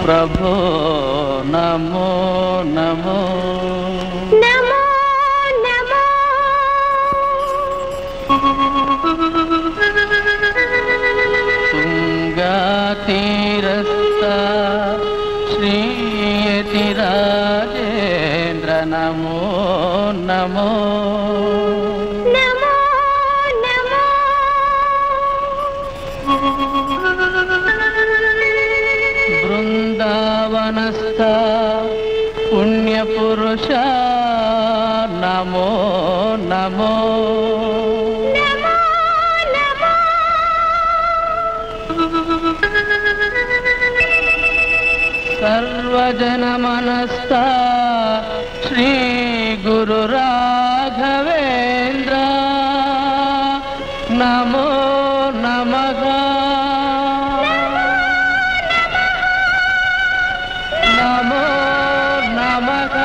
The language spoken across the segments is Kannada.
प्रभो नमो नमो नमो नमो तुंगातीरस्थ श्रीयतिराजेन्द्र नमो नमो नमो नमो वृंदावनस्थ पुण्यपुरुष नमो नमो सर्वजनमनस्थ श्री गुरु राघवेन्द्र नमो नमः नमो नमः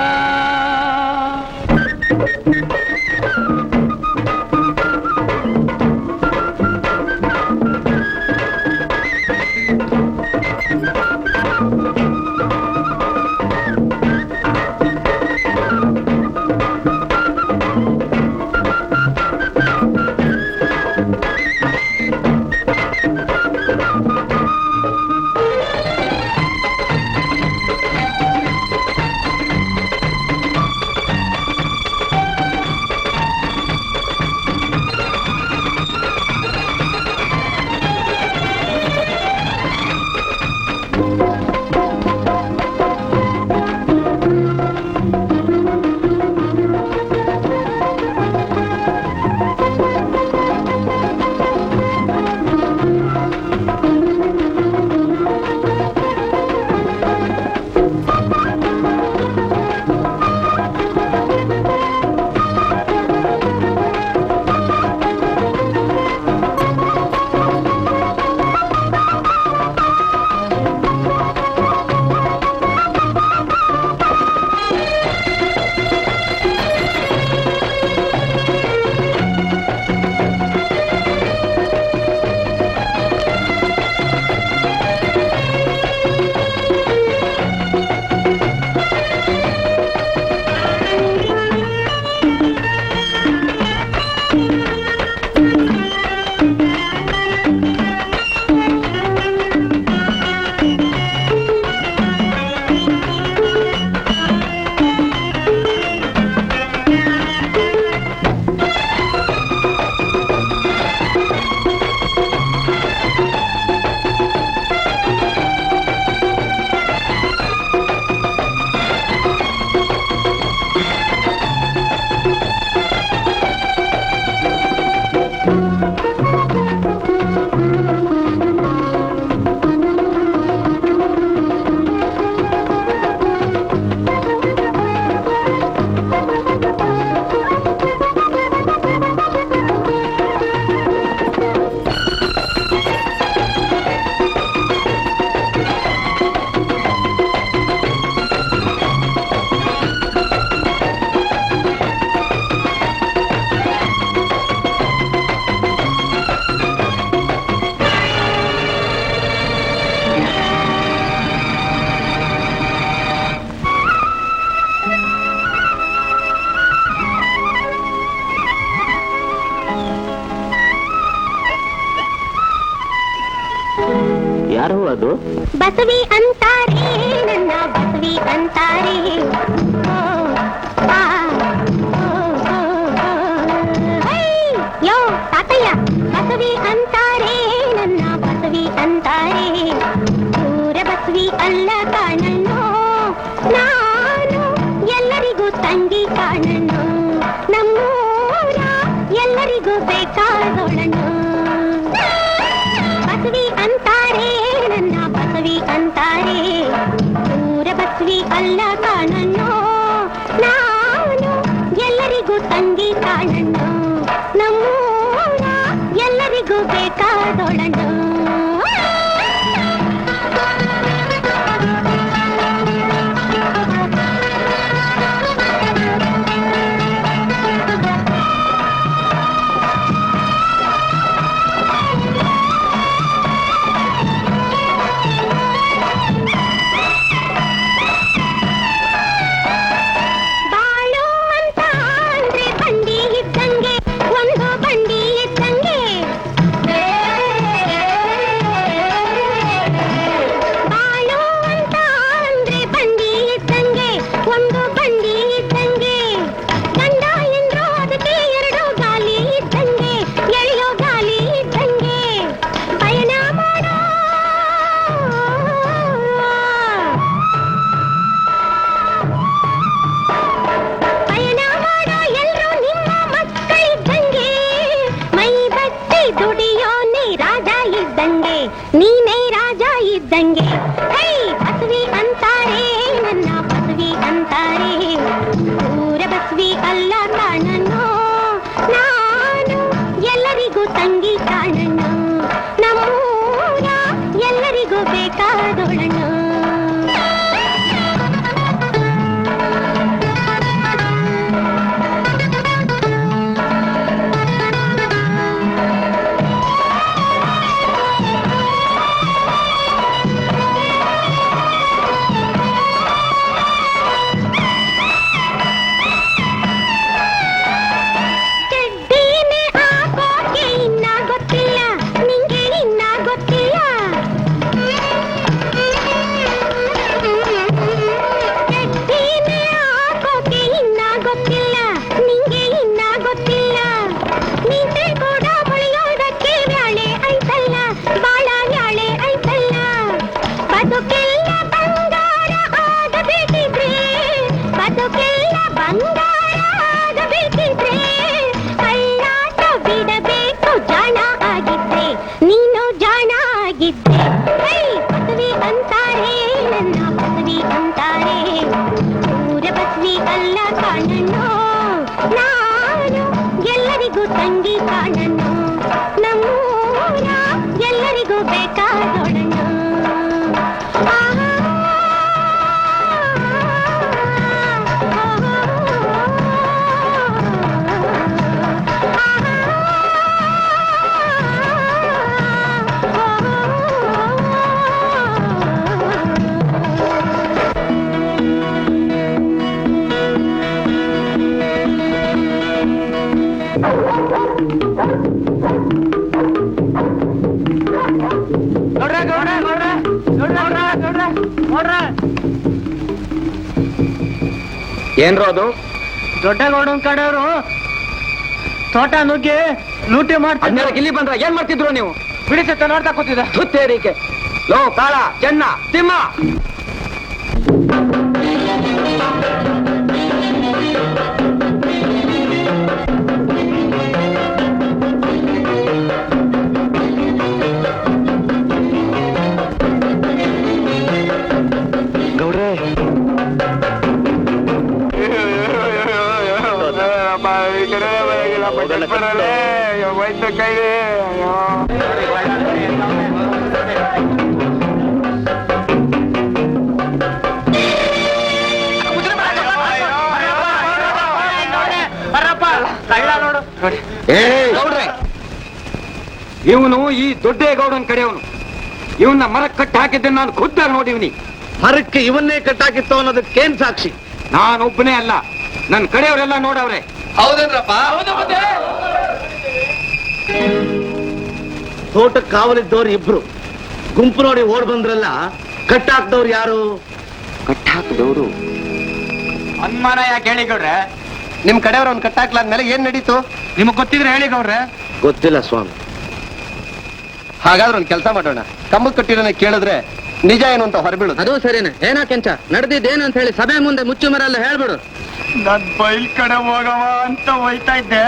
ಯಾರು ಅದು? ಬಸವಿ ಅಂತಾರೆ, ನನ್ನ ಬಸವಿ ಅಂತಾರೆ. ಯೋ ತಾತಯ್ಯ, ಬಸವಿ ಅಂತಾರೆ, ನನ್ನ ಬಸವಿ ಅಂತಾರೆ. ಊರ ಬಸವಿ ಅಲ್ಲ ಕಾಣಣ್ಣು, ನಾನು ಎಲ್ಲರಿಗೂ ತಂಗಿ ಕಾಣಣ್ಣು. ನಮ್ಮೂರ ಎಲ್ಲರಿಗೂ ಬೇಕಾದೋಳಣ್ಣು. ಬಸವಿ ಅಂತಾರೆ, ನನ್ನ ಬಸವಿ ಅಂತಾರೆ. ಊರ ಬಸವಿ ಅಲ್ಲ ಕಾಣಣ್ಣು, ನಾನು ಎಲ್ಲರಿಗೂ ತಂಗಿ ಕಾಣಣ್ಣು. ನಮ್ಮೂರ ಎಲ್ಲರಿಗೂ ಬೇಕಾದೋಳಣ್ಣು. ಏನ್ರೋ ಅದು? ದೊಡ್ಡಗೌಡನ್ ಕಡೆಯವರು ತೋಟ ನುಗ್ಗಿ ಲೂಟಿ ಮಾಡ್ತಾರೆ. ಹನ್ನೆರಡು ಇಲ್ಲಿ ಬಂದ್ರ ಏನ್ ಮಾಡ್ತಿದ್ರು ನೀವು? ಬಿಡಿಸುತ್ತ ನೋಡ್ತಾ ಕೂತಿದ್ದ. ಸುತ್ತೇರಿಕೆ ಲೋ ಕಾಳ ಚೆನ್ನ ತಿಮ್ಮ. ಗೌಡ್ರೆ ಗೌಡ್ರೆ, ಇವನು ಈ ದೊಡ್ಡೇಗೌಡನ್ ಕಡೆಯವನು. ಇವನ್ನ ಮರಕ್ಕೆ ಕಟ್ಟಿ ಹಾಕಿದ್ದನ್ನು ನಾನು ಖುದ್ದಾಗಿ ನೋಡಿವ್ನಿ. ಮರಕ್ಕೆ ಇವನ್ನೇ ಕಟ್ಟಾಕಿತ್ತು ಅನ್ನೋದಕ್ಕೇನ್ ಸಾಕ್ಷಿ? ನಾನೊಬ್ಬನೇ ಅಲ್ಲ, ನನ್ನ ಕಡೆಯವರೆಲ್ಲ ನೋಡವ್ರೆ. ಹೌದೇನ್ರಪ್ಪ? ತೋಟಕ್ಕೆ ಕಾವಲಿದ್ದವ್ರು ಇಬ್ರು, ಗುಂಪು ನೋಡಿ ಓಡ್ ಬಂದ್ರಲ್ಲ, ಕಟ್ಟಾಕ್ದವ್ರು ಯಾರು? ಕಟ್ಟಾಕದವರು ಅನುಮಾನ ಯಾಕೆ ಹೇಳಿ ಗೌಡ್ರೆ? ನಿಮ್ ಕಡೆಯವ್ರ ಅವ್ನು ಕಟ್ಟಾಕ್ಲಾದ್ಮೇಲೆ ಏನ್ ನಡೀತು? ನಿಮಗ್ ಗೊತ್ತಿದ್ರೆ ಹೇಳಿ ಗೌಡ್ರೆ. ಗೊತ್ತಿಲ್ಲ ಸ್ವಾಮಿ. ಹಾಗಾದ್ರೆ ಒಂದ್ ಕೆಲಸ ಮಾಡೋಣ, ಕಮ್ಮಕ್ ಕಟ್ಟಿರೋನ ಕೇಳಿದ್ರೆ ನಿಜ ಏನು ಅಂತ ಹೊರಬೀಳು. ಅದು ಸರಿನೇ. ಏನೋ ಕೆಂಚ ನಡೆದಿದ್ದೇನು ಅಂತ ಹೇಳಿ ಸಭೆ ಮುಂದೆ ಮುಚ್ಚು ಮರೆಲ್ಲ ಹೇಳ್ಬಿಡು. ನನ್ ಬೈಲ್ ಕಡೆ ಹೋಗವ ಅಂತ ಹೋಯ್ತಾ ಇದ್ದೆ,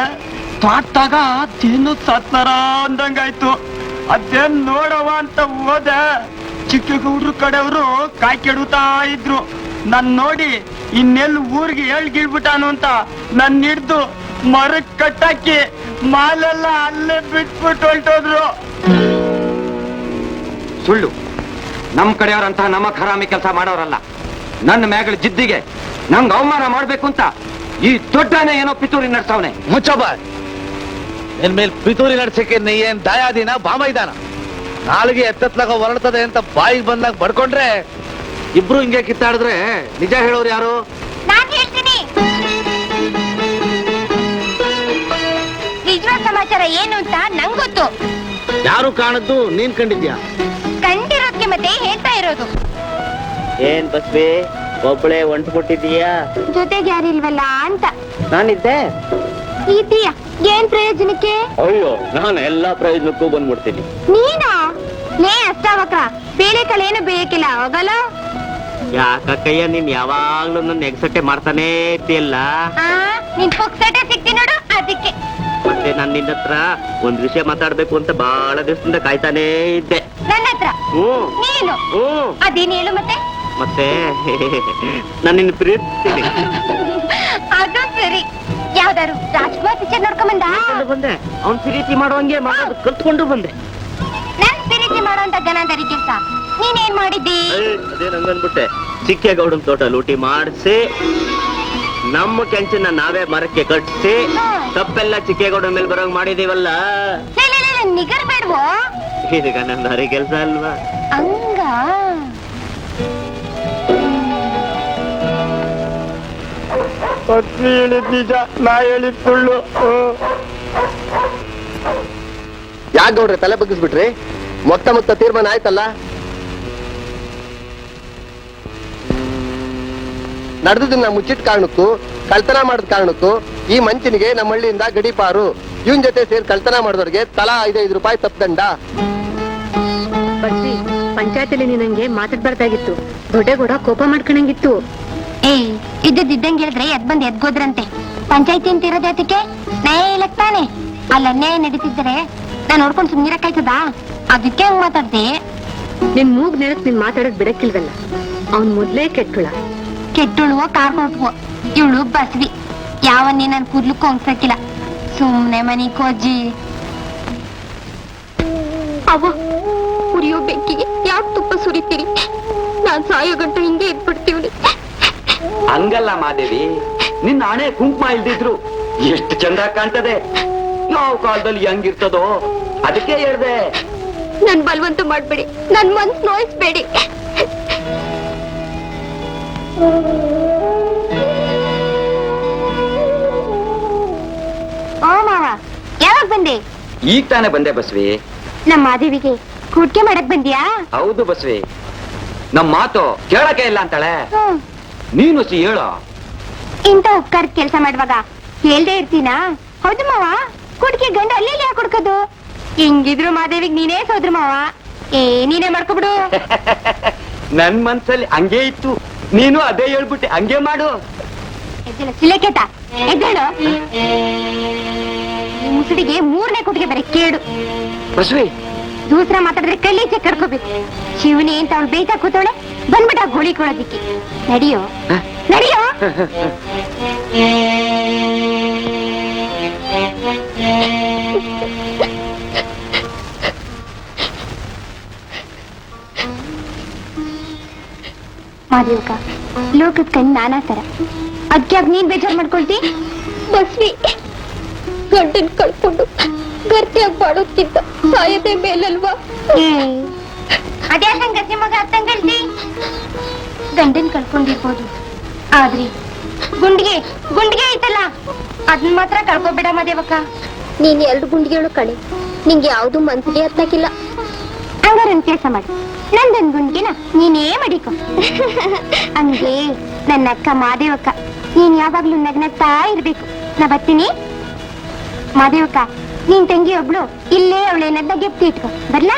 ತಾಟಾಗ ತಿನ್ನು ಸತ್ನರ ಅಂದಂಗಾಯ್ತು. ಅದೇನ್ ನೋಡವ ಅಂತ ಹೋದೆ, ಚಿಕ್ಕಗೌಡ್ರು ಕಡೆಯವರು ಕಾಯಿ ಕೆಡುತ್ತಾ ಇದ್ರು. ನನ್ ನೋಡಿ ಇನ್ನೆಲ್ಲಿ ಊರಿಗೆ ಹೇಳ್ಗಿಳ್ಬಿಟ್ಟಾನು ಅಂತ ನನ್ ಹಿಡ್ದು ಮರಕ್ ಕಟ್ಟಾಕಿ ಮಾಲೆಲ್ಲ ಅಲ್ಲೇ ಬಿಟ್ಬಿಟ್ಟು ಹೊಲ್ಟೋದ್ರು. ಸುಳ್ಳು. ನಮ್ ಕಡೆಯವರಂತ ನಮ್ಮ ಖರಾಮಿ ಕೆಲಸ ಮಾಡೋರಲ್ಲ. ನನ್ನ ಮ್ಯಾಗಳ ಜಿದ್ದಿಗೆ ನಂಗೆ ಅವಮಾನ ಮಾಡ್ಬೇಕು ಅಂತ ಈ ದೊಡ್ಡನೇ ಏನೋ ಪಿತೂರಿ ನಡ್ಸವನೆ. ಮುಚ್ಚಬ್ಬ, ನಿನ್ ಮೇಲೆ ಪಿತೂರಿ ನಡ್ಸಕ್ಕೆ ನೀ ಏನ್ ದಾಯಾದಿನ ಬಾಮೈದಾನ? ನಾಲಿಗೆ ಎತ್ತತ್ಲಾಗ ಹೊರಡ್ತದೆ ಅಂತ ಬಾಯಿಗೆ ಬಂದಾಗ ಬಡ್ಕೊಂಡ್ರೆ ಇಬ್ರು ಹಿಂಗೆ ಕಿತ್ತಾಡಿದ್ರೆ ನಿಜ ಹೇಳೋರು ಯಾರು? ನಾನ್ ಹೇಳ್ತೀನಿ. ನಿಜವಾದ ಸಮಾಚಾರ ಏನು ಅಂತ ನಂಗ್ ಗೊತ್ತು. ಯಾರು ಕಾಣದ್ದು ನೀನ್ ಕಂಡಿದ್ಯಾ? ಕಂಡಿರೋದ್ಗೆ ಮತ್ತೆ ಹೇಳ್ತಾ ಇರೋದು. ಏನ್ ಬಸ್ವಿ ಒಬ್ಬಳೆ ಹೊಂಟ್ಬಿಟ್ಟಿದೀಯಾ? ಜೊತೆಗೆ ಯಾರಿಲ್ವಲ್ಲ ಅಂತ ನಾನಿದ್ದೆ. ಇದೀಯ ಏನ್ ಪ್ರಯೋಜನಕ್ಕೆ? ಅಯ್ಯೋ, ನಾನು ಎಲ್ಲಾ ಪ್ರಯೋಜನಕ್ಕೂ ಬಂದ್ಬಿಡ್ತೀನಿ. ನೀನಾ? ಲೇ ಅಷ್ಟಾವಕ್ರ, ಬೇಳೆ ಕಲೇನು ಬೇಕಿಲ್ಲ, ಹೋಗಲ್ಲ. ಯಾಕಯ್ಯ, ನೀನ್ ಯಾವಾಗ್ಲೂ ನನ್ನ ಎಕ್ಸಟ್ಟೆ ಮಾಡ್ತಾನೇ ಇರ್ತೀಯಲ್ಲ. ನೀನ್ ಪುಕ್ಸಟೆ ಸಿಕ್ತಿ ನೋಡು, ಅದಕ್ಕೆ. ಮತ್ತೆ ನಾನು ನಿನ್ನ ಹತ್ರ ಒಂದ್ ವಿಷಯ ಮಾತಾಡ್ಬೇಕು ಅಂತ ಬಹಳ ದಿವಸದಿಂದ ಕಾಯ್ತಾನೇ ಇದ್ದೆ. ನನ್ನ ಹತ್ರ? ಹ್ಮ್ ನೀನು? ಹ್ಮ್ ಅದೇನು ಹೇಳು ಮತ್ತೆ? ಮತ್ತೆ ನಾನು ನಿನ್ನ ಪ್ರೀತಿಸ್ತೀನಿ. ಅದು ಸರಿ. ಯಾವ್ದಾರು ರಾಜ್ಕುಮಾರ್ ಪಿಕ್ಚರ್ ನೋಡ್ಕೊಂಬಂದ? ಬಂದೆ, ಅವ್ನ್ ಪ್ರೀತಿ ಮಾಡುವಂಗೆ ಮಾಡೋದು ಕಲ್ತ್ಕೊಂಡು ಬಂದೆ. ನನ್ ಪ್ರೀತಿ ಮಾಡೋಂತ ಜನಾಂತರಿ ಕೆಲ್ಸ ನೀನೇನ್ ಮಾಡಿದ್ದಿ? ಅದೇ ನಂಗನ್ಬಿಟ್ಟೆ, ಚಿಕ್ಕೇಗೌಡನ್ ತೋಟ ಲೂಟಿ ಮಾಡಿಸಿ ನಮ್ಮ ಕೆಂಚನ್ನ ನಾವೇ ಮರಕ್ಕೆ ಕಟ್ಟಿಸಿ ತಪ್ಪೆಲ್ಲ ಚಿಕ್ಕೇಗೌಡನ ಮೇಲೆ ಬರೋಂಗ್ ಮಾಡಿದೀವಲ್ಲ. ನಿಗರ್ ಬೇಡ್ವೋ? ಇದೀಗ ನನ್ನ ಹರಿ ಕೆಲ್ಸ ಅಲ್ವಾ? ಹಂಗ ಪತ್ನಿ ಹೇಳಿದ್ ನಿಜ, ನಾ ಹೇಳಿದ್ ಸುಳ್ಳು. ಯಾಕೆ ಗೌಡ್ರೆ ತಲೆ ಬಗ್ಗಿಸ್ಬಿಟ್ರಿ? ಮೊತ್ತ ತೀರ್ಮಾನ ಆಯ್ತಲ್ಲ. ನಡೆದನ್ನ ಮುಚ್ಚಿದ ಕಾರಣಕ್ಕೂ ಕಳ್ತನ ಮಾಡಿದ ಕಾರಣಕ್ಕೂ ಈ ಮಂಚಿನಿಗೆ ನಮ್ಮ ಹಳ್ಳಿಯಿಂದ ಗಡಿಪಾರು. ಇವನ್ ಜೊತೆ ಸೇರಿ ಕಳ್ತನ ಮಾಡಿದವ್ರಿಗೆ ತಲಾ 5 ರೂಪಾಯಿ ತಪ್ಪದಂಡ. ಬಸ್ರಿ, ಪಂಚಾಯತಿಲಿ ನೀನಂಗೆ ಮಾತಾಡ್ಬಾರ್ದಾಗಿತ್ತು. ದೊಡ್ಡಗೌಡ ಕೋಪ ಮಾಡ್ಕೊಂಡಂಗಿತ್ತು. ಇದ್ದಂಗೆ ಹೇಳಿದ್ರೆ ಎದ್ ಬಂದ್ ಎದ್ಗೋದ್ರಂತೆ. ಪಂಚಾಯತಿ ಅಂತ ಇರೋದ್ ಯಾತಕ್ಕೆ? ನ್ಯಾಯ ಇಲ್ಲಕ್ ತಾನೆ. ಅಲ್ಲ ಅನ್ಯಾಯ ನಡೀತಿದ್ರೆ ನಾನ್ ನೋಡ್ಕೊಂಡು ಸುಮ್ನಿರಕ್ಕಾಯ್ತದ? ಅದಕ್ಕೆ ಹಂಗ್ ಮಾತಾಡ್ದೆ. ನಿನ್ ಮೂಗ್ ನೆರಕ್ ನಿನ್ ಮಾತಾಡಕ್ ಬಿಡಕ್ಕಿಲ್ವಲ್ಲ. ಅವ್ನ್ ಮೊದ್ಲೇ ಕೆಟ್ಟುಳ. ಕೆಟ್ಟುಳುವೋ ಕಾರ್ಕೊಟ್ವೋ, ಇವಳು ಬಸ್ವಿ. ಯಾವನ್ನೇ ನನ್ ಕೂದ್ಲಕ್ಕೂ ಹೊಂಗ್ಸಕ್ಕಿಲ್ಲ. ಸುಮ್ನೆ ಮನಿ ಕೋಜಿ. ಅವ್ವ, ಉರಿಯೋ ಬೆಂಕಿಗೆ ಯಾಕೆ ತುಪ್ಪ ಸುರಿತೀರಿ? ನಾನ್ ಸಾಯೋ ಗಂಟು ಹಿಂಗೆ ಇದ್ಬಿಡ್ತೀವಿ. ಹಂಗಲ್ಲ ಮಾದೇವಿ, ನಿನ್ನ ಹಣೆ ಕುಂಕುಮ ಇಲ್ದಿದ್ರು ಎಷ್ಟು ಚಂದ ಕಾಣ್ತದೆ. ಯಾವ ಕಾಲದಲ್ಲಿ ಹೆಂಗಿರ್ತದೋ ಅದಕ್ಕೆ ಹೇಳ್ದೆ. ನನ್ ಬಲವಂತ ಮಾಡ್ಬೇಡಿ, ನನ್ ಮನ್ಸ್ ನೋಯಿಸ್ಬೇಡಿ. ಓ ಮಾವ, ಯಾವಾಗ ಬಂದೆ? ಈಗ ತಾನೇ ಬಂದೆ ಬಸ್ವಿ. ನಮ್ಮ ಮಾದೇವಿಗೆ ಕೂಡ್ಕೆ ಮಾಡಕ್ ಬಂದ್ಯಾ? ಹೌದು ಬಸ್ವಿ, ನಮ್ ಮಾತು ಕೇಳಕ್ಕೆ ಇಲ್ಲ ಅಂತಾಳೆ. ನೀನು ಸಿ ಹೇಳೋ. ಇಂತ ಉಪ್ಕಾರದ ಕೆಲಸ ಮಾಡುವಾಗ ಹೇಳ್ದೆ ಇರ್ತೀನಾ? ಹೌದು ಮಾವ, ಕುಡ್ಕೆ ಗಂಡ ಅಲ್ಲಿ ಯಾಕೆ ಹುಡ್ಕೋದು? ಹಿಂಗಿದ್ರು ಮಾದೇವಿಗ್ ನೀನೇ ಸೋದ್ರ ಮಾವ. ನೀನೇ ಮಾಡ್ಕೊಬಿಡು. ನನ್ ಮನ್ಸಲ್ಲಿ ಹಂಗೆ ಇತ್ತು, ನೀನು ಅದೇ ಹೇಳ್ಬಿಟ್ಟೆ, ಹಂಗೆ ಮಾಡು. ಎದ್ದಳ ಸಿಲೆಕೇತ, ಎದ್ದಳು. ಈ ಮುಸುಡಿಗೆ 3ನೇ ಕುಟಿಗೆ ಬರೀ ಕೇಡು. ಬಸವಿ, ದೂಸರ ಮಾತಾಡಿದ್ರೆ ಕಳ್ಳೀಚೆ ಕರ್ಕೋಬೇಕು. ಶಿವನೇ ಅಂತ ಅವಳು ಬೇಯ್ತಾ ಕೂತವಳೆ, ಬಂದ್ಬಿಟ್ಟ ಗೋಳಿ ಕೊಡೋದಿಕ್ಕೆ. ನಡಿಯೋ ನಡಿಯೋ. ಮಾದೇವಕ, ಲೋಕದ ಕಣ್ಣು ನಾನಾ ತರ. ಅದ್ಕ್ಯಾಕ್ ನೀನ್ ಬೇಜಾರ್ ಮಾಡ್ಕೊಳ್ತಿ? ಬಸ್ವಿ ಗಂಡನ್ ಕಳ್ಕೊಂಡು ಗರ್ತಿಯಾಗಿ ಬಾಡೋದ್ಕಿಂತ ಸಾಯದೆ ಮೇಲಲ್ವಾ? ಅದೇ ಸಂಗತಿ ಮಗ ಅರ್ಥಂಗಳ್ತಿ. ಗಂಡನ್ ಕಳ್ಕೊಂಡಿರ್ಬೋದು, ಆದ್ರೆ ಗುಂಡಿಗೆ ಗುಂಡಿಗೆ ಐತಲ್ಲ, ಅದನ್ ಮಾತ್ರ ಕಳ್ಕೊಬೇಡ ಮಾದೇವಕ್ಕ. ನೀನ್ 2 ಗುಂಡಿಗಳು ಕಣೆ, ನಿಂಗೆ ಯಾವ್ದು ಮನ್ಸಿಗೆ ಹತ್ತಾಕಿಲ್ಲ. ಹಂಗಾರ ಒಂದ್ ಕೆಲಸ ಮಾಡಿ, ನಂದೊಂದ್ ಗುಂಡಿಗೆನ ನೀನೇ ಮಾಡಿಕೊ. ಹಂಗೆ ನನ್ನ ಅಕ್ಕ ಮಾದೇವಕ್ಕ, ನೀನ್ ಯಾವಾಗ್ಲೂ ನಗ್ನಗ್ತಾ ಇರ್ಬೇಕು. ನಾ ಬರ್ತೀನಿ. ಮಾದೇವಕ್ಕ, ನೀನ್ ತಂಗಿ ಒಬ್ಳು ಇಲ್ಲೇ ಅವಳೇನದ್ದ ಗೆಪ್ತಿ ಇಟ್ಕೊ. ಬರ್ಲಾ?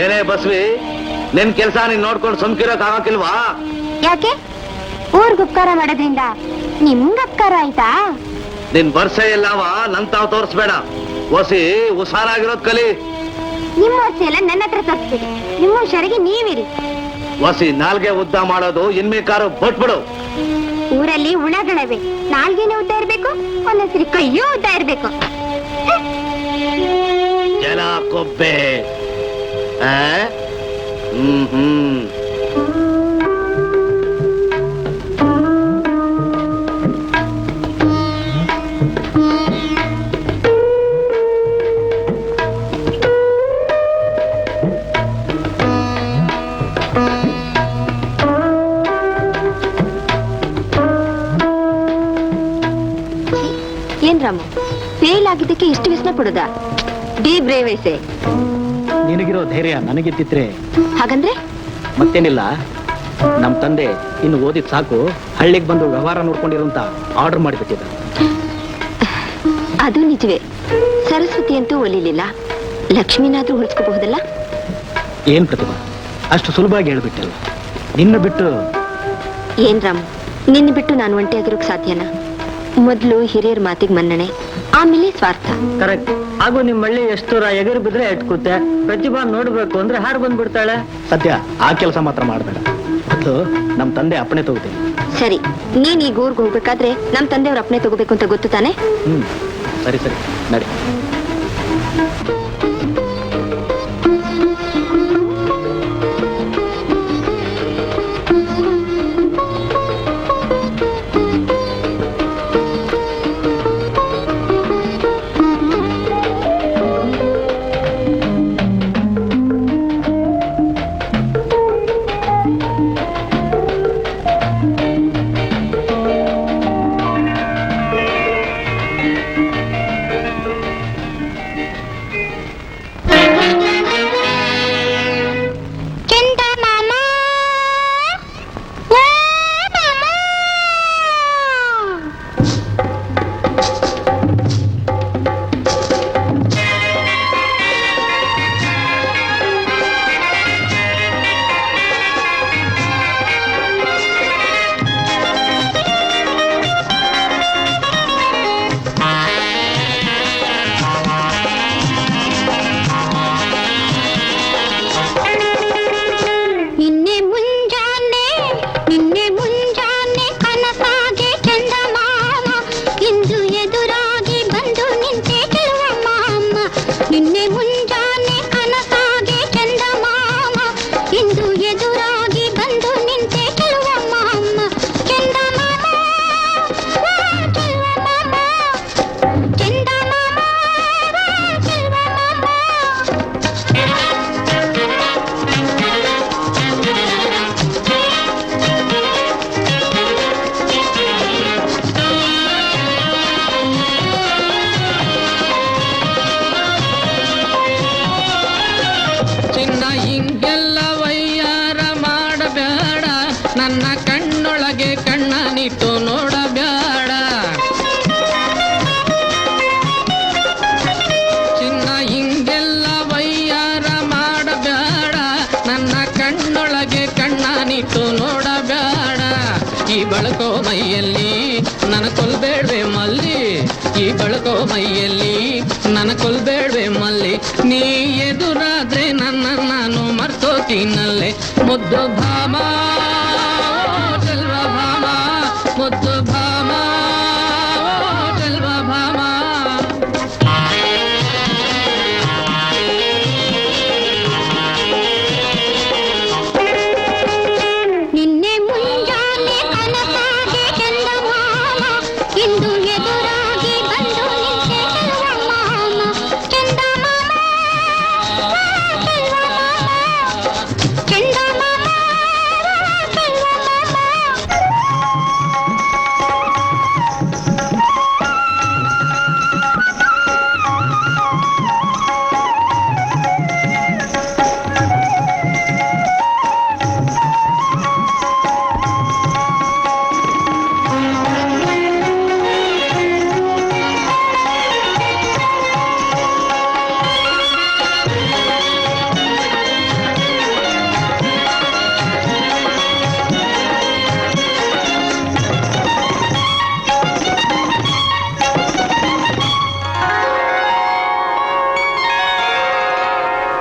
ಏನೇ ಬಸ್ವಿ, ನಿನ್ ಕೆಲ್ಸ ನೀನ್ ನೋಡ್ಕೊಂಡು ಸುಮ್ಕಿರೋಕ್ ಆಗಕ್ಕಿಲ್ವಾ? ಯಾಕೆ? ಊರ್ಗ್ ಉಪಕಾರ ಮಾಡೋದ್ರಿಂದ ನಿಮ್ಗ್ ಅಪ್ಕಾರ ಆಯ್ತಾ? ನಿನ್ ಬರ್ಸೆ ಇಲ್ಲವ, ನನ್ ತಾವ್ ತೋರಿಸ್ಬೇಡ. ಒಸಿ ಹುಷಾರಾಗಿರೋದ್ ಕಲಿ. ನಿಮ್ಮ ವರ್ಷ ಎಲ್ಲ ನನ್ನ ಹತ್ರ ತೋರಿಸ್ಬಿಡಿ. ನಿಮ್ಮ ಹುಷಾರಿಗೆ ನೀವಿರಿ. ಒಸಿ ನಾಲ್ಗೆ ಉದ್ದ ಮಾಡೋದು ಇನ್ಮೇಕಾರು ಬಿಟ್ಬಿಡು. ಊರಲ್ಲಿ ಹುಳಗಳಿವೆ, ನಾಲ್ಗೇನೆ ಉದ್ದ ಇರ್ಬೇಕು, ಒಂದೊಂದ್ಸರಿ ಕೈಯೂ ಉದ್ದ ಇರ್ಬೇಕು. ಜಲ ಕೊಬ್ಬೆ. ಹ್ಮ್ ಏನ್ ರಾಮು, ಫೇಲ್ ಆಗಿದ್ದಕ್ಕೆ ಇಷ್ಟು ವಿಸ್ನ ಪಡೋದಾ? ಡಿ ಬ್ರೇವೈಸೆ. ನಿನಗಿರೋ ಧೈರ್ಯ ನನಗಿದ್ದಿದ್ರೆ ಹಾಗಂದ್ರೆ ಮತ್ತೇನಿಲ್ಲ, ನಮ್ ತಂದೆ ಇನ್ನು ಓದಿದ್ ಸಾಕು, ಹಳ್ಳಿಗೆ ಬಂದು ವ್ಯವಹಾರ ನೋಡ್ಕೊಂಡಿರುವಂತ ಆರ್ಡರ್ ಮಾಡಿಬಿಟ್ಟಿದ್ದ. ಅದು ನಿಜವೇ. ಸರಸ್ವತಿ ಅಂತೂ ಒಲಿಲಿಲ್ಲ, ಲಕ್ಷ್ಮಿನಾದ್ರೂ ಉಳಿಸ್ಕೋಬಹುದಲ್ಲ? ಏನ್ ಪ್ರತಿಭಾ, ಅಷ್ಟು ಸುಲಭವಾಗಿ ಹೇಳ್ಬಿಟ್ಟಲ್ಲ. ನಿನ್ನ ಬಿಟ್ಟು ಏನ್ ರಾಮು, ನಿನ್ನ ಬಿಟ್ಟು ನಾನು ಒಂಟಿಯಾಗಿರೋಕ್ ಸಾಧ್ಯನಾ? ಮೊದ್ಲು ಹಿರಿಯರ ಮಾತಿಗೆ ಮನ್ನಣೆ, ಆಮೇಲೆ ಸ್ವಾರ್ಥ. ಕರೆಕ್ಟ್. ಹಾಗೂ ನಿಮ್ ಹಳ್ಳಿ ಎಷ್ಟು ಎಗರು ಬಿದ್ರೆ ಎಟ್ಕುತ್ತೆ. ಪ್ರತಿಭಾ ನೋಡ್ಬೇಕು ಅಂದ್ರೆ ಹಾರು ಬಂದ್ಬಿಡ್ತಾಳೆ. ಸದ್ಯ ಆ ಕೆಲಸ ಮಾತ್ರ ಮಾಡಬೇಡ. ಮೊದಲು ನಮ್ ತಂದೆ ಅಪ್ಪಣೆ ತಗೋತೀನಿ. ಸರಿ, ನೀನ್ ಈಗ ಊರ್ಗ್ ಹೋಗ್ಬೇಕಾದ್ರೆ ನಮ್ ತಂದೆಯವ್ರ ಅಪ್ಪಣೆ ತಗೋಬೇಕು ಅಂತ ಗೊತ್ತು ತಾನೆ? ಸರಿ ಸರಿ ನಡಿ. ಮೈಯಲ್ಲಿ ನನ್ನ ಕೊಲ್ಬೇಡ್ವೆ ಮಲ್ಲಿ ನೀ ಎದುರಾದ್ರೆ ನನ್ನ ನಾನು ಮರ್ತೋತೀನಲ್ಲೇ ಮುದ್ದು ಭಾಮ ಚೆಲ್ವ ಭಾಮ ಮುದ್ದು ಭಾಮ ಚೆಲ್ವ ಭಾಮ ನಿನ್ನೆ ಮುಂಜಾನೆ ಕನಸಾಗೆ ಚಂದಮಾಮ ಇಂದು ಎದುರಾಗಿ ಬಂದು ನಿಂತೆ ಚೆಲುವಮಾಮ ಚಂದಮಾಮ ಚೆಲುವಮಾಮ ಚಂದಮಾಮ ಚೆಲುವಮಾಮ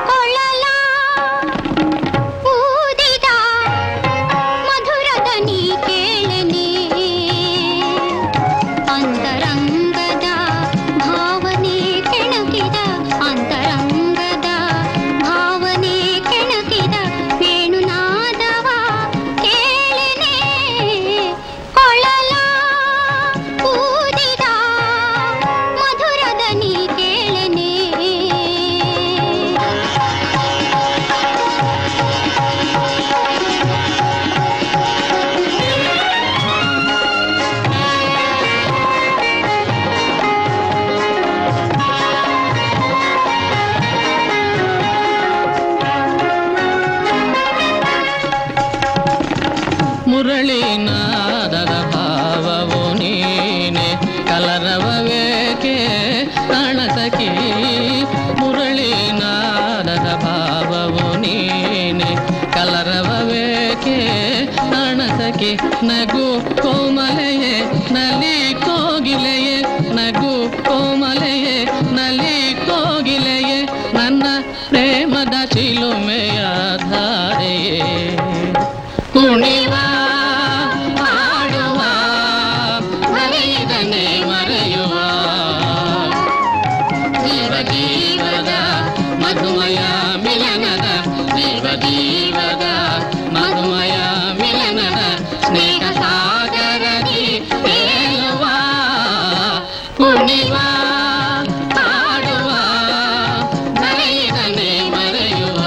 ಕೊಳಲ ಊದಿದ ಮಧುರದ ನೀ ಕೇಳನೆ ಅಂತರಂಗದ ಭಾವನೆ ಕೆಣಕಿದ ಅಂತರಂಗದ ಭಾವನೆ ಕೆಣಕಿದ ವೇಣುನಾದವ ಕೇಳನೆ ಕೊಳಲ ಊದಿದ ಮಧುರದ ನೀ ಕೇಳನೆ ಮುರಳೀನಾದದ ಭಾವವು ನೀನೆ ಕಲರವವೇಕೆ ಕಾಣಸಖಿ ಮುರಳೀನಾದದ ಭಾವವು ನೀನೆ ಕಲರವವೇಕೆ ಕಾಣಸಖಿ ನಗು ಕೋಮಲೆಯೇ ನಲಿ ಕೋಗಿಲೆಯೇ ನಗು ಕೋಮಲೆಯೇ ನಲಿ ಕೋಗಿಲೆಯೇ ನನ್ನ ಪ್ರೇಮದ ಚಿಲುಮೆಯ ಧಾರೆಯೇ ಕುಣಿವ ಹಾಡುವ ಮರೆಯದನೆ ಮರೆಯುವ ಜೀವ ಜೀವದ ಮಧುಮಯ ಮಿಲನದ ಜೀವ ಜೀವದ ಮಧುಮಯ ಮಿಲನದ ಸ್ನೇಹ ಸಾಗರದಿ ತೇಲುವ ಕುಣಿವ ಹಾಡುವ ಮರೆಯದನೆ ಮರೆಯುವ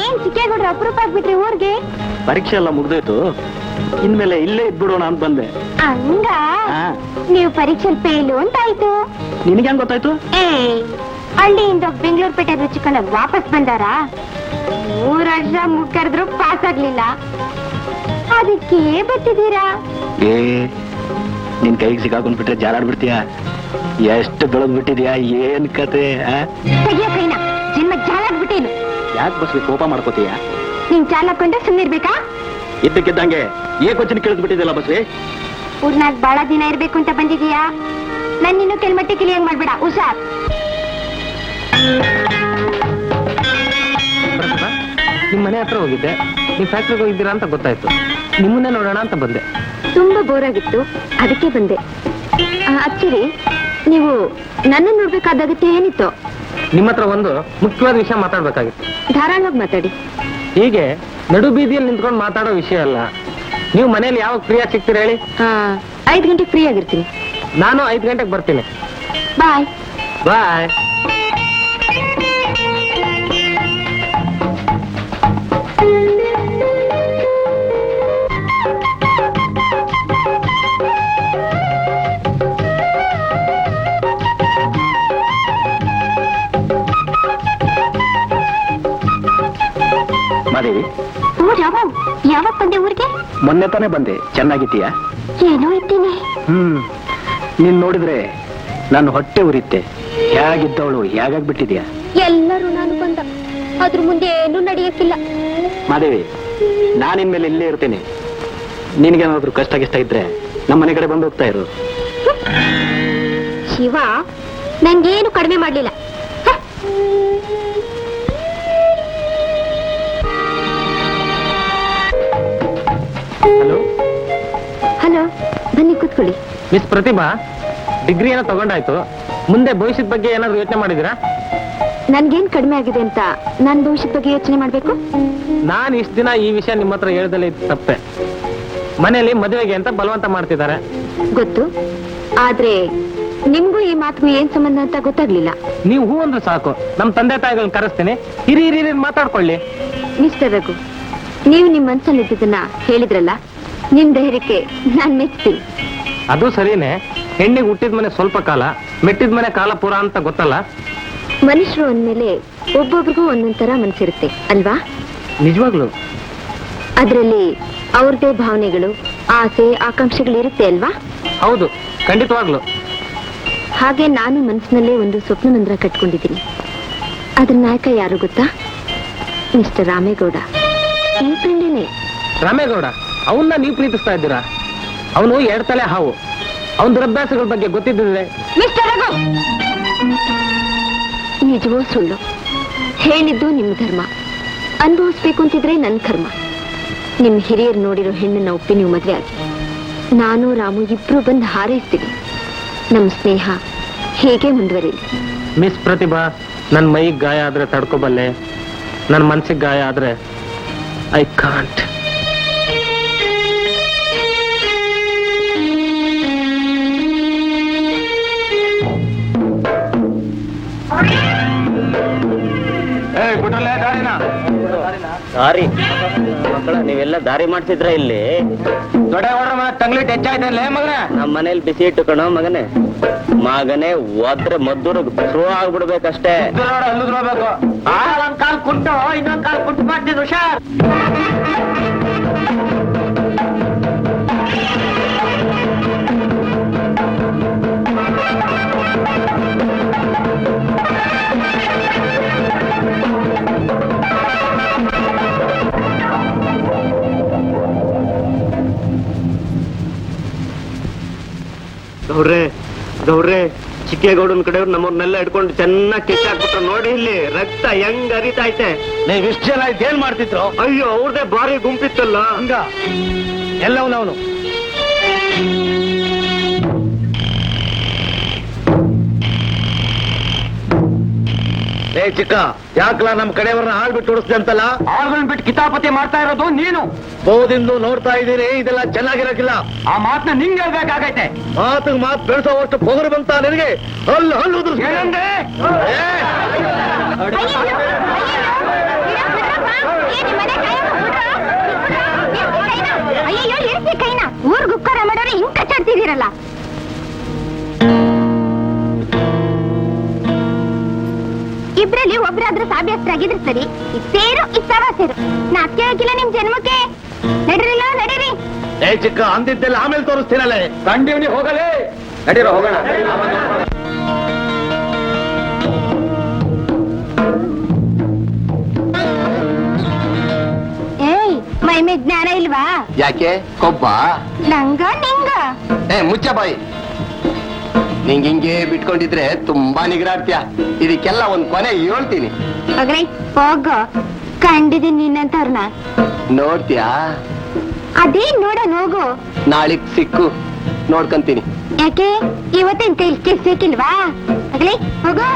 ಏನ್ ಚಿಕ್ಕೇಗೌಡ್ರು ಅಪರೂಪ ಆಗ್ಬಿಟ್ರಿ ಊರ್ಗೆ ಪರೀಕ್ಷೆ ಎಲ್ಲ ಮುಗ್ದೋಯ್ತು ಇನ್ಮೇಲೆ ಇಲ್ಲೇ ಇದ್ಬಿಡೋಣ ಅಂತ ಬಂದೆ. ಹಂಗ ಆ, ನೀವು ಪರೀಕ್ಷೆಲ್ ಫೇಲು ಅಂತಾಯ್ತು. ನಿನಗೆ ಹೆಂಗ್ ಗೊತ್ತಾಯ್ತು? ಹಳ್ಳಿಯಿಂದ ಬೆಂಗಳೂರು ಪೇಟೆ ರುಚಿಕೊಂಡ ವಾಪಸ್ ಬಂದಾರ 3 ವರ್ಷ ಮುಕ್ಕರಿದ್ರು ಪಾಸ್ ಆಗ್ಲಿಲ್ಲ, ಅದಕ್ಕೆ ಬರ್ತಿದ್ದೀರಾ? ಏ ನಿನ್ ಕೈಗೆ ಸಿಕ್ಕಾಕೊಂಡ್ಬಿಟ್ರೆ ಜಾಲಾಡ್ಬಿಡ್ತೀಯ. ಎಷ್ಟು ಬೆಳೆದ್ ಬಿಟ್ಟಿದ್ಯಾ, ಏನ್ ಕತೆ? ತೆಗಿಯ ಕೈನ, ಜನ್ಮ ಜಾಲಾಗ್ಬಿಟ್ಟೇನು. ಯಾಕೆ ಬಸ್ಗೆ ಕೋಪ ಮಾಡ್ಕೋತೀಯ? ನೀನ್ ಚಾಲಾಕೊಂಡ್ರೆ ಸುಮ್ನಿರ್ಬೇಕಾ? ಇದ್ದಕ್ಕಿದ್ದಂಗೆ ಏಕೊಚ್ಚಿನ ಕೇಳಿಸ್ಬಿಟ್ಟಿದ್ಯಲ್ಲ ಬಸ್ವಿ. ಊರ್ನಾಗ್ ಬಾಳ ದಿನ ಇರ್ಬೇಕು ಅಂತ ಬಂದಿದೀಯಾ? ನನ್ ಇನ್ನು ಕೆಲ್ಮಟ್ಟಿ ಕಿಲಿಯಂಗ್ ಮಾಡ್ಬೇಡ, ಹುಷಾರ್. ನಿಮ್ ಮನೆ ಹತ್ರ ಹೋಗಿದ್ದೆ, ನೀವ್ ಫ್ಯಾಕ್ಟ್ರಿಗೆ ಹೋಗಿದ್ದೀರಾ ಅಂತ ಗೊತ್ತಾಯ್ತು. ನಿಮ್ಮನ್ನೇ ನೋಡೋಣ ಅಂತ ಬಂದೆ. ತುಂಬಾ ಬೋರ್ ಆಗಿತ್ತು, ಅದಕ್ಕೆ ಬಂದೆ. ಅಚ್ಚರಿ, ನೀವು ನನ್ನ ನೋಡ್ಬೇಕಾದ ಅಗತ್ಯ ಏನಿತ್ತು? ನಿಮ್ಮ ಹತ್ರ ಒಂದು ಮುಖ್ಯವಾದ ವಿಷಯ ಮಾತಾಡ್ಬೇಕಾಗಿತ್ತು. ಧಾರಾಳವಾಗಿ ಮಾತಾಡಿ. ಹೀಗೆ ನಡು ಬೀದಿಯಲ್ಲಿ ನಿಂತ್ಕೊಂಡು ಮಾತಾಡೋ ವಿಷಯ ಅಲ್ಲ. ನೀವು ಮನೇಲಿ ಯಾವಾಗ ಫ್ರೀಯಾಗಿ ಸಿಗ್ತೀರಾ ಹೇಳಿ? 5 ಗಂಟೆಗೆ ಫ್ರೀ ಆಗಿರ್ತೀನಿ. ನಾನು 5 ಗಂಟೆಗೆ ಬರ್ತೀನಿ. ಬಾಯ್ ಬಾಯ್. ಮಾದೇವಿ, ಯಾವಾಗ ಬಂದೆ ಊರಿಗೆ? ಮೊನ್ನೆ ತಾನೇ ಬಂದೆ. ಚೆನ್ನಾಗಿದ್ದೀಯಾ? ಏನೋ ಇದ್ದೀನಿ. ನೀನ್ ನೋಡಿದ್ರೆ ನನ್ನ ಹೊಟ್ಟೆ ಉರಿತೆ. ಹೇಗಿದ್ದವಳು ಹೇಗಾಗ್ಬಿಟ್ಟಿದ್ಯಾ? ಎಲ್ಲರೂ ನಾನು ಬಂದ ಅದ್ರ ಮುಂದೆ ಏನೂ ನಡೆಯಕ್ಕಿಲ್ಲ. ಮಾದೇವಿ, ನಾನಿನ್ ಮೇಲೆ ಇಲ್ಲೇ ಇರ್ತೇನೆ. ನಿನ್ಗೇನಾದ್ರು ಕಷ್ಟ ಇದ್ರೆ ನಮ್ಮ ಮನೆ ಕಡೆ ಬಂದು ಹೋಗ್ತಾ ಇರು. ಶಿವ ನಂಗೇನು ಕಡಿಮೆ ಮಾಡ್ಲಿಲ್ಲ. ಹಲೋ ಹಲೋ, ಬನ್ನಿ ಕೂತ್ಕೊಳ್ಳಿ. ಮಿಸ್ ಪ್ರತಿಭಾ, ಡಿಗ್ರಿ ಏನೋ ತಗೊಂಡಾಯ್ತು, ಮುಂದೆ ಭವಿಷ್ಯದ ಬಗ್ಗೆ ಏನಾದ್ರು ಯೋಚನೆ ಮಾಡಿದಿರಾ? ನನ್ಗೇನ್ ಕಡಿಮೆ ಆಗಿದೆ ಅಂತ ನಾನ್ ಭವಿಷ್ಯದ ಬಗ್ಗೆ ಯೋಚನೆ ಮಾಡ್ಬೇಕು? ನಾನು ಇಷ್ಟು ದಿನ ಈ ವಿಷಯ ನಿಮ್ಮ ಹತ್ರ ಹೇಳ್ದಲೇ ತಪ್ಪೆ. ಮನೆಯಲ್ಲಿ ಮದುವೆಗೆ ಅಂತ ಬಲವಂತ ಮಾಡ್ತಿದ್ದಾರೆ. ಗೊತ್ತು, ಆದ್ರೆ ನಿಮ್ಗೂ ಈ ಮಾತಿಗೂ ಏನ್ ಸಂಬಂಧ ಅಂತ ಗೊತ್ತಾಗ್ಲಿಲ್ಲ. ನೀವು ಹೂ ಅಂದ್ರೆ ಸಾಕು, ನಮ್ಮ ತಂದೆ ತಾಯಿಗಳನ್ನ ಕರೆಸ್ತೀನಿ, ಹಿರಿ ಮಾತಾಡ್ಕೊಳ್ಳಿ. ಮಿಸ್ಟರ್ ರಘು, ನೀವು ನಿಮ್ ಮನ್ಸಲ್ಲಿದ್ದದನ್ನ ಹೇಳಿದ್ರಲ್ಲ, ನಿಮ್ ಧೈರ್ಯಕ್ಕೆ ನಾನ್ ಮೆಚ್ತೀನಿ. ಅದು ಸರಿನೇ, ಹೆಣ್ಣಿಗೆ ಹುಟ್ಟಿದ ಮನೆ ಸ್ವಲ್ಪ ಕಾಲ, ಮೆಟ್ಟಿದ ಮನೆ ಕಾಲ ಪೂರ ಅಂತ ಗೊತ್ತಲ್ಲ. ಮನುಷ್ಯರು ಅಂದ್ಮೇಲೆ ಒಬ್ಬೊಬ್ರಿಗೂ ಒಂದೊಂದ್ ತರ ಮನ್ಸಿರುತ್ತೆ ಅಲ್ವಾ? ನಿಜವಾಗ್ಲು ಅದ್ರಲ್ಲಿ ಅವ್ರದೇ ಭಾವನೆಗಳು, ಆಸೆ, ಆಕಾಂಕ್ಷೆಗಳು ಇರುತ್ತೆ ಅಲ್ವಾ? ಹೌದು, ಖಂಡಿತವಾಗ್ಲು. ಹಾಗೆ ನಾನು ಮನಸ್ಸಿನಲ್ಲೇ ಒಂದು ಸ್ವಪ್ನ ಮಂದಿರ ಕಟ್ಕೊಂಡಿದ್ದೀನಿ. ಅದ್ರ ನಾಯಕ ಯಾರು ಗೊತ್ತಾ? ಮಿಸ್ಟರ್ ರಾಮೇಗೌಡ. ಈ ಫ್ರೆಂಡೇನೆ. ರಾಮೇಗೌಡ, ಅವನ್ನ ನೀವು ಪ್ರೀತಿಸ್ತಾ ಇದ್ದೀರಾ? ಅವನು ಎಡ್ತಲೆ ಹಾವು. ಅವನ ದುರಭ್ಯಾಸಗಳ ಬಗ್ಗೆ ಗೊತ್ತಿದ್ದಿದೆ. ಮಿಸ್ಟರ್ ರಘು, ನಿಜವೋ ಸುಳ್ಳು ಹೇಳಿದ್ದು ನಿಮ್ ಧರ್ಮ, ಅನುಭವಿಸ್ಬೇಕು ಅಂತಿದ್ರೆ ನನ್ ಕರ್ಮ. ನಿಮ್ ಹಿರಿಯರು ನೋಡಿರೋ ಹೆಣ್ಣನ್ನ ಒಪ್ಪಿ ನೀವು ಮದ್ವೆ ಆಗಿ ನಾನು ರಾಮು ಇಬ್ರು ಬಂದು ಹಾರೈಸ್ತೀವಿ. ನಮ್ ಸ್ನೇಹ ಹೇಗೆ ಮುಂದುವರಿಲಿ. ಮಿಸ್ ಪ್ರತಿಭಾ, ನನ್ನ ಮೈಗೆ ಗಾಯ ಆದ್ರೆ ತಡ್ಕೋಬಲ್ಲೆ, ನನ್ನ ಮನ್ಸಿಗೆ ಗಾಯ ಆದ್ರೆ ಐ ಕಾಂಟ್. ದಾರಿ ಮಕ್ಕಳ ನೀವೆಲ್ಲ ದಾರಿ ಮಾಡ್ತಿದ್ರ ಇಲ್ಲಿ? ದೊಡ್ಡ ತಂಗ್ಲಿಟ್ ಹೆಚ್ಚಾಯ್ತಲ್ಲ ಮಗನ. ನಮ್ಮ ಮನೇಲಿ ಬಿಸಿ ಇಟ್ಟು ಕಣೋ ಮಗನೇ. ಮಗನೇ ಒದ್ರೆ ಮದ್ದೂರು ಶುರು ಆಗ್ಬಿಡ್ಬೇಕಷ್ಟೇ. ಹೋಗ್ಬೇಕು. ಒಂದ್ ಕಾಲ್ ಕುಂಟು ಇನ್ನೊಂದ್ ಕಾಲ್ ಕುಂಟು ಮಾಡ್ತಿದ್ ಹುಷಾರ್. ಗೌಡ್ರೆ ಚಿಕ್ಕೇಗೌಡನ ಕಡೆಯವ್ರು ನಮ್ಮವ್ರನ್ನೆಲ್ಲ ಇಟ್ಕೊಂಡು ಚೆನ್ನಾಗಿ ಕಿಚ್ಚ ಹಾಕ್ಬಿಟ್ರು. ನೋಡಿ ಇಲ್ಲಿ ರಕ್ತ ಹೆಂಗ್ ಹರಿತೈತೆ. ನೀವ್ ಇಷ್ಟ ಜನ ಏನ್ ಮಾಡ್ತಿದ್ರು? ಅಯ್ಯೋ, ಅವ್ರದೇ ಭಾರಿ ಗುಂಪಿತ್ತಲ್ಲ. ಹಂಗ ಎಲ್ಲವನವನು ಚಿಕ್ಕ ಯಾಕಲ ನಮ್ ಕಡೆಯವ್ರನ್ನ ಆಳ್ಬಿಟ್ಟು ಓಡಿಸ್ದೆ ಅಂತಲ್ಲ? ಆಳ್ಗಳ್ ಬಿಟ್ಟು ಕಿತಾಪತಿ ಮಾಡ್ತಾ ಇರೋದು ನೀನು. ಬೋದಿಂದು ನೋಡ್ತಾ ಇದ್ದೀರಿ, ಇದೆಲ್ಲ ಚೆನ್ನಾಗಿರಕ್ಕಿಲ್ಲ. ಆ ಮಾತನ್ನ ನಿಂಗೆ ಹೇಳ್ಬೇಕಾಗೈತೆ. ಮಾತಿಗೆ ಮಾತು ಬೆಳೆಸೋವಷ್ಟು ಪೊಗರು ಬಂತ ನಿನಗೆ? ಹಲ್ಲು ಉದುರ್ಸ್ತೀನಿ. ಏನಂದೆ? ಅಯ್ಯೋ, ಇಳಿಸಿ ಕೈನ. ಊರ್ ಗುಕ್ಕಾರ ಮಾಡೋರು ಹಿಂಗ್ ಕಚ್ಚಾಡ್ತಿದ್ದೀರಲ್ಲ. ಇಬ್ರಲ್ಲಿ ಒಬ್ರಾದ್ರೂ ಸಾಬ್ಯಸ್ತರಾಗಿದ್ರೆ ಸರಿ. ಸೇರು ಸೇರು. ನಾ ಕೇಳಕ್ಕಿಲ್ಲ ನಿಮ್ ಜನ್ಮಕ್ಕೆ. ನಡೀರಿಲ್ಲ, ನಡೀರಿ. ಚಿಕ್ಕ ಅಂದಿದ್ದೆಲ್ಲ ಆಮೇಲೆ ತೋರಿಸ್ತೀನಲ್ಲೇ. ಕಂಡಿವ್ನಿ ಹೋಗಲೇ. ನಡೀರೋ ಹೋಗೋಣ. ಏಯ್, ಮೈಮೆ ಜ್ಞಾನ ಇಲ್ವಾ? ಯಾಕೆ ಕೊಬ್ಬ? ನಂಗ ನಿಂಗ. ಮುಚ್ಚ ಬಾಯಿ. ನಿಂಗೆ ಹಿಂಗೆ ಬಿಟ್ಕೊಂಡಿದ್ರೆ ತುಂಬಾ ನಿಗ್ರಾಡ್ತೀಯ. ಇದಕ್ಕೆಲ್ಲ ಒಂದ್ ಕೊನೆ ಹೇಳ್ತೀನಿ. ಹೋಗ್ರೈ, ಹೋಗ. ಕಂಡಿದ್ದೀನಿ ನಿನ್ನಂತವ್ರನ್ನ. ನೋಡ್ತೀಯಾ? ಅದೇ ನೋಡೋಣ, ಹೋಗು. ನಾಳಿಗ್ ಸಿಕ್ಕು ನೋಡ್ಕಂತೀನಿ. ಯಾಕೆ ಇವತ್ತಿನ ಕೈಲಿ ಸಿಕ್ಕಿಲ್ವಾ? ಆಗ್ಲಿ, ಹೋಗು.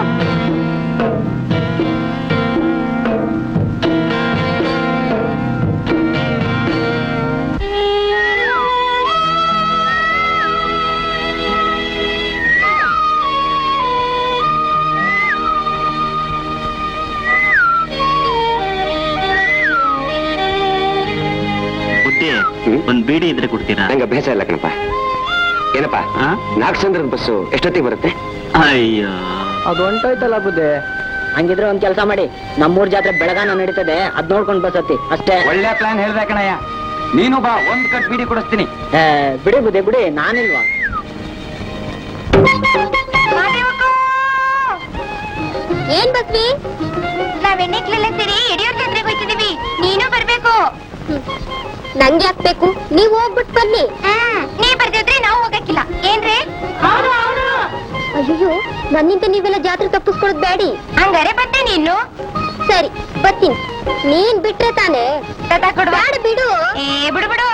ಒಂದ್ ಬೀಡಿ ಇದ್ರೆ ಕೊಡ್ತೀರಾ? ನಂಗೆ ಅಭ್ಯಾಸ ಇಲ್ಲ ಕಣಪ್ಪ. ಏನಪ್ಪ, ನಾಗಚಂದ್ರನ್ ಬಸ್ಸು ಎಷ್ಟೊತ್ತಿಗೆ ಬರುತ್ತೆ? ಅಯ್ಯೋ, ಅದು ಹೊಂಟೋಯ್ತಲ್ಲ ಬುದ್ಧಿ. ಹಂಗಿದ್ರೆ ಒಂದ್ ಕೆಲಸ ಮಾಡಿ, ನಮ್ಮೂರ್ ಜಾತ್ರೆ ಬೆಳಗಾನ ನಡೀತದೆ, ಅದ್ ನೋಡ್ಕೊಂಡ್ ಬಸತ್ತಿ ಅಷ್ಟೇ. ಒಳ್ಳೆ ಪ್ಲಾನ್ ಹೇಳ್ದೆ ಕಣಯ್ಯ. ನೀನು ಬಾ, ಒಂದ್ ಕಟ್ ಬೀಡಿ ಕೊಡಿಸ್ತೀನಿ. ಬಿಡಿ ಬುದ್ಧಿ ಬಿಡಿ, ನಾನಿಲ್ವಾ? ಏನ್ ಬಸ್ವಿ? ನಾವ್ ಹೆಣ್ಣಿಕ್ಲೆಲ್ಲ ಸೇರಿ ಯಡಿಯೂರ್ ಜಾತ್ರೆಗೆ ಹೋಯ್ತಿದೀವಿ, ನೀನು ಬರ್ಬೇಕು. ನಂಗೆ ಹಾಕ್ಬೇಕು, ನೀವ್ ಹೋಗ್ಬಿಟ್ ಬನ್ನಿ. ನೀ ಬರ್ದಿದ್ರೆ ನಾವು ಹೋಗಕ್ಕಿಲ್ಲ, ಏನ್ರಿ? ಅಯ್ಯೋ, ನನ್ನಿಂದ ನೀವೆಲ್ಲ ಜಾತ್ರೆ ತಪ್ಪಿಸ್ಕೊಳದ್ ಬೇಡಿ. ಹಂಗಾರೆ ಬತ್ತೆ ನೀನು. ಸರಿ, ಬರ್ತೀನಿ. ನೀನ್ ಬಿಟ್ರೆ ತಾನೇ ಬೇಡ ಬಿಡು. ಬಿಡು ಬಿಡು.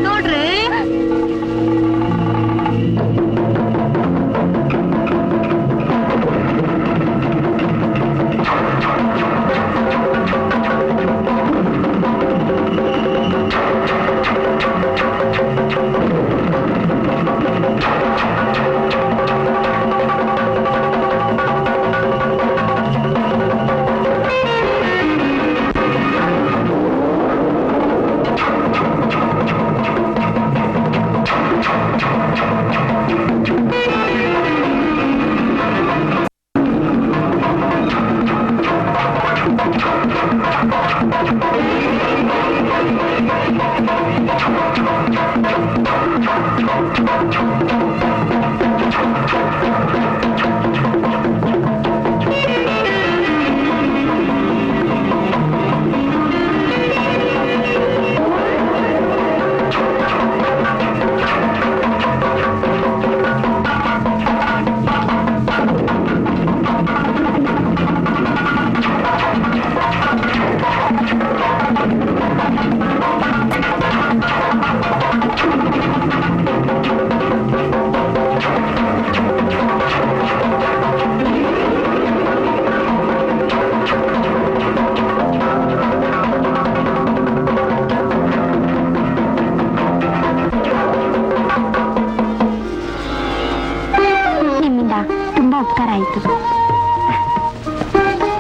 ನೋಡ್ರಿ,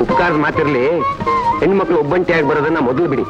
ಉಪಕಾರದ ಮಾತಿರ್ಲಿ, ಹೆಣ್ಮಕ್ಳು ಒಬ್ಬಂಟಿಯಾಗಿ ಬರೋದನ್ನ ಮೊದಲು ಬಿಡಿ.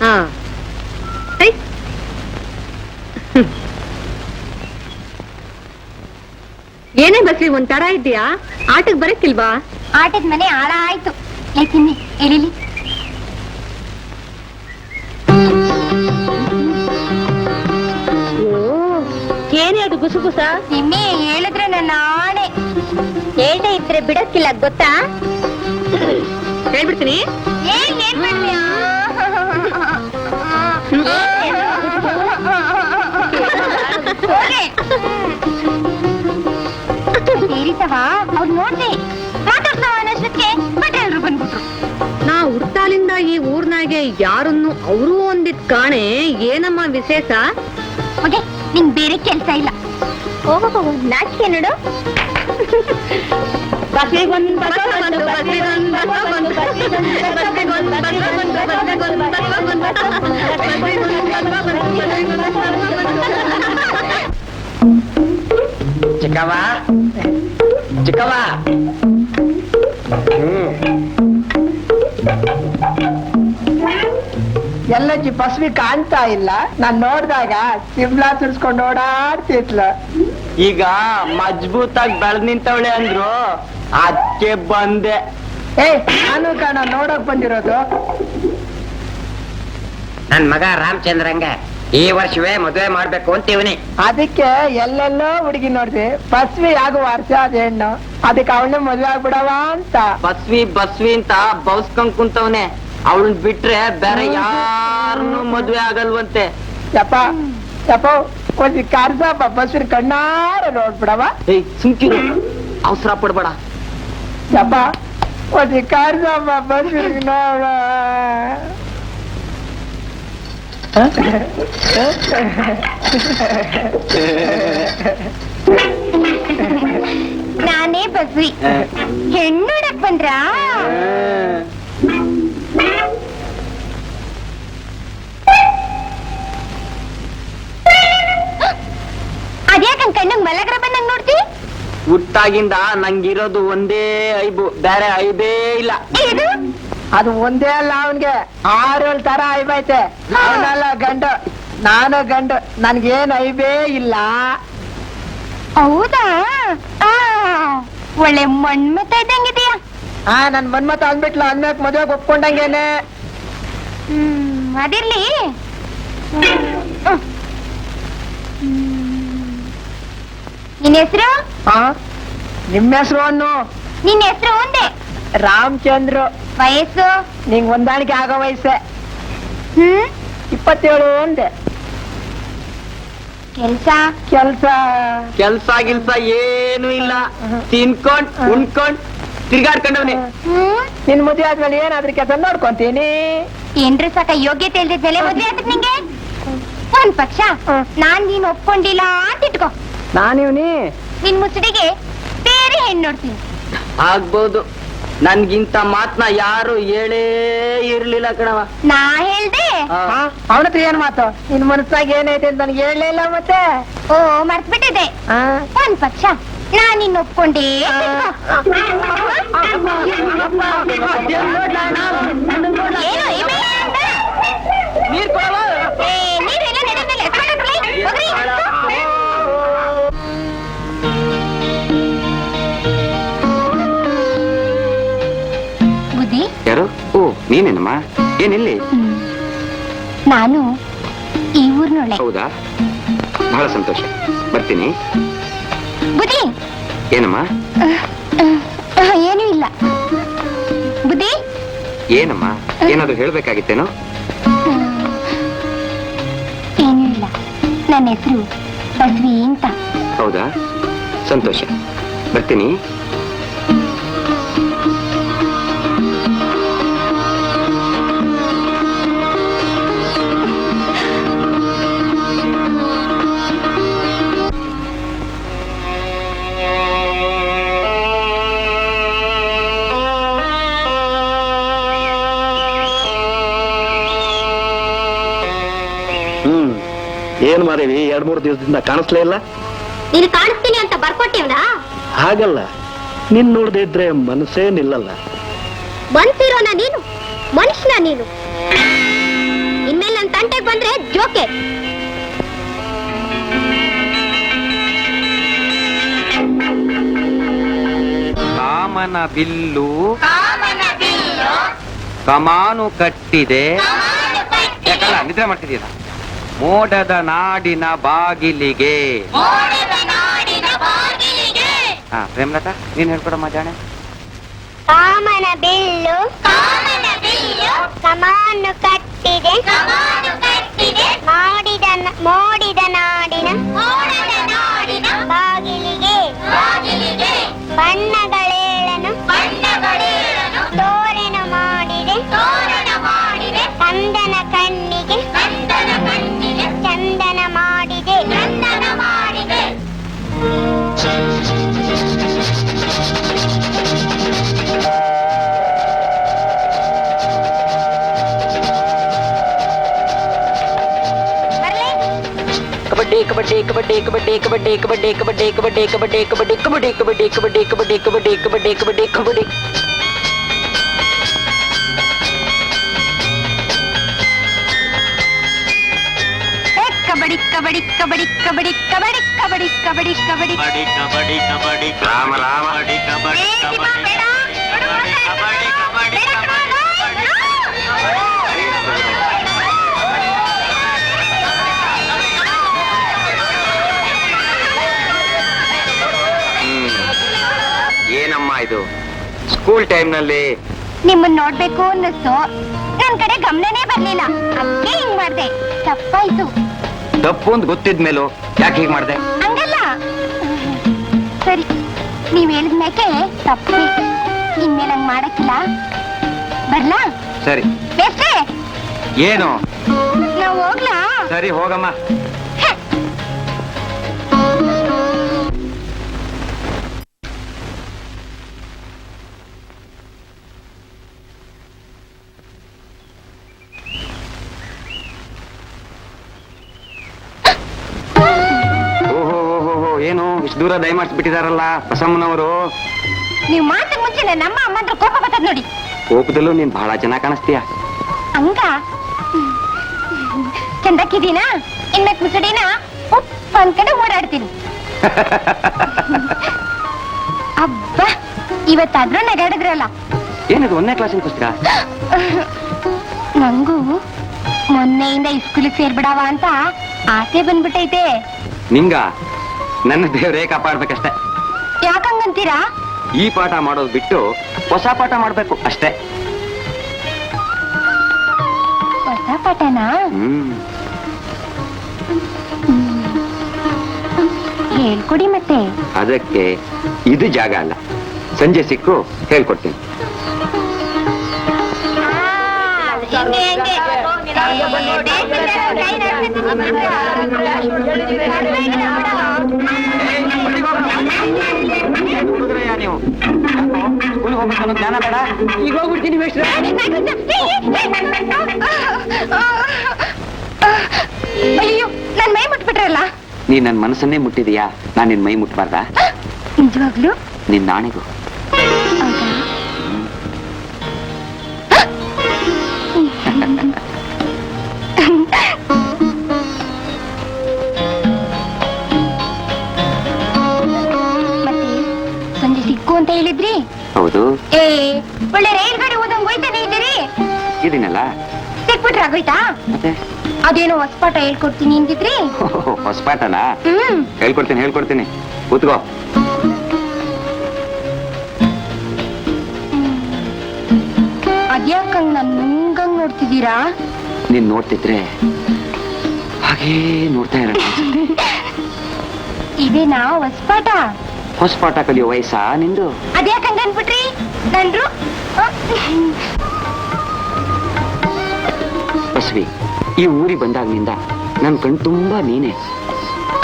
ಹಾ ಏನೇ ಬಸ್ರಿ ಒಂದ್ ತರ ಇದ್ದೀಯಾ? ಆಟಕ್ ಬರಕ್ಕಿಲ್ವಾ? ಆಟದ ಮನೆ ಆಳ ಆಯ್ತು. ತಿನ್ನಿ ಎಳಿಲಿ. ಏನೇ ಅದು ಗುಸುಗುಸ? ನಿನ್ನೆ ಹೇಳಿದ್ರೆ ನನ್ನ ಆಣೆ. ಹೇಳ್ದೆ ಇದ್ರೆ ಬಿಡಕ್ಕಿಲ್ಲ ಗೊತ್ತಾ? ಹೇಳ್ಬಿಡ್ತೀನಿ. ಏನ್ ಮಾಡ್ತೀಯಾ? ಸೇರಿಸವಾ ಅವ್ರು ನೋಡ್ದೆ ಮಾತಾಡ್ತಾವ ಅನ್ನೋಷ್ಟಕ್ಕೆ ಮತ್ತೆ ಎಲ್ರು ಬಂದ್ಬಿಟ್ರು. ನಾ ಹುಡ್ತಾಲಿಂದ ಈ ಊರ್ನಾಗೆ ಯಾರನ್ನು ಅವರು ಒಂದಿದ್ ಕಾಣೆ. ಏನಮ್ಮ ವಿಶೇಷ? ಓಕೆ ನಿಂಗ್ ಬೇರೆ ಕೆಲ್ಸ ಇಲ್ಲ. ಓಹೋ ನಾಚಿಕೆ ನೋಡು. ಚಿಕ್ಕವ ಚಿಕ್ಕವ ಎಲ್ಲಜ್ಜಿ ಬಸ್ವಿ ಕಾಣ್ತಾ ಇಲ್ಲ. ನಾನ್ ನೋಡ್ದಾಗ ಸಿಂಬ್ಲಾ ಸುರ್ಸ್ಕೊಂಡು ಓಡಾಡ್ತಿತ್ಲು. ಈಗ ಮಜ್ಬೂತಾಗಿ ಬೆಳೆದ್ ನಿಂತವಳೆ ಅಂದ್ರು ಅದಕ್ಕೆ ಬಂದೆ. ನಾನು ಕಾಣ ನೋಡಕ್ ಬಂದಿರೋದು. ನನ್ ಮಗ ರಾಮಚಂದ್ರಂಗ ಈ ವರ್ಷವೇ ಮದುವೆ ಮಾಡ್ಬೇಕು ಅಂತೀವನಿ. ಅದಕ್ಕೆ ಎಲ್ಲೆಲ್ಲೋ ಹುಡುಗಿ ನೋಡ್ದಿ. ಬಸ್ವಿ ಆಗುವ ವರ್ಷ ಅದ ಹೆಣ್ಣು. ಅದಕ್ಕೆ ಅವಳನ್ನ ಮದ್ವೆ ಆಗ್ಬಿಡವ ಅಂತ. ಬಸ್ವಿ ಬಸ್ವಿ ಅಂತ ಬೌಸ್ಕೊಂಡ್ ಕುಂತವನೆ. ಅವಳನ್ ಬಿಟ್ರೆ ಬೇರೆ ಯಾರನ್ನು ಮದ್ವೆ ಆಗಲ್ವಂತೆ. ಯಪ್ಪ ಯಪ್ಪ ಒಂದ್ ಕಾರ್ಸಪ್ಪ ಬಸ್ವಿ ಕಣ್ಣಾರ ನೋಡ್ಬಿಡವ. ಸುಮ್ಕಿರು, ಅವಸರ ಪಡ್ಬೇಡ. ಯಪ್ಪ ಒಂದ್ ಕಾರ್ಸಪ್ಪ ಬಸ್ವಿ ನೋಡ. ನಾನೇ ಬಸ್ವಿ. ಹೆಣ್ಣು ನೋಡಕ್ ಬಂದ್ರಾ? ಅದ್ಯಾಕಂಗ್ ಕಣ್ಣಂಗ್ ಮಲಗ್ರ ಬಂದಂಗ್ ನೋಡ್ತಿ? ಹುಟ್ಟಾಗಿಂದ ನಂಗಿರೋದು ಒಂದೇ ಐಬು, ಬೇರೆ ಐಬೇ ಇಲ್ಲ. ಇದು ಅದು ಒಂದೇ ಅಲ್ಲ, ಅವನ್ಗೆ 6-7 ತರ ಐಬೈತೆ. ಅವನಲ್ಲ ಗಂಡು, ನಾನು ಗಂಡು. ನನ್ಗೇನ್ ಐಬೇ ಇಲ್ಲ. ಹೌದಾ? ಒಳ್ಳೆ ಮಣ್ಮತ ಇದ್ದಂಗಿದೆಯಾ? ನನ್ ಮನ್ಮತ ಅಂದ್ಬಿಟ್ಲ. ಅಂದ್ಮೇಕ್ ಮದ್ವೆಗ್ ಒಪ್ಕೊಂಡಂಗೇನೆ. ಅದಿರ್ಲಿ. ನಿನ್ ಹೆಸರು? ನಿಮ್ಮ ಹೆಸರು ಅನ್ನು? ನಿನ್ ಹೆಸರು ಒಂದೇ. ರಾಮಚಂದ್ರು. ವಯಸ್ಸು? ನಿಂಗ್ ಹೊಂದಾಣಿಕೆ ಆಗೋ ವಯಸ್ಸೆ. 27 ಒಂದೇ. ಕೆಲ್ಸ? ಕೆಲ್ಸ ಗಿಲ್ಸ ಏನು ಇಲ್ಲ. ತಿನ್ಕೊಂಡ್ ಉಣ್ಕೊಂಡ್ ತಿರ್ಗಾಡ್ಕೊಂಡವ್ನೆ. ನಿನ್ ಮದ್ವೆ ಆದ್ಮೇಲೆ ಏನಾದ್ರೂ ಕೆಲಸ ನೋಡ್ಕೊಂತೀನಿ. ಏನ್ರಿ ಸಾಕ ಯೋಗ್ಯತೆ ಇಲ್ದೆ ತಲೆ ಮದ್ವೆ ಆದ್ರೆ ನಿಂಗೆ? ಒಂದ್ ಪಕ್ಷ ನಾನ್ ನೀನ್ ಒಪ್ಕೊಂಡಿಲ್ಲ ಅಂತ ಇಟ್ಕೋ. ನಾನಿವ್ನಿ ನಿನ್ ಮುಸುಡಿಗೆ ಬೇರೆ ಹೆಣ್ಣು ನೋಡ್ತೀನಿ. ಆಗ್ಬೋದು. ನನ್ಗಿಂತ ಮಾತ್ನ ಯಾರು ಹೇಳೇ ಇರ್ಲಿಲ್ಲ ಕಣವ. ನಾ ಹೇಳ್ದೆ? ಅವನತ್ರ ಏನ್ ಮಾತು? ನಿನ್ ಮನಸ್ಸಾಗ ಏನೈತೆ ಅಂತ ನನ್ಗೆ ಹೇಳಲೇ ಇಲ್ಲ ಮತ್ತೆ. ಓ ಮರ್ತ್ಬಿಟ್ಟಿದೆ. ಒಂದ್ ಪಕ್ಷ ನಾನ್ ನಿನ್ನ ಒಪ್ಕೊಂಡೇ ಬುದ್ಧಿ. ಯಾರು? ಓ ನೀನೇನಮ್ಮ? ಏನಿಲ್ಲಿ? ನಾನು ಈ ಊರ್ನೊಳ್ಳೆ. ಹೌದಾ? ಬಹಳ ಸಂತೋಷ. ಬರ್ತೀನಿ. ಬುದ್ಧಿ. ಏನಮ್ಮ? ಏನೂ ಇಲ್ಲ. ಬುದ್ಧಿ. ಏನಮ್ಮ? ಏನಾದ್ರು ಹೇಳ್ಬೇಕಾಗಿತ್ತೇನೋ? ಏನೂ ಇಲ್ಲ. ನನ್ನ ಹೆಸರು ಬಸ್ವಿ ಅಂತ. ಹೌದಾ? ಸಂತೋಷ. ಬರ್ತೀನಿ. ಏನ್ ಮಾರೇವಿ 2-3 ದಿವಸದಿಂದ ಕಾಣಿಸ್ಲೇ ಇಲ್ಲ? ನೀನು ಕಾಣಿಸ್ತೀನಿ ಅಂತ ಬರ್ಕೊಟ್ಟಿವ್ರಾ? ಹಾಗಲ್ಲ, ನಿನ್ ನೋಡದೆ ಇದ್ರೆ ಮನಸ್ಸೇ ನಿಲ್ಲಲ್ಲ. ಬಂತಿರೋನ ನೀನು ಮನುಷ್ಯನ ನೀನು ಇನ್ಮೇಲೆ ನನ್ನ ತಂಟೆಗೆ ಬಂದ್ರೆ ಜೋಕೆ. ಕಾಮನ ಬಿಲ್ಲು ಕಮಾನು ಕಟ್ಟಿದೆ. ಯಾಕಲ್ಲ ನಿದ್ರೆ ಮಾಡ್ತಿದ್ದೀರಾ? ಮೋಡದ ನಾಡಿನ ಬಾಗಿಲಿಗೆ. ಹಾ ಪ್ರೇಮಲತಾ, ನೀನ್ ಹೇಳ್ಕೊಡಮ್ಮ ಜಾಣೆ. ಕಾಮನ ಬಿಲ್ಲು ಕಮಾನು ಕಟ್ಟಿದೆ ಮೋಡಿದ ನಾಡಿನ ಬಾಗಿಲಿಗೆ ಬಣ್ಣಗಳೇಳನು ತೋರಣ ಮಾಡಿದೆ ಕಂದನ ಕಣ್ಣಿಗೆ ಚಂದನ ಮಾಡಿದೆ. ಕಬಡ್ಡಿ ಕಬಡ್ಡಿ ಕಬಡ್ಡಿ ಕಬಡ್ಡಿ ಕಬಡ್ಡಿ ಕಬಡ್ಡಿ ಕಬಡ್ಡಿ ಕಬಡ್ಡಿ ಕಬಡ್ಡಿ ಕಬಡ್ಡಿ ಕಬಡ್ಡಿ ಕಬಡ್ಡಿ ಕಬಡ್ಡಿ ಕಬಡ್ಡಿ ಕಬಡ್ಡಿ ಕಬಡ್ಡಿ ಕಬಡ್ಡಿ. ಕಬಡ್ಡಿ ಕಬಡ್ಡಿ ಕಬಡ್ಡಿ ಕಬಡ್ಡಿ ಕಬಡ್ಡಿ ಕಬಡ್ಡಿ ಕಬಡ್ಡಿ ಕಬಡ್ಡಿ ಕಬಡ್ಡಿ ಕಬಡ್ಡಿ ರಾಮ ರಾಮ ಕಬಡ್ಡಿ ಕಬಡ್ಡಿ ಏನಮ್ಮ ಇದು ಸ್ಕೂಲ್ ಟೈಮ್ ನಲ್ಲಿ ನಿಮ್ಮನ್ನ ನೋಡ್ಬೇಕು ಅನ್ನಿಸ್ತು, ನನ್ ಕಡೆ ಗಮನನೇ ಬರ್ಲಿಲ್ಲ, ಅದಕ್ಕೆ ಹಿಂಗ್ ಮಾಡ್ದೆ. ತಪ್ಪಾಯ್ತು. ತಪ್ಪು ಅಂತ ಗೊತ್ತಿದ್ಮೇಲೂ ಯಾಕೆ ಹೀಗೆ ಮಾಡ್ದೆ? ಹಂಗಲ್ಲ. ಸರಿ, ನೀವ್ ಹೇಳಿದ್ಮೇಕೆ ತಪ್ಪಿ, ಇನ್ಮೇಲೆ ಹಂಗ್ ಮಾಡಕ್ಕಿಲ್ಲ. ಬರ್ಲಾ? ಸರಿ. ಬೇಸ್ರೆ ಏನು? ನಾವ್ ಹೋಗ್ಲಾ? ಸರಿ ಹೋಗಮ್ಮ. ಏನು ಇಷ್ಟು ದೂರ ದಯಮಾಡಿಸ್ಬಿಟ್ಟಿದಾರಲ್ಲ ಬಸಮ್ಮನವರು. ನೀವ್ ಮಾತಿಗೆ ಮುಂಚೆ ನಮ್ಮ ಅಮ್ಮ ಹತ್ರ ಕೋಪ ಬರ್ತದ ನೋಡಿ. ಕೋಪದಲ್ಲೂ ನೀನ್ ಬಹಳ ಚೆನ್ನಾಗಿ ಕಾಣಿಸ್ತೀಯ. ಹಂಗ ಚಂದಕ್ಕಿದೀನ ಇನ್ನಕ್ ಮುಸಡಿನ ಉಪ್ಪ ಅನ್ಕಡೆ ಓಡಾಡ್ತೀನಿ. ಅಬ್ಬ, ಇವತ್ತಾದ್ರೂ ನಗಾಡಿದ್ರಲ್ಲ. ಏನದು 1ನೇ ಕ್ಲಾಸಿನ ಪುಸ್ತಕ? ನಂಗೂ ಮೊನ್ನೆಯಿಂದ ಸ್ಕೂಲಿಗೆ ಸೇರ್ಬಿಡವ ಅಂತ ಆಸೆ ಬಂದ್ಬಿಟ್ಟೈತೆ. ನಿಂಗ ನನ್ನ ದೇವ್ರೇ ಕಾಪಾಡ್ಬೇಕಷ್ಟೆ. ಯಾಕಂಗಂತೀರಾ? ಈ ಪಾಠ ಮಾಡೋದು ಬಿಟ್ಟು ಹೊಸ ಪಾಠ ಮಾಡ್ಬೇಕು ಅಷ್ಟೇ. ಹೊಸ ಪಾಠನಾ? ಹೇಳ್ಕೊಡಿ ಮತ್ತೆ. ಅದಕ್ಕೆ ಇದು ಜಾಗ ಅಲ್ಲ, ಸಂಜೆ ಸಿಕ್ಕು ಹೇಳ್ಕೊಡ್ತೀನಿ. ನೀವು ಸ್ಕೂಲಿಗೆ ಹೋಗ್ಬೇಕು ಜ್ಞಾನ ಬೇಡ? ಈಗ ಹೋಗ್ಬಿಡ್ತೀನಿ. ಅಯ್ಯೋ, ನನ್ ಮೈ ಮುಟ್ಬಿಟ್ರಲ್ಲ. ನೀ ನನ್ ಮನಸ್ಸನ್ನೇ ಮುಟ್ಟಿದೀಯಾ, ನಾನ್ ನಿನ್ ಮೈ ಮುಟ್ಬಾರ್ದಾ? ನಿಜವಾಗ್ಲು? ನಿನ್ ನಾಣಿಗೂ. ಮತ್ತೆ ಸಂಜೆ ಸಿಕ್ಕು ಅಂತ ಹೇಳಿದ್ರಿ? ಹೌದು. ಒಳ್ಳೆ ರೈಲ್ ಗಾಡಿ ಓದಂಗ್ ಹೋಯ್ತಾನೆ ಇದ್ದೀರಿ. ಇದೀನಲ್ಲ. ಸಿಕ್ಬಿಟ್ರೆ ಆಗೋಯ್ತಾ? ಮತ್ತೆ ಅದೇನೋ ಹೊಸಪಾಠ ಹೇಳ್ಕೊಡ್ತೀನಿ ಅಂತಿದ್ರಿ. ಹೊಸಪಾಠನಾ? ಹೇಳ್ಕೊಡ್ತೀನಿ ಕೂತ್ಕೋ. ಅದ್ಯಾಕಂಗ್ ನನ್ ಮುಂಗಂಗ್ ನೋಡ್ತಿದ್ದೀರಾ? ನೀನ್ ನೋಡ್ತಿದ್ರೆ ಹಾಗೇ ನೋಡ್ತಾ ಇರ. ಇದೇನಾ ಹೊಸಪಾಠ? ಹೊಸಪಾಠ ಕಲಿಯೋ ವಯಸ್ಸಾ ನಿಂದು? ಅದ್ಯಾಕಂಗ್ ಅನ್ಬಿಟ್ರಿ? ನನ್ರು ಬಸವಿ, ಈ ಊರಿಗೆ ಬಂದಾಗ್ನಿಂದ ನನ್ ಕಣ್ ತುಂಬಾ ನೀನೆ.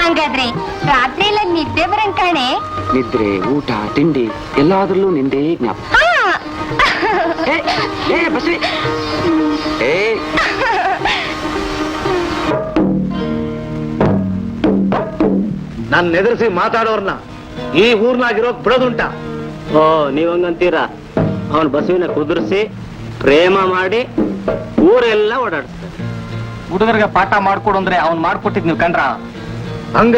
ಹಂಗಾದ್ರೆ ರಾತ್ರಿ ಎಲ್ಲ ನಿದ್ದೆ ಬರಂಗ್ ಕಾಣೆ. ನಿದ್ರೆ, ಊಟ, ತಿಂಡಿ ಎಲ್ಲಾದ್ರಲ್ಲೂ ನಿಂದೇ ಜ್ಞಾಪಕ. ಬಸವಿ, ನಾನ್ ಎದುರಿಸಿ ಮಾತಾಡೋರ್ನ ಈ ಊರ್ನಾಗಿರೋ ಬಿಡೋದುಂಟ? ಓ, ನೀವಂಗಂತೀರಾ? ಅವನ್ ಬಸವಿನ ಕುದುರಿಸಿ ಪ್ರೇಮ ಮಾಡಿ ಊರೆಲ್ಲ ಓಡಾಡ್ತಾರೆ. ಹುಡುಗರಿಗೆ ಪಾಠ ಮಾಡ್ಕೊಡು ಅಂದ್ರೆ ಅವ್ನ್ ಮಾಡ್ಕೊಟ್ಟಿದ್ ನೀವು ಕಂಡ್ರ? ಹಂಗ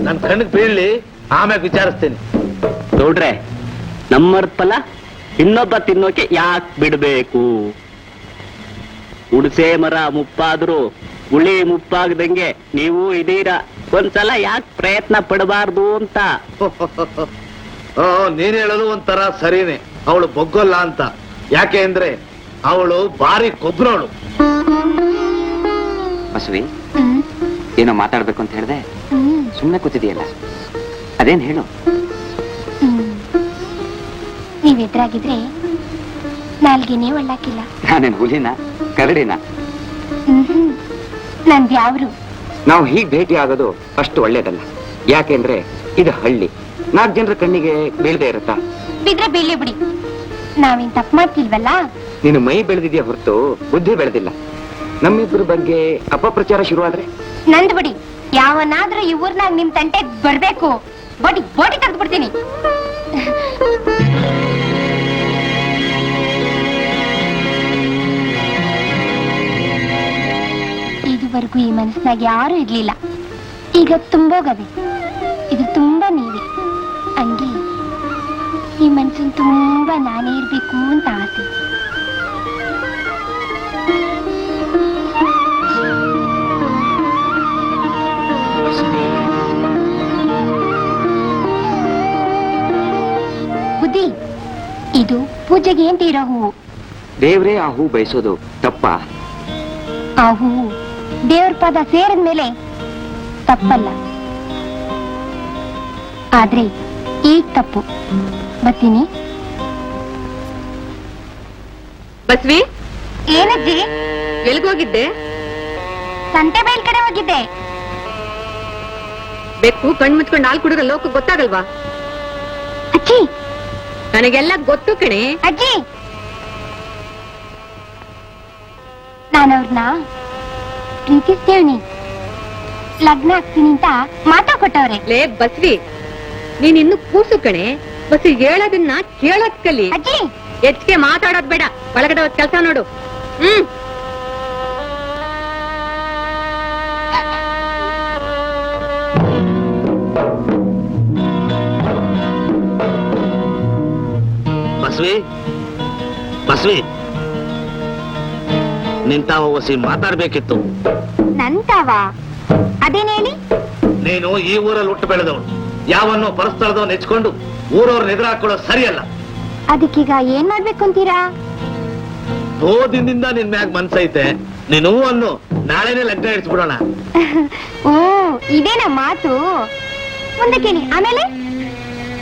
ನನ್ ಕಣ್ಣಿಗೆ ಬೀಳ್ಲಿ, ಆಮ್ಯಾಗ ವಿಚಾರಿಸ್ತೀನಿ. ನೋಡ್ರೆ, ನಮ್ಮರ್ ಫಲ ಇನ್ನೊಬ್ಬ ತಿನ್ನೋಕೆ ಯಾಕೆ ಬಿಡ್ಬೇಕು? ಹುಣಸೆ ಮರ ಮುಪ್ಪಾದ್ರೂ ಹುಳಿ ಮುಪ್ಪಾಗದಂಗೆ ನೀವು ಇದೀರಾ. ಒಂದ್ಸಲ ಯಾಕೆ ಪ್ರಯತ್ನ ಪಡಬಾರ್ದು ಅಂತ. ನೀನ್ ಹೇಳೋದು ಒಂಥರ ಸರಿನೇ. ಅವಳು ಬೊಗ್ಗೋಲ್ಲ ಅಂತ. ಯಾಕೆ ಅಂದ್ರೆ ಅವಳು ಭಾರಿ ಕೊಬ್ರೋಳು. ಬಸವಿ, ಏನೋ ಮಾತಾಡ್ಬೇಕು ಅಂತ ಹೇಳ್ದೆ, ಸುಮ್ಮನೆ ಕೂತಿದೆಯಲ್ಲ, ಅದೇನ್ ಹೇಳು. ನೀವ್ ಎದುರಾಗಿದ್ರೆ ನಾಲ್ಗೆನೇ ಒಳ್ಳಾಕಿಲ್ಲ. ನಾನೇನು ಹುಲಿನ ಕರಡಿನ? ನಂದ್ ಯಾವ್ರು? ನಾವು ಹೀಗ್ ಭೇಟಿ ಆಗೋದು ಅಷ್ಟು ಒಳ್ಳೇದಲ್ಲ. ಯಾಕೆಂದ್ರೆ ಇದು ಹಳ್ಳಿ, 4 ಜನರ ಕಣ್ಣಿಗೆ ಬೀಳದೆ ಇರುತ್ತಾ? ಬಿದ್ರೆ ಬೀಳ್ಲಿ ಬಿಡಿ, ನಾವೇನ್ ತಪ್ಪು ಮಾಡ್ತಿಲ್ವಲ್ಲ. ನೀನು ಮೈ ಬೆಳೆದಿದ್ಯಾ ಹೊರತು ಬುದ್ಧಿ ಬೆಳೆದಿಲ್ಲ. ನಮ್ಮಿಬ್ಬರ ಬಗ್ಗೆ ಅಪಪ್ರಚಾರ ಶುರುವಾದ್ರೆ? ನಂದ್ ಬಿಡಿ, ಯಾವನಾದ್ರೂ ಈ ಊರ್ನಾಗ ನಿಮ್ ತಂಟೆ ಬರ್ಬೇಕು, ಬೋಟಿ ಬೋಟಿ ತೆಗೆದು ಬಿಡ್ತೀನಿ. ಇದುವರೆಗೂ ಈ ಮನಸ್ಸಿನಾಗ ಯಾರು ಇರ್ಲಿಲ್ಲ, ಈಗ ತುಂಬೋಗದೆ. ಇದು ತುಂಬಾ ನೀವೇ. ಹಂಗೆ ಈ ಮನ್ಸನ್ ತುಂಬಾ ನಾನೇ ಇರ್ಬೇಕು ಅಂತ ಆಸೆ. ಬುದ್ಧಿ, ಇದು ಪೂಜೆಗೆ ಅಂತ ಇರೋ ಹೂವು. ದೇವ್ರೇ ಆ ಹೂ ಬಯಸೋದು ತಪ್ಪಾ? ಆ ಹೂವು ದೇವ್ರ ಪಾದ ಸೇರಿದ್ಮೇಲೆ ತಪ್ಪಲ್ಲ. ಆದ್ರೆ ಈಗ ತಪ್ಪು. ಬರ್ತೀನಿ. ಬಸ್ವಿ, ಏನಜ್ಜಿ? ಎಲ್ಗೋಗಿದ್ದೆ? ಸಂತೆ ಬೈಲ್ ಕಡೆ ಹೋಗಿದ್ದೆ. ಬೆಕ್ಕು ಕಣ್ ಮುಚ್ಕೊಂಡು ಹಾಲು ಕುಡಿದ್ರೆ ಲೋಕ ಗೊತ್ತಾಗಲ್ವಾ? ಅಜ್ಜಿ, ನನಗೆಲ್ಲ ಗೊತ್ತು ಕಣೆ. ಅಜ್ಜಿ, ನಾನವ್ರನ್ನ ಪ್ರೀತಿಸ್ತೇವ್ನಿ, ಲಗ್ನ ಆಗ್ತೀನಿ ಅಂತ ಮಾತಾಡ್ಕೊಟ್ಟವ್ರೆ. ಲೇ ಬಸ್ವಿ, ನೀನ್ ಇನ್ನು ಕೂಸು ಕಣೆ. ಬಸ್ ಹೇಳೋದನ್ನ ಕೇಳೋದ್ ಕಲಿ. ಅಜ್ಜಿ, ಹೆಚ್ಚಿಗೆ ಮಾತಾಡೋದ್ ಬೇಡ, ಒಳಗಡೆ ಹೋದ್ ಕೆಲ್ಸ ನೋಡು. ಬಸವಿ, ಬಸವಿ, ನಿಂತಾವ ಒಸಿ ಮಾತಾಡ್ಬೇಕಿತ್ತು. ನಂತಾವ? ಅದೇನ್ ಹೇಳಿ? ನೀನು ಈ ಊರಲ್ಲಿ ಹುಟ್ಟು ಬೆಳೆದವಳು. ಯಾವನ್ನೋ ಪರಸ್ಥಳದವನ್ನ ನೆಚ್ಕೊಂಡು ಊರವ್ರನ್ನ ಎದುರಾಕೊಳ್ಳೋ ಸರಿಯಲ್ಲ. ಅದಕ್ಕೀಗ ಏನ್ ಮಾಡ್ಬೇಕು ಅಂತೀರಾ? ಬೋದಿನಿಂದ ನಿನ್ ಮ್ಯಾಗ ಮನ್ಸೈತೆ. ನೀನು ಅನ್ನು ನಾಳೆನೆ ಲಗ್ನ ಇಡ್ಸ್ಬಿಡೋಣ. ಓ, ಇದೇನ ಮಾತು? ಮುಂದೆ ಕೇಳಿ, ಆಮೇಲೆ?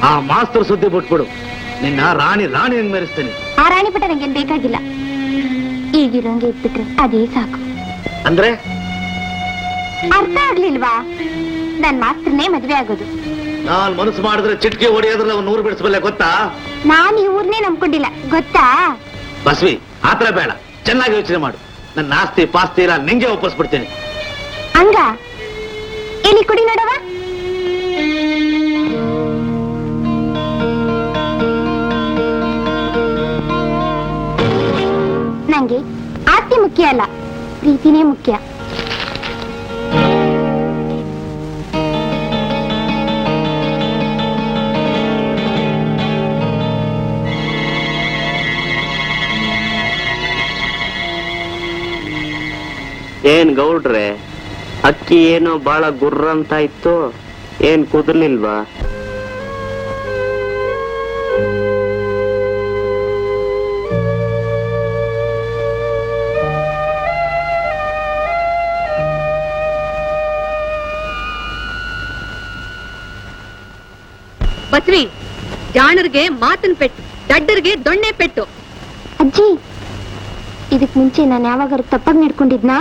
ಆ ಮಾಸ್ತರ್ ಸುದ್ದಿ ಬಿಟ್ಬಿಡು. ನಿನ್ನ ರಾಣಿ ರಾಣಿ ಹೆಂಗ್ ಮೆರೆಸ್ತೀನಿ. ಆ ರಾಣಿ ಪಟ್ಟ ನಂಗೇನ್ ಬೇಕಾಗಿಲ್ಲ. ಈಗಿರೋಂಗೆ ಇಟ್ಬಿಟ್ರೆ ಅದೇ ಸಾಕು. ಅಂದ್ರೆ ಅರ್ಥ ಆಗ್ಲಿಲ್ವಾ? ನನ್ ಮಾಸ್ತರ್ನೇ ಮದ್ವೆ ಆಗೋದು. ನಾನ್ ಮನಸ್ಸು ಮಾಡಿದ್ರೆ ಚಿಟ್ಕಿ ಹೊಡೆಯೋದ್ರಲ್ಲಿ 100 ಬಿಡಿಸ್ಬಲ್ಲೆ, ಗೊತ್ತಾ? ನಾನ್ ಈ ಊರ್ನೇ ನಂಬ್ಕೊಂಡಿಲ್ಲ, ಗೊತ್ತಾ? ಬಸ್ವಿ, ಆತರ ಬೇಡ. ಚೆನ್ನಾಗಿ ಯೋಚನೆ ಮಾಡು. ನನ್ನ ಆಸ್ತಿ ಪಾಸ್ತಿ ಇಲ್ಲ ನಿಂಗೆ ಒಪ್ಪಿಸ್ಬಿಡ್ತೀನಿ. ಹಂಗ? ಎಲ್ಲಿ ಕುಡಿ ನೋಡವ. ನಂಗೆ ಆಸ್ತಿ ಮುಖ್ಯ ಅಲ್ಲ, ಪ್ರೀತಿನೇ ಮುಖ್ಯ. ಏನ್ ಗೌಡ್ರೆ, ಅಕ್ಕಿ ಏನೋ ಬಹಳ ಗುರ್ರ ಅಂತ ಇತ್ತು, ಏನ್ ಕುದರ್ಲಿಲ್ವಾ? ಬಸ್ವಿ, ಜಾಣರಿಗೆ ಮಾತಿನ ಪೆಟ್ಟು, ದಡ್ಡರಿಗೆ ದೊಣ್ಣೆ ಪೆಟ್ಟು. ಅಜ್ಜಿ, ಇದಕ್ ಮುಂಚೆ ನಾನು ಯಾವಾಗಾರು ತಪ್ಪಾಗಿ ನಡ್ಕೊಂಡಿದ್ನಾ?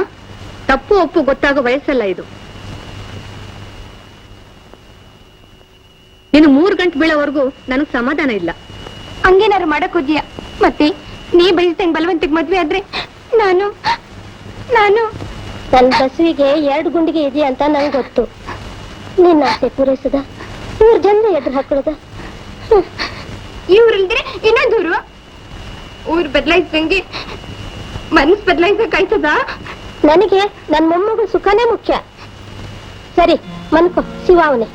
ತಪ್ಪು ಒಪ್ಪು ಗೊತ್ತಾಗೋ ವಯಸ್ಸಲ್ಲ ಇದು. ನೀನು 3 ಗಂಟೆ ಬೀಳೋವರೆಗೂ ನನಗ್ ಸಮಾಧಾನ ಇಲ್ಲ. ಹಂಗೇನಾರು ಮಾಡಕ್ ಹೋದ್ಯ? ಮತ್ತೆ ನೀ ಬಯಸ್ತಂಗ್ ಬಲವಂತಕ್ಕೆ ಮದ್ವೆ ಆದ್ರೆ ನಾನು ನನ್ನ ಬಸವಿಗೆ 2 ಗುಂಡಿಗೆ ಇದೆಯಾ ಅಂತ ನಂಗೆ ಗೊತ್ತು. ನಿನ್ನ ಆಸೆ ಪೂರೈಸದ 100 ಜನ ಎದುರು ಹಾಕೊಳ್ಳದ. ಇವ್ರಿಲ್ದ್ರೆ ಇನ್ನೊಂದೂರು ಊರ್ ಬದಲಾಯಿಸಂಗೆ ಮನಸ್ ಬದಲಾಯಿಸಕ್ಕಾಯ್ತದ? ನನಗೆ ನನ್ ಮೊಮ್ಮಗ ಸುಖನೇ ಮುಖ್ಯ. ಸರಿ ಮನ್ಕೋ, ಶಿವ ಅವನೇ.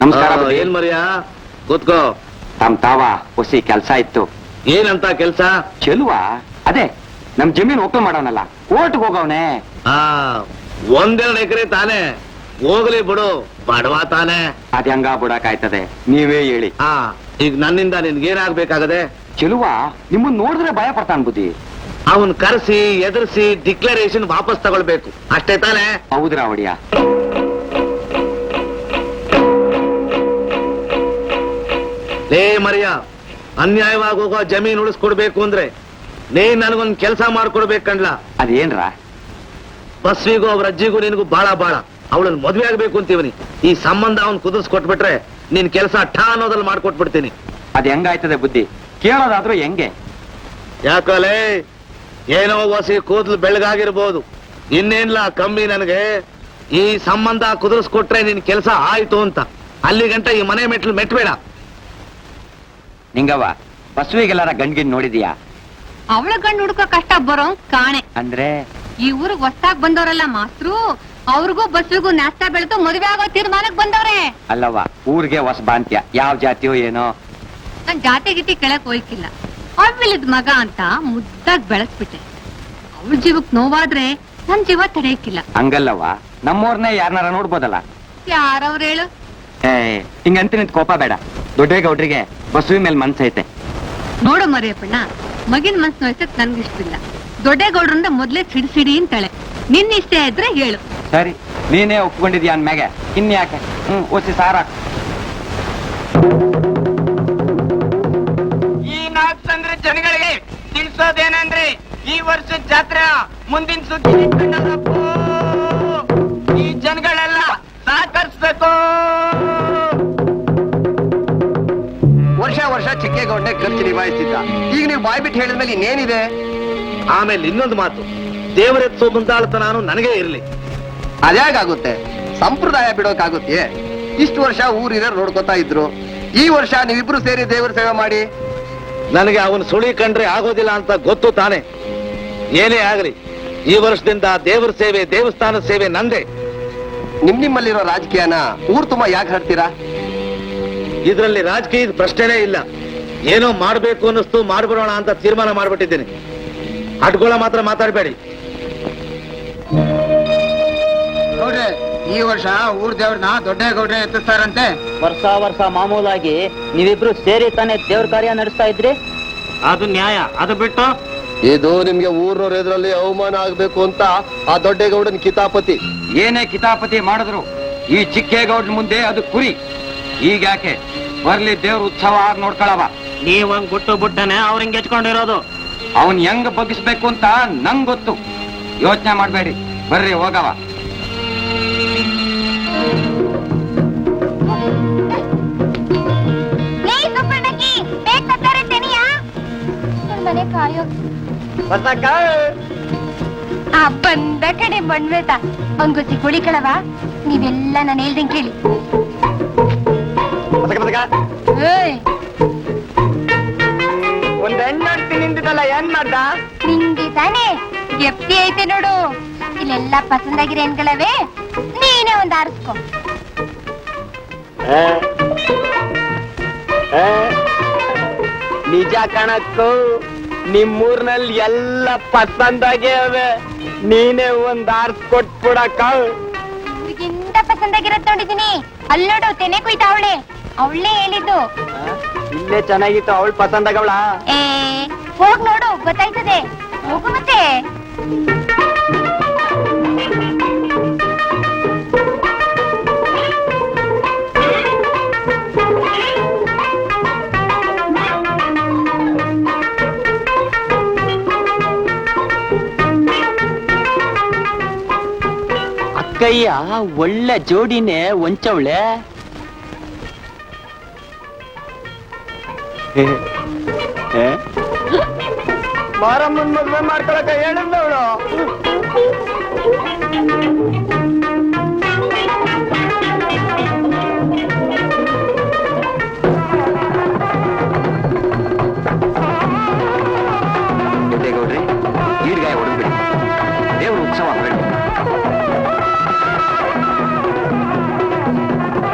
ನಮಸ್ಕಾರ ಬುದ್ಧಿ. ಏನ್ ಮರ್ಯಾ ಕೂತ್ಕೋ. ತಮ್ ತಾವ ಹೊಸಿ ಕೆಲ್ಸ ಇತ್ತು. ಏನಂತ ಕೆಲ್ಸ? ಚೆಲುವಾ ಅದೇ ನಮ್ ಜಮೀನ್ ಒಕ್ಕಲ್ ಮಾಡೋನಲ್ಲ, ಕೋರ್ಟ್ಗೆ ಹೋಗವನೆ. ಆ 1-2 ಎಕರೆ ತಾನೆ, ಹೋಗ್ಲಿ ಬಿಡು, ಬಡವ ತಾನೆ. ಅದ್ ಹೆಂಗ ಬಿಡಕಾಯ್ತದೆ, ನೀವೇ ಹೇಳಿ. ಈಗ ನನ್ನಿಂದ ನಿನ್ಗೇನಾಗ್ಬೇಕಾಗದೆ? ಚೆಲುವಾ ನಿಮ್ಮನ್ ನೋಡಿದ್ರೆ ಭಯ ಪಡ್ತಾನ್ ಬುದ್ಧಿ. ಅವನ್ ಕರೆಸಿ ಎದುರಿಸಿ ಡಿಕ್ಲರೇಷನ್ ವಾಪಸ್ ತಗೊಳ್ಬೇಕು, ಅಷ್ಟೇ ತಾನೆ? ಹೌದ್ರಾ ಒಡಿಯ? ಲೇ ಮರಿಯ, ಅನ್ಯಾಯವಾಗಿ ಹೋಗೋ ಜಮೀನ್ ಉಳಿಸ್ಕೊಡ್ಬೇಕು ಅಂದ್ರೆ ನೀನ್ ನನಗೊಂದ್ ಕೆಲಸ ಮಾಡ್ಕೊಡ್ಬೇಕಂಡ್ಲ. ಅದೇನ್ರಾ? ಬಸ್ವಿಗೂ ಅವ್ರ ಅಜ್ಜಿಗೂ ನಿನಗೂ ಬಾಳ ಅವಳನ್ನ ಮದ್ವೆ ಆಗ್ಬೇಕು ಅಂತೀವನಿ. ಈ ಸಂಬಂಧ ಅವ್ನ್ ಕುದಿಸ್ಕೊಟ್ಬಿಟ್ರೆ ನಿನ್ ಕೆಲಸ ಠಾ ಅನ್ನೋದ್ರಲ್ಲಿ ಮಾಡ್ಕೊಟ್ಬಿಡ್ತೀನಿ. ಅದ್ ಹೆಂಗಾಯ್ತದೆ ಬುದ್ಧಿ? ಕೇಳೋದಾದ್ರೂ ಹೆಂಗೆ? ಯಾಕಲೇ ಏನೋ ಹೊಸಿ ಕೂದಲು ಬೆಳಗಾಗಿರ್ಬೋದು, ಇನ್ನೇನ್ಲ ಕಮ್ಮಿ ನನಗೆ. ಈ ಸಂಬಂಧ ಕುದುರಿಸ್ಕೊಟ್ರೆ ನಿನ್ ಕೆಲಸ ಆಯ್ತು ಅಂತ. ಅಲ್ಲಿ ಗಂಟ ಈ ಮನೆ ಮೆಟ್ಲು ಮೆಟ್ಬೇಡ. ನಿಂಗವ್ವ, ಬಸವಿಗೆಲ್ಲಾರ ಗಂಡ್ಗಿನ್ ನೋಡಿದ್ಯಾ? ಅವಳ ಗಂಡು ಹುಡುಕ ಕಷ್ಟ ಬರೋ ಕಾಣೆ. ಅಂದ್ರೆ ಈ ಊರಿಗೆ ಹೊಸ್ತಾಗ್ ಬಂದವರಲ್ಲ ಮಾಸ್ಟ್ರು, ಅವ್ರಿಗೂ ಬಸ್ವಿಗೂ ನಾಸ್ತಾ ಬೆಳೆದು ಮದುವೆ ಆಗೋ ತೀರ್ಮಾನಕ್ ಬಂದವ್ರೆ. ಅಲ್ಲವ್ವ, ಊರಿಗೆ ಹೊಸ ಬಾಂತ್ಯ, ಯಾವ ಜಾತಿಯೋ ಏನೋ. ನಾನ್ ಜಾತಿ ಗೀತಿ ಕೆಳಕ್ ಹೋಯ್ಕಿಲ್ಲ. ಅವ್ಳಿದ್ ಮಗ ಅಂತ ಮುದ್ದಾಗ್ ಬೆಳೆಸ್ಬಿಟ್ಟೆ. ಅವಳ ಜೀವಕ್ ನೋವಾದ್ರೆ ನನ್ ಜೀವ ತಡೆಯಕ್ಕಿಲ್ಲ. ಹಂಗಲ್ಲವ್ವ, ನಮ್ಮೂರ್ನೇ ಯಾರನಾರ ನೋಡ್ಬೋದಲ್ಲ. ಯಾರವ್ರ ಹೇಳು? ಹಿಂಗಂತ ನಿಂತ್ ಕೋಪ ಬೇಡ. ದೊಡ್ಡೇಗೌಡ್ರಿಗೆ ಬಸವಿ ಮೇಲೆ ಮನ್ಸೈತೆ. ನೋಡು ಮರಿಯಪ್ಪಣ್ಣ, ಮಗಿನ ಮನ್ಸ್ ನೋಯ್ಸಕ್ ನನ್ಗಿಷ್ಟಿಲ್ಲ. ದೊಡ್ಡೇಗೌಡ್ರಿಂದ ಮೊದ್ಲೇ ಸಿಡಿ ಅಂತಾಳೆ. ನಿನ್ ಇಷ್ಟ ಇದ್ರೆ ಹೇಳು. ಸರಿ, ನೀನೇ ಒಪ್ಕೊಂಡಿದ್ಯಾ ಅಂದ್ಮ್ಯಾಗೆ ಇನ್ಯಾಕೆ? ಒಸಿ ಸಾರ. ಈ 4 ಸಂದ್ರ ಜನಗಳಿಗೆ ತಿಳಿಸೋದೇನಂದ್ರೆ, ಈ ವರ್ಷದ ಜಾತ್ರೆ ಮುಂದಿನ ಸುದ್ದಿ ಇಟ್ಕೊಂಡವ್ರಪ್ಪು. ಈ ಜನಗಳೆಲ್ಲ ಸಹಕರಿಸ್ಬೇಕು. ವರ್ಷ ಚಿಕ್ಕೇಗೌಡನೆ ಖರ್ಚು ನಿಭಾಯಿಸಿದ್ದ. ಈಗ ನೀವು ಬಾಯ್ ಬಿಟ್ಟು ಹೇಳಿದ್ಮೇಲೆ ಇನ್ನೇನಿದೆ? ಆಮೇಲೆ ಇನ್ನೊಂದು ಮಾತು, ದೇವರೆತ್ಸೋ ಮುಂದಾಳತನ ನನಗೇ ಇರ್ಲಿ. ಅದ್ಯಾಗುತ್ತೆ? ಸಂಪ್ರದಾಯ ಬಿಡೋಕಾಗುತ್ತೆ? ಇಷ್ಟು ವರ್ಷ ಊರಿರೋ ನೋಡ್ಕೊತಾ ಇದ್ರು, ಈ ವರ್ಷ ನೀವಿಬ್ರು ಸೇರಿ ದೇವರ ಸೇವೆ ಮಾಡಿ. ನನಗೆ ಅವನು ಸುಳಿ ಕಂಡ್ರೆ ಆಗೋದಿಲ್ಲ ಅಂತ ಗೊತ್ತು ತಾನೆ. ಏನೇ ಆಗ್ಲಿ, ಈ ವರ್ಷದಿಂದ ದೇವರ ಸೇವೆ, ದೇವಸ್ಥಾನ ಸೇವೆ ನಂದೇ. ನಿಮ್ಮಲ್ಲಿರೋ ರಾಜಕೀಯನ ಊರ್ ತುಂಬಾ ಯಾಕೆ ಹರ್ತೀರಾ? ಇದರಲ್ಲಿ ರಾಜಕೀಯದ ಪ್ರಶ್ನೆನೇ ಇಲ್ಲ. ಏನೋ ಮಾಡ್ಬೇಕು ಅನ್ನಿಸ್ತು, ಮಾಡ್ಬಿಡೋಣ ಅಂತ ತೀರ್ಮಾನ ಮಾಡ್ಬಿಟ್ಟಿದ್ದೀನಿ. ಅಡ್ಗೋಳ ಮಾತ್ರ ಮಾತಾಡ್ಬೇಡಿ. ನೋಡ್ರಿ, ಈ ವರ್ಷ ಊರ್ ದೇವ್ರನ್ನ ದೊಡ್ಡೇಗೌಡ್ರೆ ಎತ್ತಿಸ್ತಾರಂತೆ. ವರ್ಷ ಮಾಮೂಲಾಗಿ ನೀವಿಬ್ರು ಸೇರಿ ತಾನೇ ದೇವ್ರ ಕಾರ್ಯ ನಡೆಸ್ತಾ ಇದ್ರಿ. ಅದು ನ್ಯಾಯ. ಅದು ಬಿಟ್ಟು ಇದು ನಿಮ್ಗೆ ಊರ್ನವ್ರ ಎದುರಲ್ಲಿ ಅವಮಾನ ಆಗ್ಬೇಕು ಅಂತ ಆ ದೊಡ್ಡೇಗೌಡನ ಕಿತಾಪತಿ. ಏನೇ ಕಿತಾಪತಿ ಮಾಡಿದ್ರು ಈ ಚಿಕ್ಕೇಗೌಡ್ರ ಮುಂದೆ ಅದು ಕುರಿ. ಈಗ ಯಾಕೆ ಬರ್ಲಿ, ದೇವ್ರ ಉತ್ಸವ ಆಗಿ ನೋಡ್ಕೊಳವ. ನೀವ್ ಹಂಗ್ ಗುಟ್ಟು ಬುಟ್ಟನೆ ಅವ್ರ ಹಿಂಗ್ ಹೆಚ್ಕೊಂಡಿರೋದು. ಅವನ್ ಹೆಂಗ್ ಬಗ್ಗಿಸ್ಬೇಕು ಅಂತ ನಂಗ್ ಗೊತ್ತು. ಯೋಚನೆ ಮಾಡ್ಬೇಡಿ, ಬರ್ರಿ ಹೋಗವ. ಮನೆ ಕಾಯೋ ಬಂದ ಕಡೆ ಬಂದ್ಬೇಟ. ಒಂದ್ಗೊಸಿ ಕುಳಿಕಳವ, ನೀವೆಲ್ಲ ನಾನು ಹೇಳ್ದಂಗೆ ಕೇಳಿ. ಒಂದ್ ಹೆಣ್ಣಾಡ್ತಿ ನಿಂತಿದ್ದಲ್ಲ, ಏನ್ ಮಾಡ್ದ? ನಿಂಗೆ ತಾನೇ ಎಫ್ಟಿ ಐತೆ ನೋಡು. ಇಲ್ಲೆಲ್ಲ ಪಸಂದಾಗಿರೋ ಹೆಣ್ಗಳವೆ, ನೀನೇ ಒಂದ್ ಆರಿಸ್ಕೊ. ನಿಜ ಕಣಕ್ಕೂ, ನಿಮ್ಮೂರ್ನಲ್ಲಿ ಎಲ್ಲ ಪಸಂದಾಗೆ ಅವೆ. ನೀನೇ ಒಂದ್ ಆರ್ಸ್ಕೊಟ್ಬಿಡಕ್ಕ. ಹುಡುಗಿಂದ ಪಸಂದಾಗಿರೋದ್ ನೋಡಿದೀನಿ. ಅಲ್ಲಿ ನೋಡು, ತೆನೆ ಕುಯ್ತ ಅವಳೆ. ಅವಳೇ ಹೇಳಿದ್ದು. ಇಲ್ಲೇ ಚೆನ್ನಾಗಿತ್ತು, ಅವಳು ಪಸಂದಾಗವಳ. ಹೋಗ್ ನೋಡು, ಗೊತ್ತಾಯ್ತದೆ. ಹೋಗು ಮತ್ತೆ. ಅಕ್ಕಯ್ಯ ಒಳ್ಳೆ ಜೋಡಿನೇ ಒಂಚವಳೆ. ಮಾರಮ್ಮನ್ ಮದ್ವೆ ಮಾಡ್ಕೊಳಕ ಹೇಳಿದ್ನವಳು. ಉತ್ಸವ ಹೊರಡು.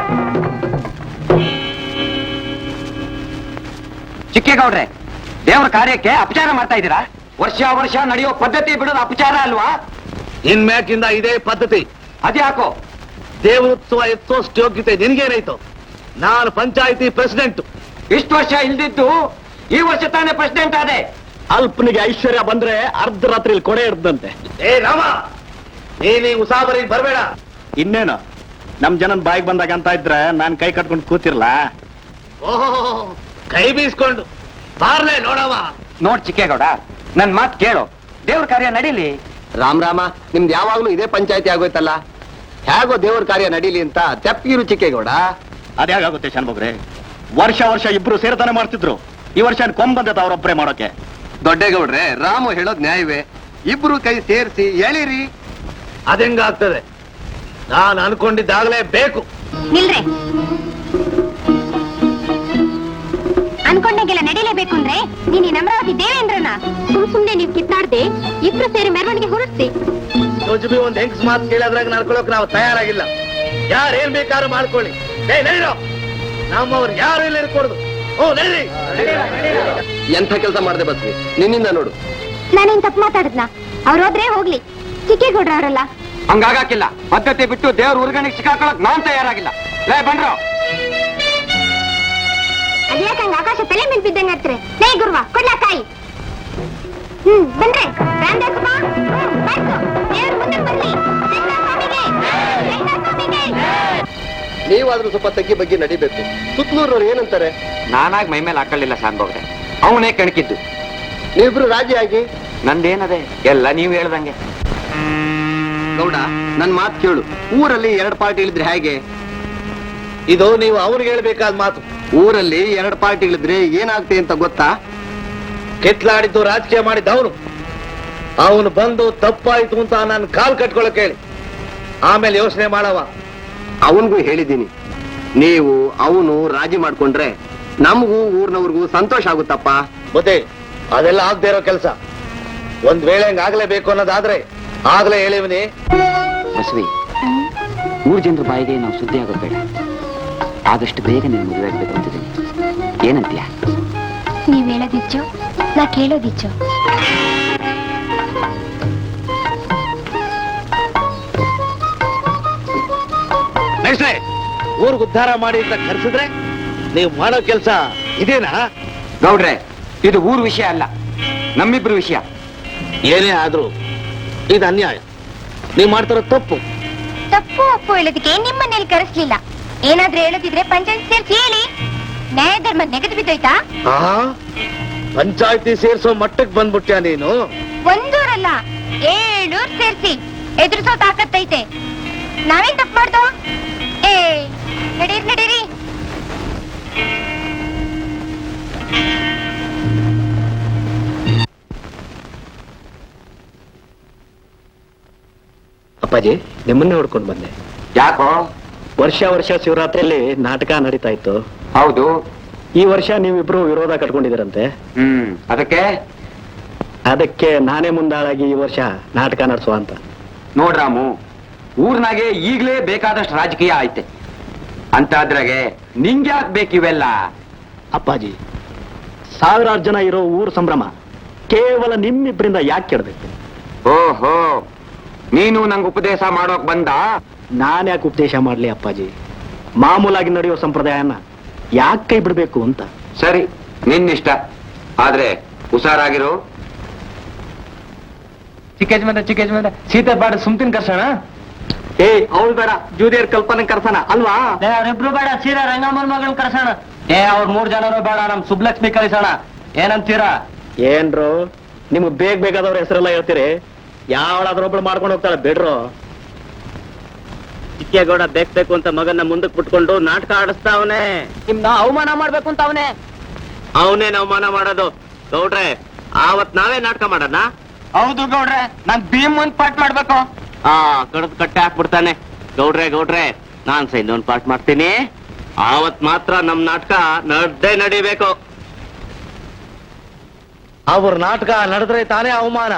ಚಿಕ್ಕೇಗೌಡ್ರೆ, ದೇವರ ಕಾರ್ಯಕ್ಕೆ ಅಪಚಾರ ಮಾಡ್ತಾ ಇದ್ದೀರಾ? ವರ್ಷ ವರ್ಷ ನಡೆಯೋ ಪದ್ಧತಿ ಬಿಡೋದು ಅಪಚಾರ ಅಲ್ವಾ? ಇನ್ಮ್ಯಾಕಿಂದ ಇದೇ ಪದ್ಧತಿ. ಅದ್ಯಾಕೋ? ದೇವರೋತ್ಸವ ಎತ್ತೋಷ್ಟು ಯೋಗ್ಯತೆ ನಿನ್ಗೇನಾಯ್ತು? ನಾನು ಪಂಚಾಯಿತಿ ಪ್ರೆಸಿಡೆಂಟ್. ಇಷ್ಟು ವರ್ಷ ಇಲ್ದಿದ್ದು ಈ ವರ್ಷ ತಾನೇ ಪ್ರೆಸಿಡೆಂಟ್ ಆದೆ. ಅಲ್ಪನಿಗೆ ಐಶ್ವರ್ಯ ಬಂದ್ರೆ ಅರ್ಧ ರಾತ್ರಿಲಿ ಕೊಡೆ ಇಡ್ದಂತೆ. ಏ ರಾಮ, ನೀನು ಉಸಾಬರಿಗೆ ಬರಬೇಡ. ಇನ್ನೇನು ನಮ್ ಜನನ್ ಬಾಯಿಗೆ ಬಂದಾಗ ಅಂತ ಇದ್ರೆ ನಾನ್ ಕೈ ಕಟ್ಕೊಂಡು ಕೂತಿರ್ಲಾ? ಓಹೋ, ಕೈ ಬೀಸ್ಕೊಂಡು ಬಾರ್ಲೆ ನೋಡವ. ನೋಡ್ ಚಿಕ್ಕೇಗೌಡ, ನನ್ ಮಾತ್ ಕೇಳು. ದೇವ್ರ ಕಾರ್ಯ ನಡೀಲಿ. ರಾಮ್ ರಾಮ, ನಿಮ್ದು ಯಾವಾಗ್ಲೂ ಇದೇ ಪಂಚಾಯತಿ ಆಗೋಯ್ತಲ್ಲ. ಹೇಗೋ ದೇವ್ರ ಕಾರ್ಯ ನಡೀಲಿ ಅಂತ ತೆಪ್ಪಿರು ಚಿಕ್ಕೇಗೌಡ. ಅದ್ಯಾಗುತ್ತೆ ಶಾನ್ಭೋಗ್ರೆ? ವರ್ಷ ವರ್ಷ ಇಬ್ರು ಸೇರ್ತಾನೆ ಮಾಡ್ತಿದ್ರು. ಈ ವರ್ಷ ಕೊಂಬ್ ಬಂದದ ಅವ್ರೊಬ್ಬರೇ ಮಾಡೋಕೆ. ದೊಡ್ಡೇಗೌಡ್ರೆ, ರಾಮು ಹೇಳೋದ್ ನ್ಯಾಯವೇ. ಇಬ್ರು ಕೈ ಸೇರಿಸಿ ಎಳಿರಿ. ಅದೆಂಗಾಗ್ತದೆ? ನಾನು ಅನ್ಕೊಂಡಿದ್ದಾಗಲೇ ಬೇಕು. ನಿಲ್ರೆ. ಅನ್ಕೊಂಡಾಗೆಲ್ಲ ನಡೀಲೇಬೇಕು ಅಂದ್ರೆ ನೀನು ಅಮರಾವತಿ ದೇವೇಂದ್ರನ. ಸುಮ್ನೆ ನೀವ್ ಕಿತ್ತಾಡ್ದೆ ಇಬ್ರು ಸೇರಿ ಮೆರವಣಿಗೆ ಹೊರಡ್ಸಿ. ಯೋಜಬಿ ಒಂದ್ ಹೆಂಗ್ಸ್ ಮಾತು ಕೇಳೋದ್ರಾಗ ನಡ್ಕೊಳಕ್ ನಾವು ತಯಾರಾಗಿಲ್ಲ. ಯಾರೇನ್ ಬೇಕಾದ್ರೂ ಮಾಡ್ಕೊಳ್ಳಿ. ನಡೀರೋ, ನಮ್ಮವ್ರು ಯಾರು ಇಲ್ಲ ಇರ್ಕೊಡುದು. ಓ ನಡೀರಿ. ಎಂಥ ಕೆಲಸ ಮಾಡ್ದೆ ಬಸ್ವಿ, ನಿನ್ನಿಂದ ನೋಡು. ನಾನೇನ್ ತಪ್ಪು ಮಾತಾಡಿದ್ನ? ಅವ್ರೋದ್ರೆ ಹೋಗ್ಲಿ, ಚಿಕ್ಕೇಗೌಡ್ರ ಅವರಲ್ಲ. ಹಂಗಾಗಿಲ್ಲ. ಪದ್ಧತಿ ಬಿಟ್ಟು ದೇವ್ರ ಉರ್ಗಣಿಗೆ ಸಿಕ್ಕಾಕೊಳಕ್ ನಾನ್ ತಯಾರಾಗಿಲ್ಲ. ಲೇ ಬಂದ್ರು. ಅದ್ಯಾಕಂಗ ಆಕಾಶ ತಲೆ ಮೇಲೆ ಬಿದ್ದಂಗ ಹತ್ರ. ಲೇ ಗುರುವ, ಕೊಡ್ಲಾ ಕಾಯಿ. ಬನ್ರೆ ರಾಮದಾಸಮ್ಮ. ದೇವ್ರ ಮುಂದೆ ಬರ್ಲಿ. ನೀವಾದ್ರೂ ಸ್ವಲ್ಪ ತಗ್ಗಿ ಬಗ್ಗೆ ನಡಿಬೇಕು. ಸುತ್ತಲೂರವ್ರು ಏನಂತಾರೆ? ನಾನಾಗ್ ಮೈ ಮೇಲೆ ಹಾಕೊಳ್ಳಿಲ್ಲ ಸಾನ್ಭೋಗ್ರೆ, ಅವನೇ ಕಣಕಿದ್ದು. ನೀವಿಬ್ರು ರಾಜಿ ಆಗಿ. ನಂದೇನದೆ, ಎಲ್ಲ ನೀವ್ ಹೇಳ್ದಂಗೆ. ಗೌಡ, ನನ್ ಮಾತು ಕೇಳು. ಊರಲ್ಲಿ 2 ಪಾರ್ಟಿಗಳಿದ್ರೆ ಹೇಗೆ? ಇದು ನೀವು ಅವ್ರಿಗೆ ಹೇಳ್ಬೇಕಾದ ಮಾತು. ಊರಲ್ಲಿ 2 ಪಾರ್ಟಿಗಳಿದ್ರೆ ಏನಾಗ್ತದೆ ಅಂತ ಗೊತ್ತಾ? ಕೆಟ್ಲಾಡಿದ್ದು ರಾಜಕೀಯ ಮಾಡಿದ್ದ ಅವನು ಬಂದು ತಪ್ಪಾಯ್ತು ಅಂತ ನಾನು ಕಾಲ್ ಕಟ್ಕೊಳಕ್ ಹೇಳಿ, ಆಮೇಲೆ ಯೋಚನೆ ಮಾಡವ. ಅವನ್ಗೂ ಹೇಳಿದ್ದೀನಿ, ನೀವು ಅವನು ರಾಜಿ ಮಾಡ್ಕೊಂಡ್ರೆ ನಮಗೂ ಊರ್ನವ್ರಿಗೂ ಸಂತೋಷ ಆಗುತ್ತಪ್ಪ. ಮತ್ತೆ ಅದೆಲ್ಲ ಆಗದೆ ಇರೋ ಕೆಲಸ. ಒಂದ್ ವೇಳೆ ಹಂಗಾಗ್ಲೇಬೇಕು ಅನ್ನೋದಾದ್ರೆ ಆಗ್ಲೇ ಹೇಳಿವ್ನಿ. ಬಸವಿ, ಊರ್ ಜನರ ಬಾಯಿಗೆ ನಾವು ಸುದ್ದಿ ಆಗೋದು ಬೇಡ. ಆದಷ್ಟು ಬೇಗ ನೀನು ಮದುವೆ ಆಗ್ಬೇಕು ಅಂತಿದ್ದೀನಿ. ಏನಂತೀಯ? ನೀವ್ ಹೇಳೋದಿಚ್ಚು, ನಾ ಕೇಳೋದಿಚ್ಚು. ಊರ್ಗ್ ಉದ್ಧಾರ ಮಾಡಿ ಅಂತ ಕರ್ಸಿದ್ರೆ ನೀವು ಮಾಡೋ ಕೆಲಸ ಇದೇನಾ? ಗೌಡ್ರೆ, ಇದು ಊರ್ ವಿಷಯ ಅಲ್ಲ, ನಮ್ಮಿಬ್ರು ವಿಷಯ. ಏನೇ ಆದ್ರೂ ಇದು ಅನ್ಯಾಯ. ನೀವು ಮಾಡ್ತಾರೋ ತಪ್ಪು. ತಪ್ಪು ಒಪ್ಪು ಹೇಳೋದಕ್ಕೆ ನಿಮ್ಮನೇಲಿ ಕರೆಸ್ಲಿಲ್ಲ. ಏನಾದ್ರೂ ಹೇಳೋದಿದ್ರೆ ಪಂಚಾಯತ್ ಸೇರ್ಸಿ ಹೇಳಿ. ನ್ಯಾಯ ಧರ್ಮ ನೆಗೆದು ಬಿದ್ದೋಯ್ತಾ? ಪಂಚಾಯತಿ ಸೇರ್ಸೋ ಮಟ್ಟಕ್ಕೆ ಬಂದ್ಬಿಟ್ಯಾ ನೀನು? ಒಂದೂರಲ್ಲ 7 ಊರ್ ಸೇರ್ಸಿ ಎದುರಿಸೋ ತಾಕತ್ತೈತೆ. ನಾವೇನ್ ತಪ್ಪು ಮಾಡ್ದೋ? ನಡೀರಿ ನಡೀರಿ. ಅಪ್ಪಾಜಿ, ನಿಮ್ಮನ್ನೇ ಹುಡ್ಕೊಂಡು ಬಂದೆ. ಯಾಕೋ? ವರ್ಷ ವರ್ಷ ಶಿವರಾತ್ರಿಯಲ್ಲಿ ನಾಟಕ ನಡೀತಾ ಇತ್ತು. ಹೌದು. ಈ ವರ್ಷ ನೀವಿಬ್ರು ವಿರೋಧ ಕಟ್ಕೊಂಡಿದ್ದೀರಂತೆ. ಅದಕ್ಕೆ ನಾನೇ ಮುಂದಾಳಾಗಿ ಈ ವರ್ಷ ನಾಟಕ ನಡೆಸುವ ಅಂತ. ನೋಡ್ರಾಮು, ಊರ್ನಾಗೆ ಈಗ್ಲೇ ಬೇಕಾದಷ್ಟು ರಾಜಕೀಯ ಐತೆ. ಅಂತಾದ್ರಾಗೆ ನಿಂಗ್ಯಾಕ್ ಬೇಕಿವೆಲ್ಲ? ಅಪ್ಪಾಜಿ, 1000 ಜನ ಇರೋ ಊರ್ ಸಂಭ್ರಮ ಕೇವಲ ನಿಮ್ಮಿಬ್ರಿಂದ ಯಾಕೆ ಕೆಡಬೇಕು? ಓಹೋ, ನೀನು ನಂಗೆ ಉಪದೇಶ ಮಾಡೋಕ್ ಬಂದ? ನಾನ್ ಯಾಕೆ ಉಪದೇಶ ಮಾಡ್ಲಿ ಅಪ್ಪಾಜಿ? ಮಾಮೂಲಾಗಿ ನಡೆಯೋ ಸಂಪ್ರದಾಯನ ಯಾಕೆ ಕೈ ಬಿಡ್ಬೇಕು ಅಂತ. ಸರಿ, ನಿನ್ನಿಷ್ಟ. ಆದ್ರೆ ಹುಷಾರಾಗಿರು. ಚಿಕ್ಕಜ್ಮಂದ ಸೀತೆ ಬಾಡ ಸುಮ್ತಿನ ಕರ್ಸೋಣ. ಅವಳು ಬೇಡ, ಜೂನಿಯರ್ ಕಲ್ಪನೆ ಕರ್ಸೋಣ ಅಲ್ವಾ? ಅವ್ರಿಬ್ರು ಬೇಡ, ಸೀರಾ ರಂಗಮ್ಮನ ಮಗನ್ ಕರ್ಸೋಣ. ಅವ್ರ 3 ಜನರು ಬೇಡ, ನಮ್ ಸುಬ್ಲಕ್ಷ್ಮಿ ಕಳಿಸೋಣ. ಏನಂತೀರಾ? ಏನ್ರು ನಿಮ್ಗೆ ಬೇಕಾದವ್ರ ಹೆಸರೆಲ್ಲ ಹೇಳ್ತೀರಿ? ಯಾವಳಾದ್ರೊಬ್ಳು ಮಾಡ್ಕೊಂಡು ಹೋಗ್ತಾಳೆ, ಬಿಡ್ರು. ಚಿಕ್ಕೇಗೌಡ ಬೇಕು ಅಂತ ಮಗನ್ನ ಮುಂದಕ್ಕೆ ಬಿಟ್ಕೊಂಡು ನಾಟಕ ಆಡಿಸ್ತಾವನೆ. ನಿಮ್ನ ಅವಮಾನ ಮಾಡ್ಬೇಕು ಅಂತ ಅವನೇನ್ ಅವಮಾನ ಮಾಡೋದು? ಗೌಡ್ರೆ, ಆವತ್ ನಾವೇ ನಾಟಕ ಮಾಡೋಣ. ಹೌದು ಗೌಡ್ರೆ, ನಾನ್ ಭೀಮನ್ ಪಾಠ ಮಾಡ್ಬೇಕು. ಕಡದ್ ಕಟ್ಟೆ ಹಾಕ್ಬಿಡ್ತಾನೆ. ಗೌಡ್ರೆ, ನಾನ್ ಇನ್ನೊಂದ್ ಪಾಠ ಮಾಡ್ತೀನಿ. ಆವತ್ ಮಾತ್ರ ನಮ್ ನಾಟಕ ನಡಿಬೇಕು. ಅವ್ರ ನಾಟಕ ನಡೆದ್ರೆ ತಾನೇ ಅವಮಾನ.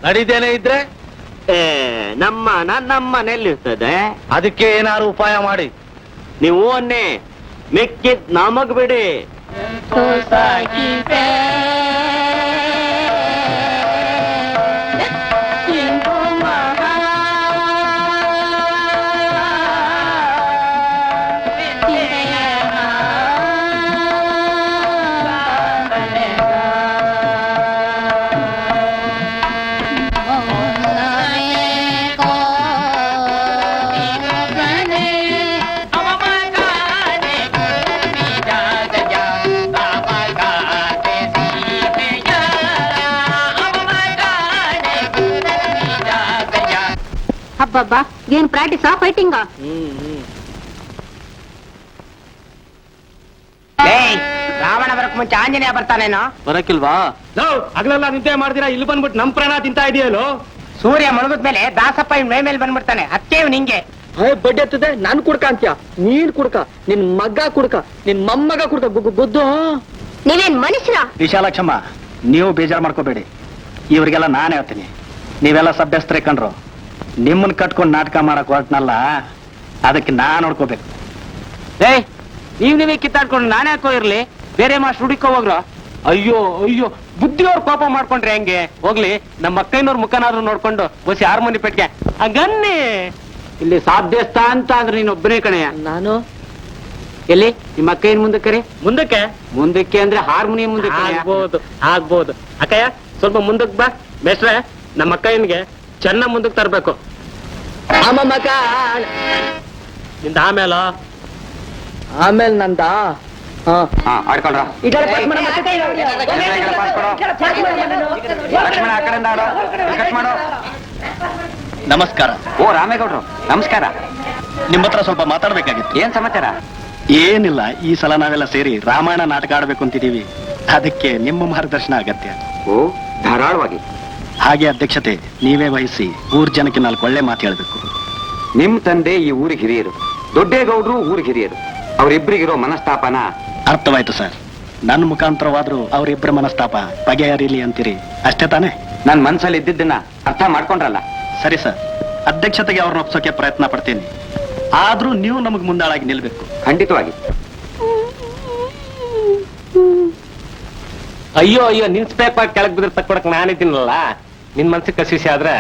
ನಡೀದೇನೆ ಇದ್ರೆ ನಮ್ಮ ಮನೇಲಿರ್ತದೆ. ಅದಕ್ಕೆ ಏನಾದ್ರು ಉಪಾಯ ಮಾಡಿ. ನೀವು ಅನ್ನೇ ಮೆಕ್ಕಿದ್ ನಮಗ್ ಬಿಡಿ. ಹಬ್ಬಬ್ಬಾ ಏನ್ ಪ್ರಾಕ್ಟೀಸಾ ಫೈಟಿಂಗ? ರಾವಣ ಬರಕ್ ಮುಂಚೆ ಆಂಜನೇಯ ಬರ್ತಾನೇನೋ. ಬರಕಿಲ್ವಾ? ಹಗಲೆಲ್ಲ ನಿದ್ದೆ ಮಾಡ್ತೀರಾ, ಇಲ್ಲಿ ಬಂದ್ಬಿಟ್ಟು ನಮ್ ಪ್ರಾಣ ತಿಂತಾ ಇದೆಯಲ್ಲೋ. ಸೂರ್ಯ ಮುಳುಗಿದ್ಮೇಲೆ ದಾಸಪ್ಪ ಇವ್ ಮೈ ಮೇಲೆ ಬಂದ್ಬಿಡ್ತಾನೆ. ಅಕ್ಕೆ ನಿಂಗೆ ಬಡ್ಡಿ ಹತ್ತದೆ ನಾನ್ ಕುಡ್ಕ ಅಂತ್ಯ. ನೀನ್ ಕುಡ್ಕ, ನಿನ್ ಮಗ್ಗ ಕುಡ್ಕ, ನಿನ್ ಮೊಮ್ಮಗ ಕುಡ್ಕ. ಗುದ್ದು. ನೀವೇನ್ ಮನುಷ್ಯರ? ವಿಶಾಲಾಕ್ಷಮ್ಮ, ನೀವು ಬೇಜಾರ್ ಮಾಡ್ಕೋಬೇಡಿ. ಇವ್ರಿಗೆಲ್ಲ ನಾನೇ ಹೇಳ್ತೀನಿ. ನೀವೆಲ್ಲ ಸಭ್ಯಸ್ತ್ರೆ ಕಂಡ್ರು. ನಿಮ್ಮನ್ ಕಟ್ಕೊಂಡ್ ನಾಟಕ ಮಾಡಕ್ ಹೊರಟ್ನಲ್ಲ, ಅದಕ್ಕೆ ನಾನ್ ನೋಡ್ಕೋಬೇಕು. ನೀವೇ ಕಿತ್ತಾಡ್ಕೊಂಡು ನಾನೇ ಹಾಕೋ ಇರ್ಲಿ, ಬೇರೆ ಮಾಸ್ಟರ್ ಹುಡುಕೋ ಹೋಗ್ರ. ಅಯ್ಯೋ ಅಯ್ಯೋ, ಬುದ್ಧಿಯವ್ರ ಕೋಪ ಮಾಡ್ಕೊಂಡ್ರೆ ಹೆಂಗೆ? ಹೋಗ್ಲಿ, ನಮ್ಮ ಅಕ್ಕಯ್ಯನವ್ರ ಮುಖನಾದ್ರು ನೋಡ್ಕೊಂಡು ಬಸಿ ಹಾರ್ಮೋನಿ ಪೆಟ್ಗೆ ಹಂಗನ್ನಿ. ಇಲ್ಲಿ ಸಾಧ್ಯಸ್ಥ ಅಂತ ಅಂದ್ರೆ ನೀನ್ ಒಬ್ಬನೇ ಕಣೆಯ. ನಾನು ಎಲ್ಲಿ ನಿಮ್ಮ ಅಕ್ಕಯ್ಯನ ಮುಂದಕ್ಕೆ ಮುಂದಕ್ಕೆ ಅಂದ್ರೆ ಹಾರ್ಮೋನಿಯಂ ಮುಂದಕ್ಕೆ ಆಗ್ಬೋದು. ಅಕ್ಕಯ್ಯ ಸ್ವಲ್ಪ ಮುಂದಕ್ಕೆ ಬಾ. ಮೇಷ್ಟ್ರೆ, ನಮ್ಮ ಅಕ್ಕಯ್ಯನ್ಗೆ ಚೆನ್ನಾಗ್ ಮುಂದಕ್ಕೆ ತರ್ಬೇಕು. ನಿಂದ ಆಮೇಲೆ ನಂದ ಆಡ್ಕೊಳ್ರ. ನಮಸ್ಕಾರ. ಓ ರಾಮೇಗೌಡ್ರು, ನಮಸ್ಕಾರ. ನಿಮ್ ಹತ್ರ ಸ್ವಲ್ಪ ಮಾತಾಡ್ಬೇಕಾಗಿತ್ತು. ಏನ್ ಸಮಾಚಾರ? ಏನಿಲ್ಲ, ಈ ಸಲ ನಾವೆಲ್ಲ ಸೇರಿ ರಾಮಾಯಣ ನಾಟಕ ಆಡ್ಬೇಕು ಅಂತಿದೀವಿ. ಅದಕ್ಕೆ ನಿಮ್ಮ ಮಾರ್ಗದರ್ಶನ ಅಗತ್ಯ. ಓ, ಧಾರಾಳವಾಗಿ. ಹಾಗೆ ಅಧ್ಯಕ್ಷತೆ ನೀವೇ ವಹಿಸಿ ಊರ್ ಜನಕ್ಕೆ 4 ಒಳ್ಳೆ ಮಾತು ಹೇಳ್ಬೇಕು. ನಿಮ್ ತಂದೆ ಈ ಊರಿಗೆ ಹಿರಿಯರು, ದೊಡ್ಡೇಗೌಡ್ರು ಊರಿಗೆ ಹಿರಿಯರು. ಅವರಿಬ್ಬರಿಗಿರೋ ಮನಸ್ತಾಪನ ಅರ್ಥವಾಯ್ತು ಸರ್. ನನ್ನ ಮುಖಾಂತರವಾದ್ರೂ ಅವರಿಬ್ಬರ ಮನಸ್ತಾಪ ಬಗೆಹರಿಲಿ ಅಂತೀರಿ, ಅಷ್ಟೇ ತಾನೇ? ನನ್ ಮನ್ಸಲ್ಲಿ ಇದ್ದಿದ್ದನ್ನ ಅರ್ಥ ಮಾಡ್ಕೊಂಡ್ರಲ್ಲ. ಸರಿ ಸರ್, ಅಧ್ಯಕ್ಷತೆಗೆ ಅವ್ರನ್ನ ಒಪ್ಸೋಕೆ ಪ್ರಯತ್ನ ಪಡ್ತೀನಿ. ಆದ್ರೂ ನೀವು ನಮಗ್ ಮುಂದಾಳಾಗಿ ನಿಲ್ಬೇಕು. ಖಂಡಿತವಾಗಿ. ಅಯ್ಯೋ ನಿನ್ ಸ್ಪೇಕ್ ಪಾಟ್ ಕೆಳಗ್ ಬಿದ್ರೆ ತಕ್ಕೊಡಕ್ ನಾನಿದ್ದೀನಲ್ಲ. ನಿನ್ ಮನ್ಸಿಗೆ ಕಸಿಸಿ ಆದ್ರೆ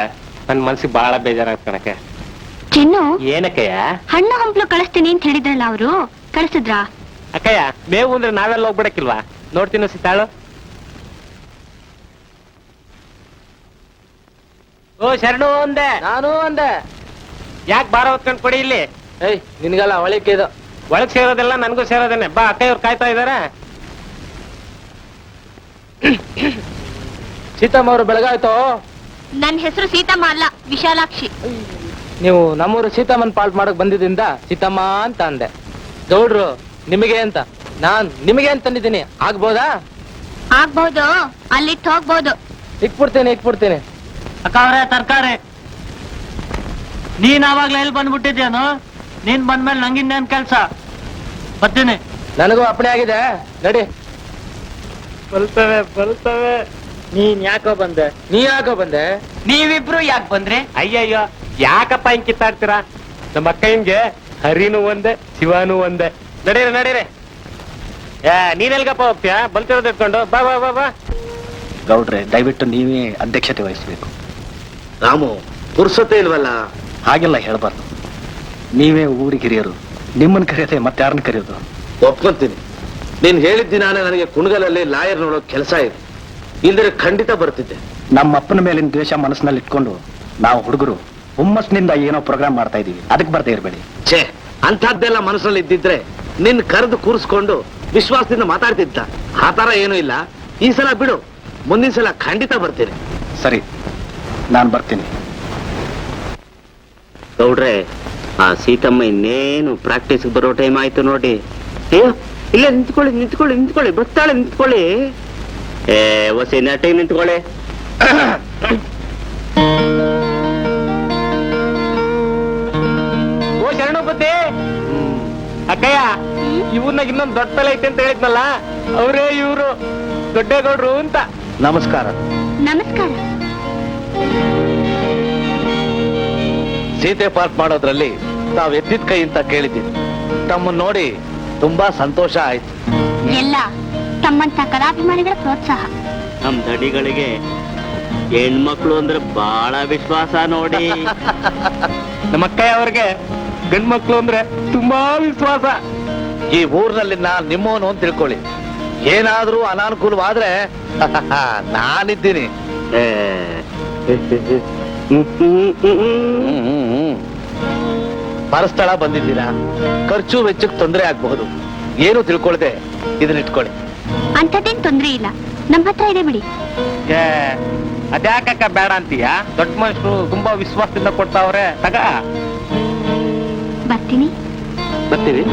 ನನ್ ಮನ್ಸಿಗೆ ಬಹಳ ಬೇಜಾರಾಗ್ತ ಕಣಕ್ಕೆ. ಚಿನ್ನು, ಏನಕ್ಕಯ್ಯ? ಹಣ್ಣು ಹಂಪ್ಲು ಕಳಿಸ್ತೀನಿ ಅಂತ ಹೇಳಿದ್ರಲ್ಲ, ಅವರು ಕಳಿಸಿದ್ರಾ? ಅಕ್ಕಯ್ಯ, ಮೇವು ಅಂದ್ರೆ ನಾವೆಲ್ಲ ಹೋಗ್ಬಿಡಕ್ಕಿಲ್ವಾ? ನೋಡ್ತೀನಿ ಸಿತಾಳು. ಓ ಶರಣು ಅಂದೆ. ನಾನು ಅಂದೆ. ಯಾಕೆ ಬಾರ ಹೊತ್ಕೊಂಡ್ ಕೊಡಿ ಇಲ್ಲಿ. ನಿನ್ಗಲ್ಲ ಒಳಗೆ ಇದು. ಒಳಗ್ ಸೇರೋದೆಲ್ಲ ನನ್ಗೂ ಸೇರೋದೇನೆ. ಬಾ, ಅಕ್ಕಯ್ಯವ್ರು ಕಾಯ್ತಾ ಇದಾರೆ. ಸೀತಮ್ಮ ಅವರು ಬೆಳಗಾಯ್ತು. ನನ್ನ ಹೆಸರು ಸೀತಮ್ಮ ಅಲ್ಲ, ವಿಶಾಲಾಕ್ಷಿ. ನೀವು ನಮ್ಮೂರು ಸೀತಮ್ಮನ್ ಪಾಲ್ಟ್ ಮಾಡಕ್ ಬಂದಿದ್ರಿಂದ ಸೀತಮ್ಮ ಅಂತ ಅಂದೆ. ಗೌಡ್ರು ನಿಮಗೆ ಅಂತ, ನಾನ್ ನಿಮಗೆ ಅಂತ ತಂದಿದ್ದೀನಿ. ಆಗ್ಬೋದಾ? ಆಗ್ಬಹುದು, ಅಲ್ಲಿಟ್ಟು ಹೋಗ್ಬೋದು. ಇಕ್ಬಿಡ್ತೀನಿ. ಅಕ್ಕ ಅವ್ರೆ, ತರ್ಕಾರಿ. ನೀನ್ ಆವಾಗ್ಲೇ ಎಲ್ಲಿ ಬಂದ್ಬಿಟ್ಟಿದ್ಯಾನು? ನೀನ್ ಬಂದ್ಮೇಲೆ ನಂಗಿನ್ನೇನ್ ಕೆಲ್ಸ? ಬರ್ತೀನಿ. ನನಗೂ ಅಪ್ಪಣೆ ಆಗಿದೆ, ನಡಿ. ಬರ್ತವೆ. ನೀನ್ ಯಾಕೋ ಬಂದೆ? ನೀ ಯಾಕೋ ಬಂದೆ? ನೀವಿಬ್ರು ಯಾಕೆ ಬಂದ್ರೆ? ಅಯ್ಯಯ್ಯೋ, ಯಾಕಪ್ಪ ಹಿಂಗ್ ಕಿತ್ತಾಡ್ತೀರಾ? ನಮ್ಮ ಅಕ್ಕಯ್ಯನ್ಗೆ ಹರಿನೂ ಒಂದೇ, ಶಿವನೂ ಒಂದೇ. ನಡೀರಿ. ನೀನೆಲ್ಗಪ್ಪ ಹೋಗ್ತೀಯಾ? ಬಲ್ತಿರೋದು ಎತ್ಕೊಂಡು ಬಾ. ಗೌಡ್ರೆ, ದಯವಿಟ್ಟು ನೀವೇ ಅಧ್ಯಕ್ಷತೆ ವಹಿಸ್ಬೇಕು. ರಾಮು, ಪುರ್ಸತೆ ಇಲ್ವಲ್ಲ? ಹಾಗೆಲ್ಲ ಹೇಳ್ಬಾರ್ದು. ನೀವೇ ಊರಿಗೆ ಹಿರಿಯರು, ನಿಮ್ಮನ್ನ ಕರೆಯದೆ ಮತ್ತೆ ಯಾರನ್ನ ಕರೆಯೋದು? ಒಪ್ಕೊಂತೀನಿ. ನೀನ್ ಹೇಳಿದ ದಿನಾನೇ ನನಗೆ ಕುಣಗಲಲ್ಲಿ ಲಾಯರ್ ನೋಡೋ ಕೆಲಸ ಇದೆ. ಇಲ್ದರೆ ಖಂಡಿತ ಬರ್ತಿದ್ದೆ. ನಮ್ಮ ಅಪ್ಪನ ಮೇಲಿನ ದ್ವೇಷ ಮನಸ್ಸಿನಲ್ಲಿ ಇಟ್ಕೊಂಡು ನಾವು ಹುಡುಗರು ಹುಮ್ಮಸ್ನಿಂದ ಏನೋ ಪ್ರೋಗ್ರಾಮ್ ಮಾಡ್ತಾ ಇದೀವಿ. ಅದಕ್ಕೆ ಬರ್ದೇ ಇರಬೇಡಿ. ಛೇ, ಅಂಥದ್ದೆಲ್ಲ ಮನಸ್ಸಲ್ಲಿ ಇದ್ದಿದ್ರೆ ನಿನ್ ಕರೆದು ಕೂರಿಸ್ಕೊಂಡು ವಿಶ್ವಾಸದಿಂದ ಮಾತಾಡ್ತಿದ್ದ. ಆ ತರ ಏನೂ ಇಲ್ಲ. ಈ ಸಲ ಬಿಡು, ಮುಂದಿನ ಸಲ ಖಂಡಿತ ಬರ್ತೀನಿ. ಸರಿ, ನಾನು ಬರ್ತೀನಿ. ಗೌಡ್ರೆ, ಆ ಸೀತಮ್ಮ ಇನ್ನೇನು ಪ್ರಾಕ್ಟೀಸ್ ಬರೋ ಟೈಮ್ ಆಯ್ತು ನೋಡಿ. ಇಲ್ಲ, ನಿಂತ್ಕೊಳ್ಳಿ, ಬರ್ತಾಳೆ, ನಿಂತ್ಕೊಳ್ಳಿ. ಹೊಸ ನಟಿಗೆ ನಿಂತ್ಕೊಳ್ಳಿ. ಓ ಶರಣು ಬುದ್ಧಿ. ಅಕ್ಕಯ್ಯ, ಇವ್ರನಾಗ ಇನ್ನೊಂದು ದೊಡ್ಡ ತಲೆ ಐತೆ ಅಂತ ಹೇಳಿದ್ನಲ್ಲ, ಅವರೇ ಇವ್ರು ದೊಡ್ಡೇಗೌಡ್ರು ಅಂತ. ನಮಸ್ಕಾರ. ನಮಸ್ಕಾರ. ಸೀತೆ ಪಾರ್ಟ್ ಮಾಡೋದ್ರಲ್ಲಿ ತಾವ್ ಎದ್ದಿದ್ ಕೈ ಅಂತ ಕೇಳಿದ್ದೀನಿ. ತಮ್ಮನ್ನ ನೋಡಿ ತುಂಬಾ ಸಂತೋಷ ಆಯ್ತು. ಎಲ್ಲ ತಮ್ಮಂತ ಕಲಾಭಿಮಾನಿಗಳ ಪ್ರೋತ್ಸಾಹ. ನಮ್ ದಡಿಗಳಿಗೆ ಹೆಣ್ಮಕ್ಳು ಅಂದ್ರೆ ಬಹಳ ವಿಶ್ವಾಸ ನೋಡಿ. ನಮ್ಮ ಅಕ್ಕಯ್ಯ ಅವ್ರಿಗೆ ಗಂಡ್ಮಕ್ಳು ಅಂದ್ರೆ ತುಂಬಾ ವಿಶ್ವಾಸ. ಈ ಊರ್ನಲ್ಲಿ ನಾನ್ ನಿಮ್ಮವನು ಅಂತ ತಿಳ್ಕೊಳ್ಳಿ. ಏನಾದ್ರೂ ಅನಾನುಕೂಲವಾದ್ರೆ ನಾನಿದ್ದೀನಿ. ಪರಸ್ಥಳ ಬಂದಿದ್ದೀರಾ, ಖರ್ಚು ವೆಚ್ಚಕ್ಕೆ ತೊಂದರೆ ಆಗ್ಬಹುದು. ಏನು ತಿಳ್ಕೊಳ್ದೆ ಇದನ್ನ ಇಟ್ಕೊಳ್ಳಿ. ಅಂಥದ್ದೇನ್ ತೊಂದ್ರೆ ಇಲ್ಲ, ನಮ್ಮ ಹತ್ರ ಇದೆ ಬಿಡಿ. ಅದ್ಯಾಕಕ್ಕ ಬೇಡ ಅಂತೀಯ? ದೊಡ್ಡ ಮನುಷ್ಯರು ತುಂಬಾ ವಿಶ್ವಾಸದಿಂದ ಕೊಡ್ತಾವ್ರೆ, ತಗ. ಬರ್ತೀನಿ. ಬರ್ತೀವಿ.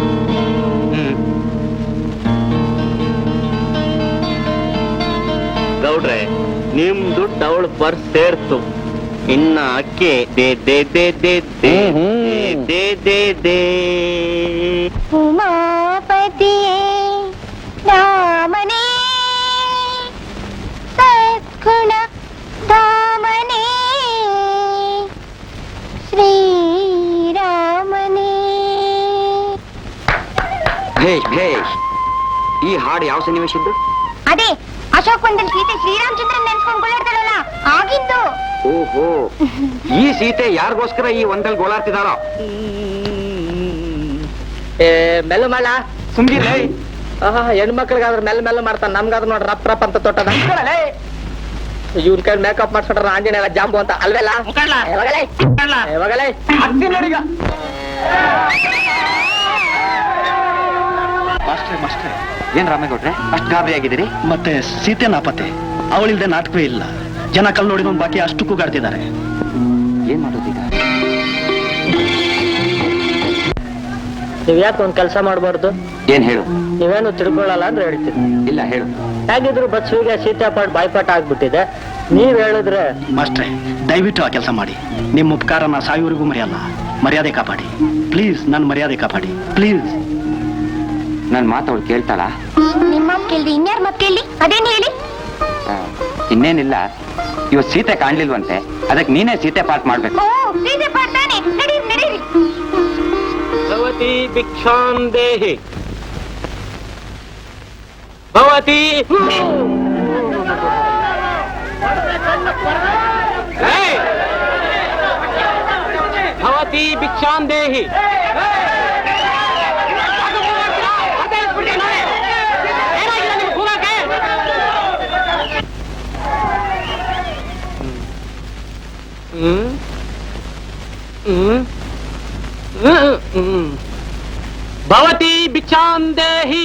ಗೌಡ್ರೆ, ನಿಮ್ ದುಡ್ಡು ಅವಳು ಪರ್ಸ್ ಸೇರ್ತು. ಇನ್ನ ಅಕ್ಕಿ ದೇ ದೇ ದೇ ದೇ ದೇ ದೇ ದೇ ದೇ. ಉಮಾಪತಿಯೇ ರಾಮನೇ ಸದ್ಗುಣ ಧಾಮನೇ ಶ್ರೀರಾಮನೇ. ಈ ಹಾಡು ಯಾವ ಸನ್ನಿವೇಶದ್ದು? ಅದೇ ಅಶೋಕ್ ಬಂದಲ್ಲಿ ಸೀತೆ ಶ್ರೀರಾಮಚಂದ್ರನ್ ನೆನ್ಸ್ಕೊಂಡ್ ಗೋಳಾಡ್ತಾಳಲ್ಲ, ಆಗಿದ್ದು. ಓಹೋ, ಈ ಸೀತೆ ಯಾರಿಗೋಸ್ಕರ ಈ ಒಂದಲ್ಲಿ ಗೋಳಾಡ್ತಿದಾಳೋ? ಮೆಲ್ಲ ಮಾಡ ಸುಮ್ಗಿಲ್ಲ. ಹೆಣ್ಮಕ್ಳಿಗಾದ್ರೆ ಮೆಲ್ಲ ಮೆಲ್ಲ ಮಾಡ್ತಾನೆ, ನಮ್ಗಾದ್ರೆ ನೋಡ್ರಿ ರಪ್ ರಪ್ ಅಂತ ತೊಟ್ಟದ. ಇವ್ನ ಕೈ ಮೇಕಪ್ ಮಾಡ್ಸ್ಕೊಂಡ್ರ ಆಂಜನೇಯ ಜಾಂಬು ಅಂತ ಅಲ್ವೆಲ್ಲ. ಮಾಸ್ಟ್ರೆ ಏನ್ ರಾಮೇಗೌಡ್ರೆ ಅಷ್ಟು ಗಾಬರಿ ಆಗಿದ್ದೀರಿ? ಮತ್ತೆ ಸೀತೆ ನಾಪತ್ತೆ, ಅವಳಿಲ್ದೆ ನಾಟಕವೇ ಇಲ್ಲ. ಜನ ಕಲ್ ನೋಡಿದ ಬಾಕಿ ಅಷ್ಟು ಕೂಗಾಡ್ತಿದ್ದಾರೆ. ಏನ್ ಮಾಡೋದೀಗ? ನೀವ್ ಯಾಕೆ ಒಂದ್ ಕೆಲಸ ಮಾಡ್ಬಾರ್ದು? ಏನ್ ಹೇಳು? ನೀವೇನು ತಿಳ್ಕೊಳ್ಳಲ್ಲ ಅಂದ್ರೆ ಹೇಳ್ತೀನಿ. ಇಲ್ಲ ಹೇಳು. ಹೇಗಿದ್ರು ಬಸ್ವಿಗೆ ಸೀತಾಪಾಟ್ ಬಾಯ್ಪಾಠ ಆಗ್ಬಿಟ್ಟಿದೆ. ನೀವ್ ಹೇಳಿದ್ರೆ. ಮಾಸ್ಟ್ರೆ, ದಯವಿಟ್ಟು ಆ ಕೆಲಸ ಮಾಡಿ. ನಿಮ್ಮ ಉಪಕಾರನ ಸಾಯುವರೆಗೂ ಮರೆಯಲ್ಲ. ಮರ್ಯಾದೆ ಕಾಪಾಡಿ ಪ್ಲೀಸ್. ನನ್ನ ಮರ್ಯಾದೆ ಕಾಪಾಡಿ ಪ್ಲೀಸ್. ನನ್ ಮಾತು ಅವಳು ಕೇಳ್ತಾಳ? ನಿಮ್ಮ ಮಾತು ಕೇಳ್ರಿ, ಇನ್ಯಾರ ಮಾತು ಕೇಳಿ? ಅದೇನು ಹೇಳಿ? ಇನ್ನೇನಿಲ್ಲ, ಇವತ್ತು ಸೀತೆ ಕಾಣ್ಲಿಲ್ವಂತೆ, ಅದಕ್ಕೆ ನೀನೇ ಸೀತೆ ಪಾಠ ಮಾಡ್ಬೇಕು. ಓ, ಸೀತೆ ಪಾಠ ತಾನೆ. ನಡೀರಿ ನಡೀರಿ. ಭವತಿ ಭಿಕ್ಷಾಂ ದೇಹಿ. ಭವತಿ ಭವತಿ ಭಿಕ್ಷಾಂ ದೇಹಿ. ಭವತಿ ಭಿಕ್ಷಾಂ ದೇಹಿ.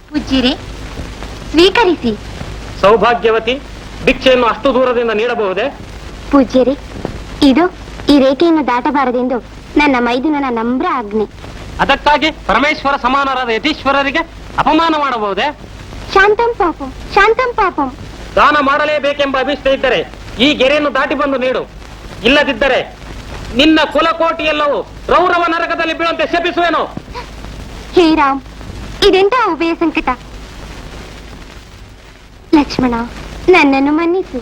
ಪೂಜ್ಯರೇ, ಸ್ವೀಕರಿಸಿ. ಸೌಭಾಗ್ಯವತಿ, ಭಿಕ್ಷೆಯನ್ನು ಅಷ್ಟು ದೂರದಿಂದ ನೀಡಬಹುದೇ? ಪೂಜ್ಯರೇ, ಇದು ಈ ರೇಖೆಯನ್ನು ದಾಟಬಾರದೆಂದು ನನ್ನ ಮೈದುನನ ನಮ್ರ ಆಜ್ಞೆ. ಅದಕ್ಕಾಗಿ ಪರಮೇಶ್ವರ ಸಮಾನರಾದ ಯತೀಶ್ವರರಿಗೆ ಅಪಮಾನ ಮಾಡಬಹುದೇ? ಶಾಂತಂ ಪಾಪಂ, ಶಾಂತಂ ಪಾಪಂ. ದಾನ ಮಾಡಲೇಬೇಕೆಂಬ ಅಭಿಷ್ಟ ಇದ್ದರೆ ಈ ಗೆರೆಯನ್ನು ದಾಟಿ ಬಂದು ನೀಡು. ಇಲ್ಲದಿದ್ದರೆ ನಿನ್ನ ಕುಲಕೋಟಿಯೆಲ್ಲವೂ ರೌರವ ನರಕದಲ್ಲಿ ಬೀಳುವಂತೆ ಶಪಿಸುವೆನು. ಹೇ ರಾಮ್, ಇದೆಂತ ಉಭಯ ಸಂಕಟ. ಲಕ್ಷ್ಮಣ, ನನ್ನನ್ನು ಮನ್ನಿಸು.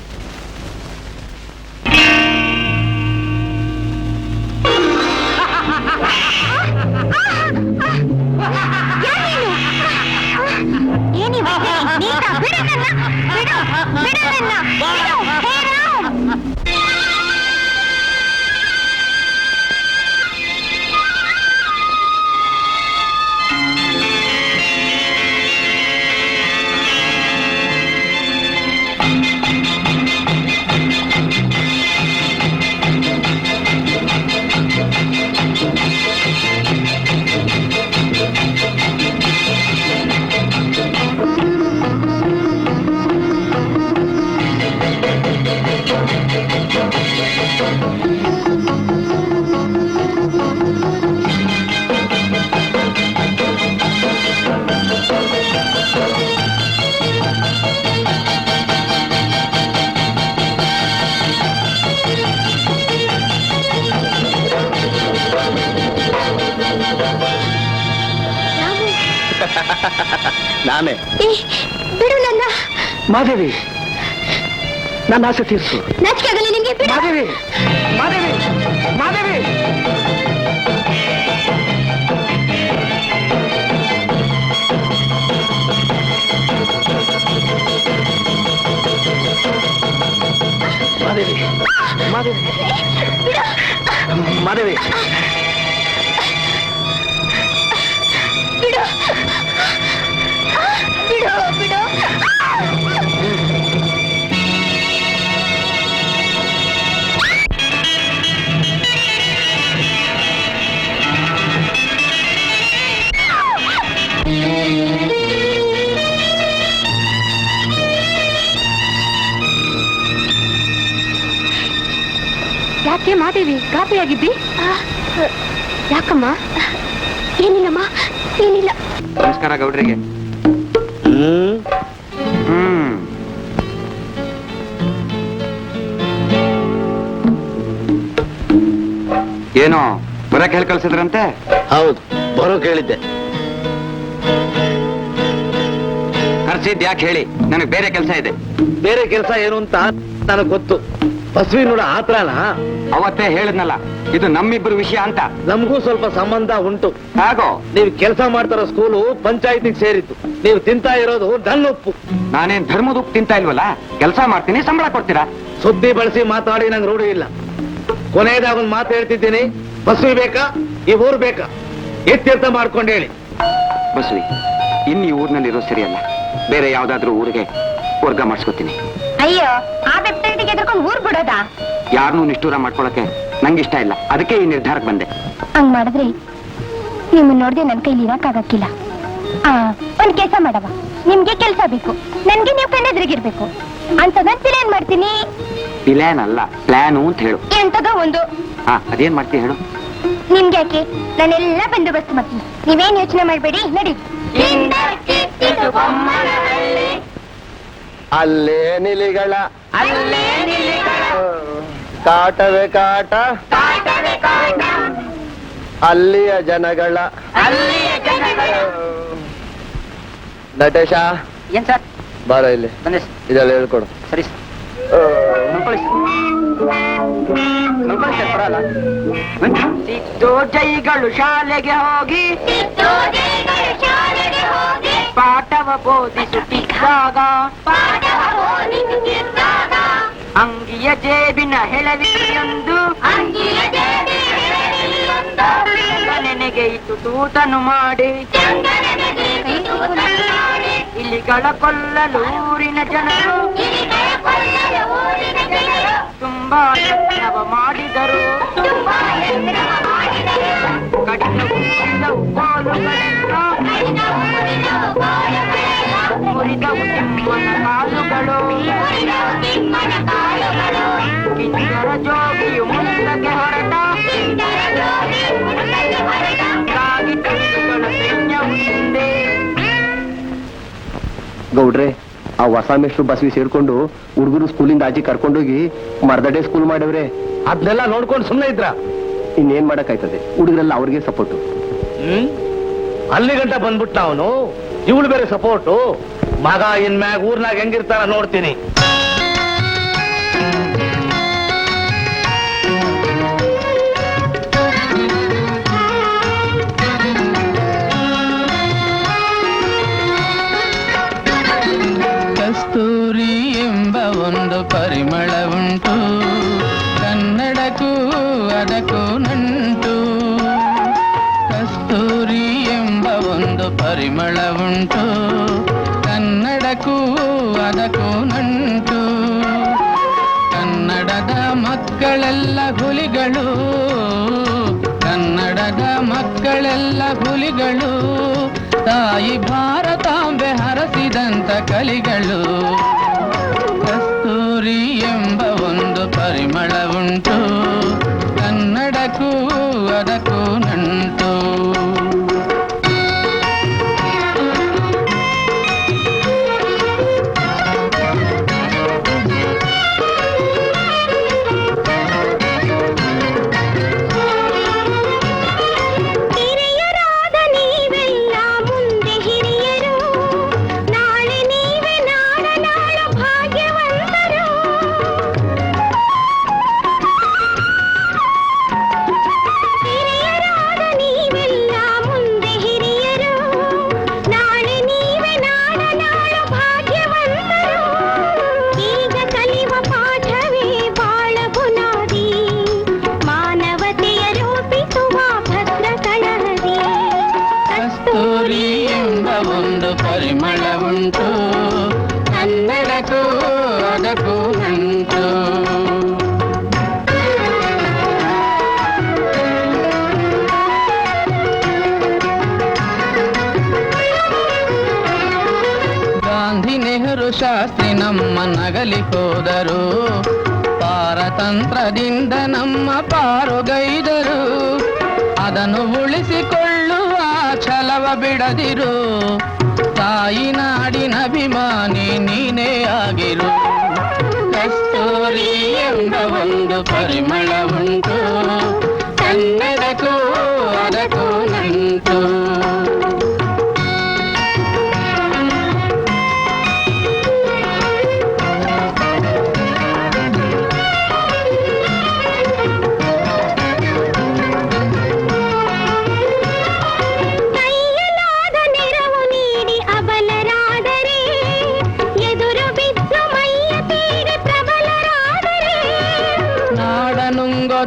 ನಾನೇ. ಬಿಡು ನನ್ನ. ಮಾದೇವಿ, ನನ್ನ ಆಸೆ ತೀರಿಸು. ನಾಚಿಕೆ ಆಗಲ್ಲ ನಿನ್ಗೆ? ಬಿಡು. ಮಾದೇವಿ, ಮಾದೇವಿ, ಮಾದೇವಿ. ಮಾದೇವಿ, ಮಾದೇವಿ, ಮಾದೇವಿ. ಬಿಡು ಬಿಡು ಬಿಡು. ಯಾಕೆ ಮಾದೇವಿ ಗಾಬರಿಯಾಗಿದ್ದಿ? ಯಾಕಮ್ಮ? ಏನಿಲ್ಲಮ್ಮ, ಏನಿಲ್ಲ. ನಮಸ್ಕಾರ ಗೌಡ್ರಿಗೆ. ಏನೋ ಬರಕ್ ಹೇಳಿ ಕಳ್ಸಿದ್ರಂತೆ? ಹೌದು, ಬರೋ ಕೇಳಿದ್ದೆ. ಕರ್ಸಿದ್ ಯಾಕೆ ಹೇಳಿ, ನನಗೆ ಬೇರೆ ಕೆಲಸ ಇದೆ. ಬೇರೆ ಕೆಲಸ ಏನು ಅಂತ ನನಗ್ ಗೊತ್ತು. ಬಸವಿ ನೋಡ ಆತ್ರನ ಅವತ್ತೇ ಹೇಳಿದ್ನಲ್ಲ, ಇದು ನಮ್ಮಿಬ್ಬರು ವಿಷಯ ಅಂತ. ನಮಗೂ ಸ್ವಲ್ಪ ಸಂಬಂಧ ಉಂಟು. ಹಾಗೋ? ನೀವು ಕೆಲಸ ಮಾಡ್ತಾರೋ ಸ್ಕೂಲು ಪಂಚಾಯತಿಗೆ ಸೇರಿತ್ತು. ನೀವು ತಿಂತಾ ಇರೋದು ನನ್ನ ಉಪ್ಪು. ನಾನೇನ್ ಧರ್ಮದ ಉಪ್ಪು ತಿಂತಾ ಇಲ್ವಲ್ಲ. ಕೆಲಸ ಮಾಡ್ತೀನಿ, ಸಂಬಳ ಕೊಡ್ತೀರಾ? ಸುದ್ದಿ ಬಳಸಿ ಮಾತಾಡಿ ನಂಗೆ ರೂಢಿ ಇಲ್ಲ. ಕೊನೆಯದಾಗ ಒಂದು ಮಾತು ಹೇಳ್ತಿದ್ದೀನಿ, ಬಸವಿ ಬೇಕಾ ಈ ಊರು ಬೇಕಾ? ಎತ್ತೆರ್ಥ ಮಾಡ್ಕೊಂಡು ಹೇಳಿ. ಬಸವಿ, ಇನ್ನು ಈ ಊರಿನಲ್ಲಿರೋ ಸರಿಯಲ್ಲ. ಬೇರೆ ಯಾವ್ದಾದ್ರೂ ಊರಿಗೆ ವರ್ಗ ಮಾಡಿಸ್ಕೊತೀನಿ. ಅಯ್ಯೋ, ಆ ವೆಬ್ಸೈಟ್ಗೆ ಎದ್ಕೊಂಡು ಊರ್ ಬಿಡೋದಾ? ಯಾರನ್ನೂ ನಿಷ್ಠೂರ ಮಾಡ್ಕೊಳಕ್ಕೆ ನಂಗೆ ಇಷ್ಟ ಇಲ್ಲ. ಅದಕ್ಕೆ ಈ ನಿರ್ಧಾರಕ್ಕೆ ಬಂದೆ. ಹಂಗ್ ಮಾಡಿದ್ರೆ ನಿಮ್ಮನ್ನ ನೋಡ್ದೆ ನನ್ ಕೈಲಿ ಇರಕ್ಕಾಗಕ್ಕಿಲ್ಲ. ಒಂದ್ ಕೆಲಸ ಮಾಡವ, ನಿಮ್ಗೆ ಕೆಲ್ಸ ಬೇಕು, ನನ್ಗೆ ನೀವು ಕಣ್ಣೆದ್ರಿಗಿರ್ಬೇಕು ಅಂತದನ್ ಪ್ಲಾನ್ ಮಾಡ್ತೀನಿ. ಪ್ಲಾನ್ ಅಲ್ಲ, ಪ್ಲಾನು ಅಂತ ಹೇಳು. ಎಂತದೋ ಒಂದು. ಅದೇನ್ ಮಾಡ್ತೀಯ ಹೇಳು? ನಿಮ್ಗೆ ಯಾಕೆ, ನಾನೆಲ್ಲ ಬಂದೋಬಸ್ತ್ ಮಾಡ್ತೀನಿ. ನೀವೇನ್ ಯೋಚನೆ ಮಾಡ್ಬೇಡಿ, ನಡಿ. ಅಲ್ಲೇ ನಿಲಿಗಳ ಕಾಟವೇ ಕಾಟ, ಅಲ್ಲಿಯ ಜನಗಳ. ನಟೇಶ, ಏನ್ ಸರ್? ಬಾರ ಇಲ್ಲಿ, ಇದೆಲ್ಲ ಹೇಳ್ಕೊಡು. ಸರಿ ಸಿದ್ದು ಜೈಗಳು ಶಾಲೆಗೆ ಹೋಗಿ ಪಾಠವ ಬೋಧಿಸುತ್ತಿದ್ದಾಗ ಅಂಗಿಯ ಜೇಬಿನ ಹೆಳವಿಯೊಂದು ನೆನೆಗೆ ಇಟ್ಟು ತೂತನು ಮಾಡಿ ಇಲಿಗಳ ಕೊಲ್ಲಲು ಊರಿನ ಜನರು ತುಂಬಾ ಯತ್ನವ ಮಾಡಿದರು. ಕಡಿದ ಊರಿದ ಉಪ್ಪಾಲುಗಳನ್ನು ಮುರಿದವು ತಿಮ್ಮನ ಕಾಲುಗಳು. ಕಿಂದರ ಜೋಗಿಯು ಮುಂದಕ್ಕೆ ಹೊರಟ ಕಾಗಿ ಕಟ್ಟುಗಳ ಸೈನ್ಯ ಮುಂದೆ. ಗೌಡ್ರೆ, ಆ ಹೊಸ ಮೇಷ್ಟ್ರು ಬಸವಿ ಸೇರ್ಕೊಂಡು ಹುಡುಗರು ಸ್ಕೂಲಿಂದ ಆಚೆ ಕರ್ಕೊಂಡೋಗಿ ಮರ್ದಡೆ ಸ್ಕೂಲ್ ಮಾಡವ್ರೆ. ಅದನ್ನೆಲ್ಲ ನೋಡ್ಕೊಂಡು ಸುಮ್ಮನೆ ಇದ್ರ ಇನ್ನೇನ್ ಮಾಡಕ್ಕಾಯ್ತದೆ? ಹುಡುಗರೆಲ್ಲ ಅವ್ರಿಗೆ ಸಪೋರ್ಟು. ಅಲ್ಲಿ ಗಂಟ ಬಂದ್ಬಿಟ್ಟ ಅವನು. ಇವಳು ಬೇರೆ ಸಪೋರ್ಟು. ಮಗ ಇನ್ಮ್ಯಾಗ ಊರ್ನಾಗ ಹೆಂಗಿರ್ತಾನ ನೋಡ್ತೀನಿ. ಕಸ್ತೂರಿ ಎಂಬ ಒಂದು ಪರಿಮಳ ಉಂಟು, ಕನ್ನಡಕ್ಕೂ ಅದಕ್ಕೂ ನಂಟು. ಕಸ್ತೂರಿ ಎಂಬ ಒಂದು ಪರಿಮಳ ಉಂಟು, ಕನ್ನಡಕ್ಕೂ ಅದಕ್ಕೂ ನಂಟು. ಕನ್ನಡದ ಮಕ್ಕಳೆಲ್ಲ ಹುಲಿಗಳು, ಕನ್ನಡದ ಮಕ್ಕಳೆಲ್ಲ ಹುಲಿಗಳು. ತಾಯಿ ಭಾರತಾಂಬೆ ಹರಸಿದಂತ ಕಲಿಗಳು. ಕಸ್ತೂರಿ ಎಂಬ ಒಂದು ಪರಿಮಳ ಉಂಟು, ಕನ್ನಡಕ್ಕೂ ಅದಕ್ಕೂ ನಂಟು. ಶಾಸ್ತ್ರಿ ನಮ್ಮ ನಗಲಿ ಹೋದರು, ಪಾರತಂತ್ರದಿಂದ ನಮ್ಮ ಪಾರುಗೈದರು. ಅದನ್ನು ಉಳಿಸಿಕೊಳ್ಳುವ ಛಲವ ಬಿಡದಿರು, ತಾಯಿ ನಾಡಿನ ಅಭಿಮಾನಿ ನೀನೇ ಆಗಿರು. ಕಸ್ತೂರಿ ಎಂಬ ಒಂದು ಪರಿಮಳ ಉಂಟು, ಕನ್ನಡಕ್ಕೂ ಅದಕ್ಕೂ ನಂಟು.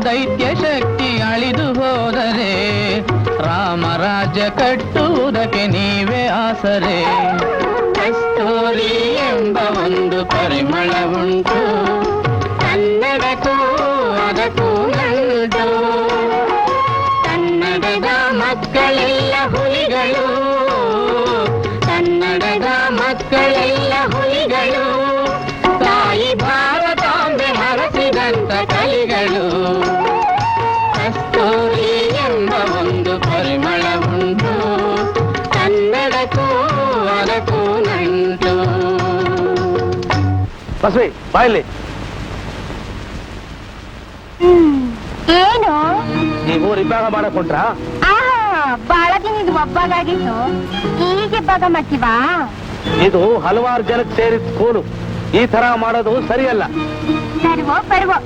ದೈತ್ಯ ಶಕ್ತಿ ಅಳಿದು ಹೋದರೆ ರಾಮರಾಜ್ಯ ಕಟ್ಟುವುದಕ್ಕೆ ನೀವೇ ಆಸರೆ. ಕಸ್ತೂರಿ ಎಂಬ ಒಂದು ಪರಿಮಳ ಉಂಟು, ಕನ್ನಡಕ್ಕೂ ಅದಕ್ಕೂ ನಂಟು. ಕನ್ನಡದ ಮಕ್ಕಳೆಲ್ಲ ಹುಲಿಗಳು, ಕನ್ನಡದ ಮಕ್ಕಳೆಲ್ಲ ಹುಲಿಗಳು, ತಾಯಿ ಭಾರತಾಂಬೆ ಹರಸಿದಂತ ಕಲಿಗಳು. ಕಸ್ತೂರಿ ಎಂಬ ಒಂದು ಪರಿಮಳ ಉಂಟು, ಕನ್ನಡಕ್ಕೂ ಅದಕ್ಕೂ ನಂಟು. ಬಸವಿ ಬಾಯಲ್ಲಿ. ಏನು ನೀವು ಇಬ್ಬಾಗ ಮಾಡಕ್ ಹೊಂಟ್ರಾ? ಬಾಳ ದಿನ ಇದು ಒಬ್ಬಗಾಗಿತ್ತು, ಈಗ ಇಬ್ಬಾಗ ಮಾಡ್ತೀವಾ? ಇದು ಹಲವಾರು ಜನಕ್ಕೆ ಸೇರಿದ ಸ್ಕೂಲು, ಈ ತರ ಮಾಡೋದು ಸರಿಯಲ್ಲ. ಸರ್ವೋ ಪರ್ವೋ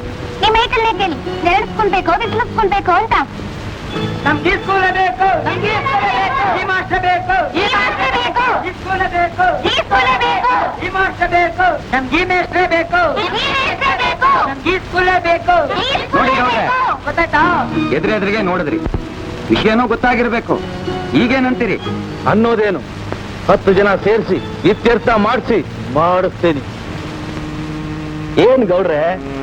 ನಿಮ್ಮ ಐಕಲ್ನೇ ಕೇಳಿ, ನೆರಳಿಸ್ಕೊಳ್ಬೇಕು ಬಿಸಿಲಿಸ್ಕೊಳ್ಬೇಕು ಅಂತ. ನಮ್ಗೆ ಈ ಸ್ಕೂಲ್ ಬೇಕು, ನಮ್ಗೆ ಈ ಸ್ಕೂಲ್ ಬೇಕು, ಈ ಮಾಸ್ಟರ್ ಬೇಕು, ಈ ಮಾಸ್ಟರ್ ಬೇಕು, ಈ ಸ್ಕೂಲ್ ಬೇಕು, ಈ ಸ್ಕೂಲೇ ಬೇಕು, ಈ ಮಾಸ್ಟರ್ ಬೇಕು, ನಮ್ಗೆ ಈ ಮೇಸ್ಟ್ರೇ ಬೇಕು, ಈ ಮೇಸ್ಟ್ರೇ ಬೇಕು, ನಮ್ಗೆ ಈ ಸ್ಕೂಲೇ ಬೇಕು. ಈ ಸ್ಕೂಲೇ ಬೇಕು. ಗೊತ್ತಾಯ್ತಾ? ಎದುರೆದುರಿಗೆ ನೋಡಿದ್ರಿ, ವಿಷಯನೂ ಗೊತ್ತಾಗಿರ್ಬೇಕು. ಈಗೇನಂತೀರಿ? ಅನ್ನೋದೇನು 10 ಜನ ಸೇರಿಸಿ ಇತ್ಯರ್ಥ ಮಾಡಿಸಿ ಮಾಡಿಸ್ತೇನೆ. ಏನ್ ಗೌಡ್ರೆ,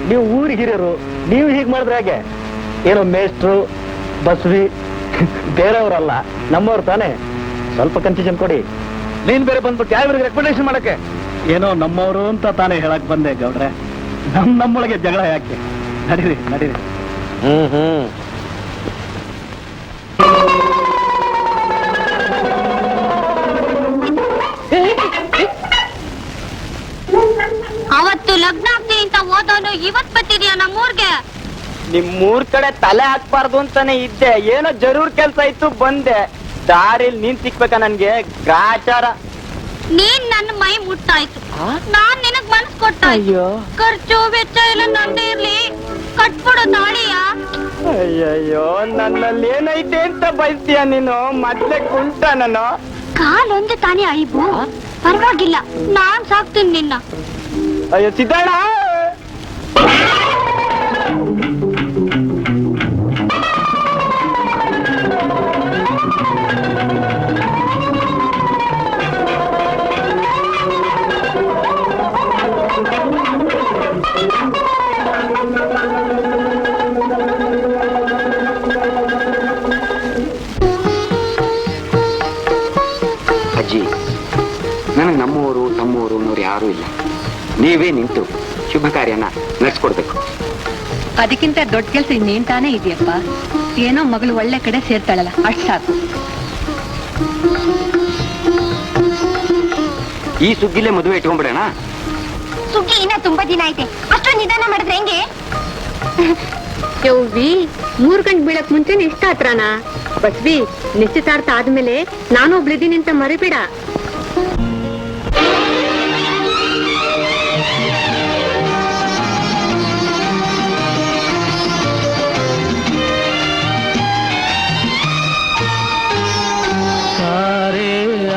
ನೀವು ಊರಿಗೆ ಹಿರಿಯರು, ನೀವು ಹೀಗೆ ಮಾಡಿದ್ರೆ ಹೇಗೆ? ಏನೋ ಮೇಷ್ಟ್ರು ಬಸ್ವಿ ಬೇರೆಯವರಲ್ಲ, ನಮ್ಮವ್ರು ತಾನೆ. ಸ್ವಲ್ಪ ಕನ್ಸೆಷನ್ ಕೊಡಿ. ನೀನ್ ಬೇರೆ ಬಂದ್ಬಿಟ್ಟು ಯಾವ್ರಿಗೆ ರೆಕಮೆಂಡೇಶನ್ ಮಾಡಕ್ಕೆ? ಏನೋ ನಮ್ಮವರು ಅಂತ ತಾನೇ ಹೇಳಕ್ ಬಂದೆ ಗೌಡ್ರೆ. ನಮ್ಮೊಳಗೆ ಜಗಳ ಯಾಕೆ? ನಡೀರಿ ನಡೀರಿ. ಅವತ್ತು ಲಗ್ನ ಆಗ್ತೀನಿ ಅಂತ ಓದೋನು ಇವತ್ ಬರ್ತಿದ್ಯಾ ನಮ್ಮೂರ್ಗೆ? ನಿಮ್ಮೂರ್ ಕಡೆ ತಲೆ ಹಾಕ್ಬಾರ್ದು ಅಂತಾನೆ ಇದ್ದೆ, ಏನೋ ಜರೂರ್ ಕೆಲ್ಸ ಇತ್ತು ಬಂದೆ. ದಾರಿಲ್ ನೀನ್ ಸಿಕ್ಬೇಕಾ ನನ್ಗೆ? ಗಾಚಾರ. ನೀನ್ ನನ್ನ ಮೈ ಮುಟ್ಟಾಯ್ತು, ನಾನ್ ನಿನಗ್ ಮನ್ಸ್ ಕೊಟ್ಟಾಯ್ತು. ಖರ್ಚು ವೆಚ್ಚ ಎಲ್ಲ ನಂದೇ ಇರ್ಲಿ, ಕಟ್ಬಿಡು ತಾಳಿಯ. ಅಯ್ಯಯ್ಯೋ, ನನ್ನಲ್ಲಿ ಏನೈತೆ ಅಂತ ಬಯಸ್ತೀಯ ನೀನು? ಮೊದ್ಲೇ ಕುಂಟ ನಾನು. ಕಾಲೊಂದು ತಾನೇ ಐಬು, ಪರವಾಗಿಲ್ಲ ನಾನ್ ಸಾಕ್ತೀನಿ ನಿನ್ನ. ಅಯ್ಯೋ ಸಿದ್ದಣ್ಣ, ಅಜ್ಜಿ, ನನಗೆ ನಮ್ಮವರು ತಮ್ಮವರು ಅನ್ನೋರು ಯಾರೂ ಇಲ್ಲ. ನೀವೇ ನಿಂತು ಶುಭ ಕಾರ್ಯನ ನಡೆಸ್ಕೊಡ್ಬೇಕು. ಅದಕ್ಕಿಂತ ದೊಡ್ಡ ಕೆಲಸ ಇನ್ನೇನ್ ತಾನೇ ಇದೆಯಪ್ಪ. ಏನೋ ಮಗಳು ಒಳ್ಳೆ ಕಡೆ ಸೇರ್ತಾಳಲ್ಲ, ಅಷ್ಟ್ ಸಾಕು. ಈ ಸುಗ್ಗಿಲೇ ಮದುವೆ ಇಟ್ಕೊಂಡ್ಬಿಡೋಣ. ಸುಗ್ಗಿ ಇನ್ನ ತುಂಬಾ ದಿನ ಐತೆ, ಅಷ್ಟೊಂದು ನಿಧಾನ ಮಾಡಿದ್ರೆ ಹೆಂಗೆ? ಯವ್ವಿ, 3 ಗಂಟೆ ಬೀಳಕ್ ಮುಂಚೆ ಇಷ್ಟ ಹತ್ರನಾ? ಬಸ್ವಿ, ನಿಶ್ಚಿತಾರ್ಥ ಆದ್ಮೇಲೆ ನಾನು ಒಬ್ಳಿದ್ದೀನಿ ಅಂತ ಮರಿಬೇಡ.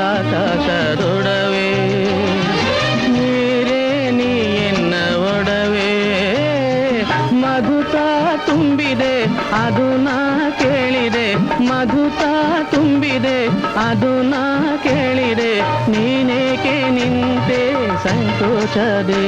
ಆಕಾಶದೊಡವೆ ನೀರೇ ನೀ ಎನ್ನ ಒಡವೆ, ಮಧುತ ತುಂಬಿದೆ ಅದು ನಾ ಕೇಳಿದೆ, ಮಧುತ ತುಂಬಿದೆ ಅದು ನಾ ಕೇಳಿದೆ, ನೀನೇಕೆ ನಿಂತೆ ಸಂತೋಷದೆ.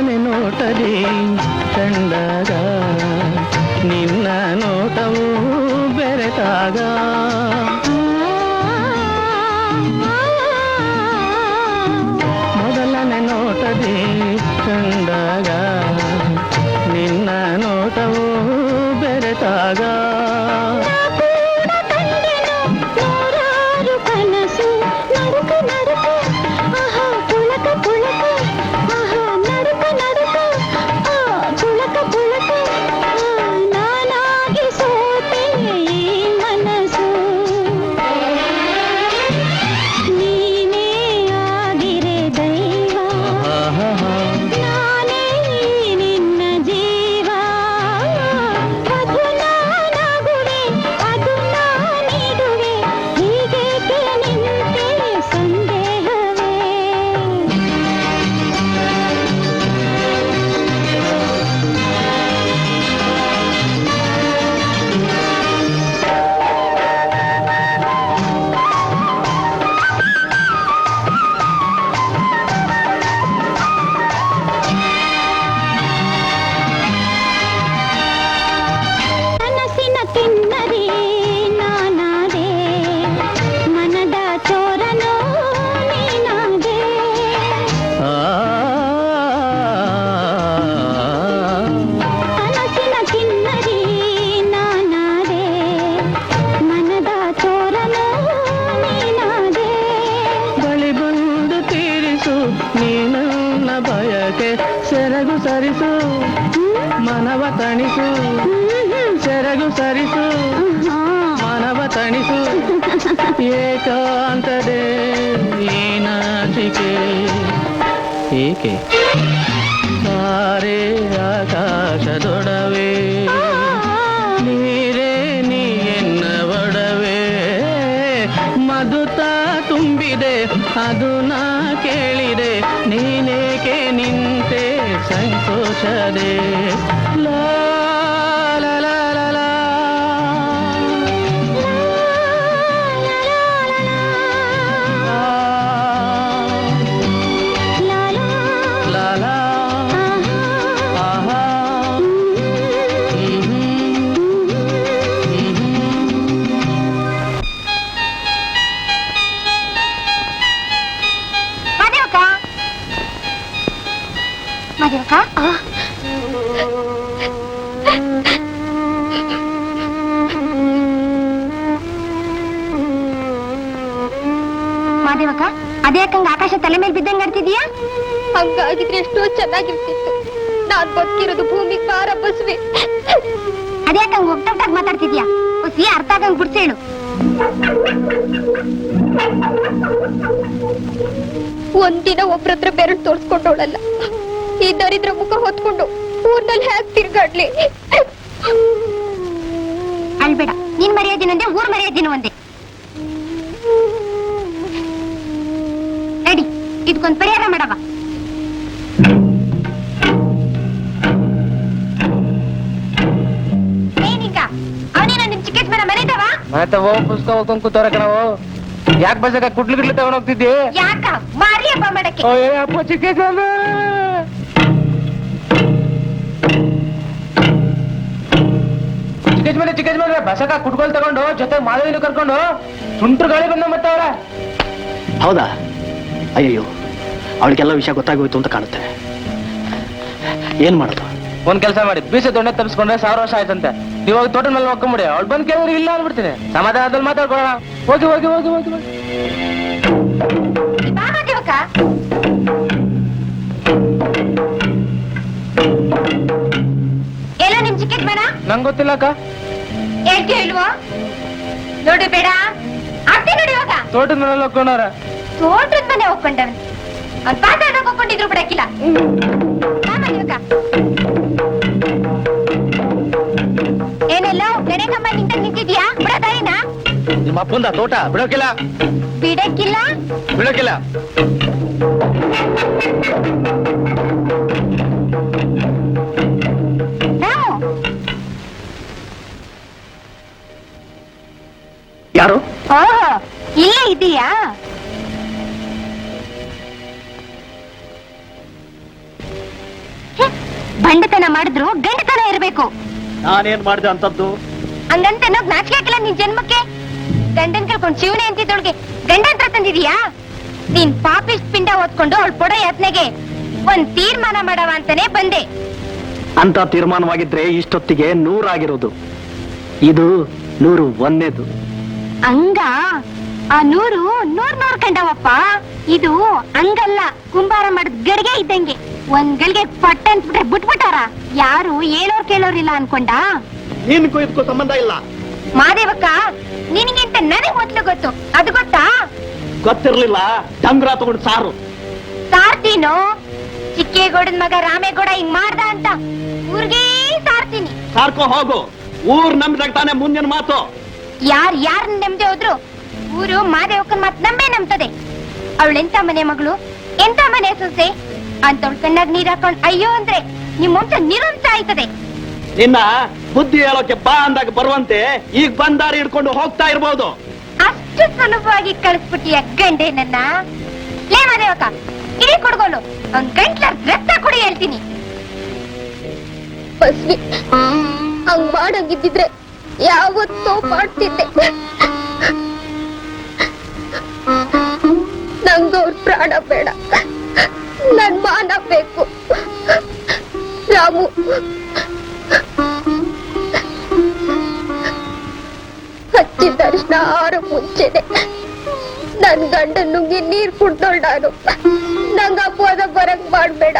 ಮೊದಲನೇ ನೋಟದಿ ಕಂಡಾಗ ನಿನ್ನ ನೋಟವು ಬೆರೆತಾಗ ಮೊದಲನೇ ನೋಟದಿ ಕಂಡಾಗ ನಿನ್ನ ನೋಟವು ಬೆರೆತಾಗ ಕನಸು ನಡುಕ ನಡುಕ ಆಹಾ ಪುಳಕ ಪುಳಕ ಆಹಾ ನಡುಕ ನಡುಕ ಆ ಪುಳಕ ಪುಳಕ ನಾನಾಗಿ ಸೋತೆ ಈ ಮನಸ್ಸು ನೀನೇ ಆಗಿರೆ ದೈವ ನಾನೇ ನಿನ್ನ ಜೀವ ಅದು ನಾನಾಗುವೆ ಅದು ನಾನಿಡುವೆ ಹೀಗೇಕೆ ನಿಂತೆ ಸಂದೇಹವೇ ಕನಸಿನ ಕಿನ್ನರಿ ನಾನಾದೆ ಮನದ ಚೋರನೋ ನೀನಾದೆ ಕನಸಿನ ಕಿನ್ನರಿ ನಾನಾದೆ ಮನದ ಚೋರನೋ ನೀನಾದೆ ಬಳಿ ಬಂದು ತೀರಿಸು ನೀನನ್ನ ಬಯಕೆ ಸೆರಗು ಸರಿಸು ಮನವ ತಣಿಸು ಸೆರಗು ಸರಿಸು ಮನವ ತಣಿಸು ಏಕಾಂತದೆ ಈ ನಾಚಿಕೆ ಏಕೆ ತಾರೆ ಆಕಾಶದೊಡವೆ ನೀರೇ ನೀ ಎನ್ನ ಒಡವೆ ಮಧುತ ತುಂಬಿದೆ ಅದು ನಾ ಕೇಳಿದೆ ನೀನೇಕೆ ನಿಂತೆ ಸಂತೋಷದೆ ಲಾ ಲಾ ಲಾ ಲಾ ಲಾ. ಲಾ ಲಾ ಆಹಾ ಮಾದೇವಕ್ಕ ಮಾದೇವಕ್ಕ ಮಾದೇವಕ್ಕ ಅದೇ ಯಾಕಂಗ ಆಕಾಶ ತಲೆ ಮೇಲೆ ಬಿದ್ದಂಗ ಆಡ್ತಿದ್ಯಾ ಹಂಗಾಗಿದ್ರೆ ಎಷ್ಟೋ ಚೆನ್ನಾಗಿರ್ತಿತ್ತು ನಾನ್ ಬದುಕಿರೋದು ಭೂಮಿಗೆ ಭಾರ ಬಸ್ವಿ ಅದೇ ಯಾಕಂಗ ಒಗ್ಟಾಗಿ ಮಾತಾಡ್ತಿದ್ಯಾ ಹುಸಿ ಅರ್ಥ ಆಗಂಗ್ ಬಿಡ್ಸೇಳು ಒಂದಿನ ಒಬ್ರತ್ರ ಬೆರಳು ತೋರ್ಸ್ಕೊಂಡವಳಲ್ಲ ಈ ದರಿದ್ರ ಮುಖ ಹೊತ್ಕೊಂಡು ಊರ್ನಲ್ಲಿ ಹ್ಯಾಕ್ ತಿರ್ಗಾಡ್ಲಿ ಅಳ್ಬೇಡ ನೀನ್ ಮರ್ಯಾದಿನ ಒಂದೇ ಊರ್ ಮರ್ಯಾದಿನ ಒಂದೇ ನಡಿ ಇದಕ್ಕೊಂದ್ ಪರಿಹಾರ ಮಾಡವ ಏನೀಗ ಅವನೇನ ನಿಮ್ ಚಿಕ್ಕ ಯಜಮಾನ ಮನೆದವ ಮತ್ತೆ ಪುಸ್ತಕ ಹೋಗ್ಕೊಂಡ್ ಕೂತವ್ರ ನಾವು ಯಾಕೆ ಬಸ್ಸಾಗ ಕುಡ್ಲು ಗಿಡ್ಲು ತಗೊಂಡ್ ಹೋಗ್ತಿದ್ದಿ ಯಾಕ ಮಾರಿ ಹಬ್ಬ ಮಾಡಕ್ಕೆ ಓ ಏ ಅಪ್ಪ ಚಿಕ್ಕ ಯಜಮಾನ. ಚಿಕ್ಕ ಯಜಮಾನ ಬಸಕ ಕುಟ್ಕೊಳ್ ತಗೊಂಡು ಜೊತೆ ಮಾಧವಿನ ಕರ್ಕೊಂಡು ಸುಂಟ್ರು ಗಾಳಿ ಬಂದ ಮತ್ತೆ ಅವ್ರ ಹೌದಾ ಅಯ್ಯಯ್ಯೋ ಅವಳಿಗೆಲ್ಲ ವಿಷಯ ಗೊತ್ತಾಗೋಯ್ತು ಅಂತ ಕಾಣುತ್ತೆ ಏನ್ ಮಾಡೋದು ಒಂದ್ ಕೆಲಸ ಮಾಡಿ ಬೀಸ ದೊಣ್ಣೆ ತಪ್ಪಿಸ್ಕೊಂಡ್ರೆ 1000 ವರ್ಷ ಆಯ್ತಂತೆ ನೀವಾಗ ತೋಟ ಮೇಲೆ ಹೋಗ್ಕೊಂಬಿಡಿ ಅವ್ಳು ಬಂದ್ ಕೇಳಿದ್ರೆ ಇಲ್ಲ ಅಂದ್ಬಿಡ್ತೀನಿ ಸಮಾಧಾನದಲ್ಲಿ ಮಾತಾಡ್ಕೊಳ್ಳೋಣ ಹೋಗಿ ಹೋಗಿ ಹೋಗಿ ಹೋಗಿ ಹೋಗಿ ಬಾ ಮಾದೇವಕ್ಕ ಎಲ್ಲ ನಿಮ್ ಚಿಕ್ಕ ಯಜಮಾನ ನಂಗೆ ಗೊತ್ತಿಲ್ಲ ಅಕ್ಕ ಹೇಳ್ತೀಯ ಇಲ್ವೋ ನೋಡು ಬೇಡ ಅತ್ತೆ ನೋಡಿ ಇವಾಗ ತೋಟದ ಮೇಲೆ ಹೋಗ್ಕೊಂಡವ್ರ ತೋಟದ ಮನೆ ಹೋಗ್ಕೊಂಡವನ್ ಅವ್ನ್ ಪಾತಾಡ ಹೋಗ್ಕೊಂಡಿದ್ರು ಬಿಡಕ್ಕಿಲ್ಲ ಬಾ ಮಾದೇವಕ್ಕ ಏನೆಲ್ಲ ಗಣೆ ಕಂಬ ನಿಂತಿದ್ಯಾ ಬಿಡೋದಾರಿನ ನಿಮ್ಮ ಅಪ್ಪಂದ ತೋಟ ಬಿಡೋಕಿಲ್ಲ ಬಿಡಕ್ಕಿಲ್ಲ ಬಿಡೋಕಿಲ್ಲ ರಾಮು ಯಾರು ಓಹೋ ಇಲ್ಲೇ ಇದೀಯಾ? 「ಬಂಡತನ ಮಾಡಿದ್ರು ಗಂಡತನ ಇರ್ಬೇಕು. ನಾನೇನ್ ಮಾಡಿದೆ ಅಂತದ್ದು? ಹಂಗಂತ ನಾಚಿಕೆ ಹಾಕಿಲ್ಲ ನಿನ್ ಜನ್ಮಕ್ಕೆ. ಗಂಡನ್ ಕಳ್ಕೊಂಡ್ ಶಿವನೇ ಅಂತಿದ್ದೊಳಗೆ ಗಂಡಂತ್ರ ತಂದಿದೀಯಾ? ನೀನ್ ಪಾಪಿಸ್ಟ್ ಪಿಂಡ ಓದ್ಕೊಂಡು ಅವಳು ಪೊಡ ಯತ್ನೆಗೆ ಒಂದ್ ತೀರ್ಮಾನ ಮಾಡವ ಅಂತಾನೆ ಬಂದೆ. ಅಂತ ತೀರ್ಮಾನವಾಗಿದ್ರೆ ಇಷ್ಟೊತ್ತಿಗೆ 100 ಆಗಿರೋದು. ಇದು 101ನೇದು. ಹಂಗ ಆ 100 ಕಂಡವಪ್ಪ. ಇದು ಹಂಗಲ್ಲ, ಕುಂಬಾರ ಮಾಡಿದ ಗಡಿಗೆ ಇದ್ದಂಗೆ. ಒಂದ್ ಗಳಿಗೆ ಪಟ್ಟ ಅನ್ಸ್ಬಿಟ್ರೆ ಬಿಟ್ಬಿಟ್ಟಾರ. ಯಾರು ಹೇಳೋರ್ ಕೇಳೋರಿಲ್ಲ ಅನ್ಕೊಂಡ? ನಿನ್ಗೂ ಇದಕ್ಕೂ ಸಂಬಂಧ ಇಲ್ಲ. ಮಾದೇವಕ್ಕ, ನಿನಗಿಂತ ನನಗ್ ಮೊದ್ಲು ಗೊತ್ತು. ಅದು ಗೊತ್ತಾ? ಗೊತ್ತಿರ್ಲಿಲ್ಲ. ಡಂಗ್ರ ತಗೊಂಡು ಸಾರು ಸಾರ್ತೀನೋ? ಚಿಕ್ಕೇಗೌಡನ್ ಮಗ ರಾಮೇಗೌಡ ಹಿಂಗ್ ಮಾಡ್ದ ಅಂತ ಊರ್ಗೇ ಸಾರ್ತೀನಿ. ಸಾರ್ಕೋ ಹೋಗು. ಊರ್ ನಮ್ದಾಗ ತಾನೆ ಮುಂದಿನ ಮಾತು. ಯಾರ್ ನೆಮ್ಮದಿ ಹೋದ್ರು ಊರು ಮಾದೇವಕ್ಕನ್ ಮಾತ್ ನಂಬದೆ. ಅವಳೆಂತ ಮನೆ ಮಗಳು, ಎಂತ ಮನೆ ಸೊಸೆ ಅಂತವಳ ಕಣ್ಣಾಗ್ ನೀರ್ ಹಾಕೊಂಡ್ ಅಯ್ಯೋ ಅಂದ್ರೆ ನಿಮ್ ವಂಶ ನಿರಂಶ ಆಯ್ತದೆ. ನಿನ್ನ ಬುದ್ಧಿ ಹೇಳೋಕೆ ಬಾ ಅಂದಾಗ ಬರುವಂತೆ ಈಗ ಬಂದಾರಿ ಹಿಡ್ಕೊಂಡು ಹೋಗ್ತಾ ಇರ್ಬೋದು. ಅಷ್ಟು ಸುಲಭವಾಗಿ ಕಳಿಸ್ಬಿಟ್ಟಿಯ ಗಂಡೆ ನನ್ನ. ಲೇ ಮಾದೇವಕ್ಕ, ಇಡೀ ಕೊಡ್ಗೋಲು ಅವ್ನ್ ಗಂಟ್ಲ ರಕ್ತ ಕುಡಿ ಹೇಳ್ತೀನಿ. ಬಸ್ವಿ ಹಂಗ್ ಮಾಡಂಗಿದ್ದಿದ್ರೆ ಯಾವತ್ತೋ ಮಾಡ್ತಿದ್ದೆ. ನಂಗವ್ರ ಪ್ರಾಣ ಬೇಡ, ನನ್ ಮಾನ ಬೇಕು. ರಾಮು, ಹಚ್ಚಿದ ತಕ್ಷಣ ಮುಂಚೆನೆ ನನ್ ಗಂಡ ನುಗ್ಗಿ ನೀರ್ ಕುಡ್ದೋಳ್ ನಾನು. ನಂಗ ಅಪವಾದ ಬರಕ್ ಮಾಡ್ಬೇಡ.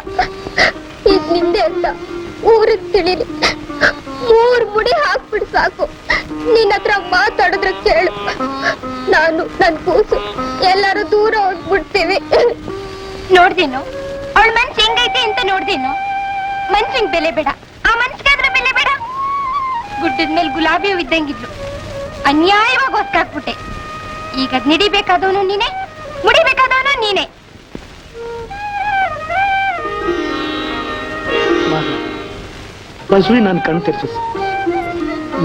ಈಗ ನಿಂದೆ ಅಂತ ಊರಿಗೆ ತಿಳಿಲಿ. 3 ಮುಡಿ ಹಾಕ್ಬಿಡ್ ಸಾಕು. ನಿನ್ನ ಹತ್ರ ಮಾತಾಡಿದ್ರೆ ಕೇಳು. ನಾನು ನನ್ ಕೂಸು ಎಲ್ಲರೂ ದೂರ ಹೋಗ್ಬಿಡ್ತೀವಿ. ನೋಡ್ದೇನು ಅವಳ ಮನ್ಸ್ ಹೆಂಗೈತೆ ಅಂತ ನೋಡ್ದೇನು? ಮನ್ಸಿಂಗ್ ಬೆಲೆ ಬೇಡ, ಆ ಮನ್ಸ್ಗಾದ್ರೆ ಬೆಲೆ ಬೇಡ. ಗುಡ್ಡದ ಮೇಲೆ ಗುಲಾಬಿ ಹೂ ಇದ್ದಂಗಿದ್ಲು, ಅನ್ಯಾಯವಾಗಿ ಹೊಸ್ಕಾಕ್ಬಿಟ್ಟೆ. ಈಗ ಅದ್ ನಿಡಿಬೇಕಾದವನು ನೀನೆ, ಮುಡಿಬೇಕಾದವನು ನೀನೆ. ಬಸ್ವಿ ನನ್ ಕಣ್ ತೆರ್ಸು.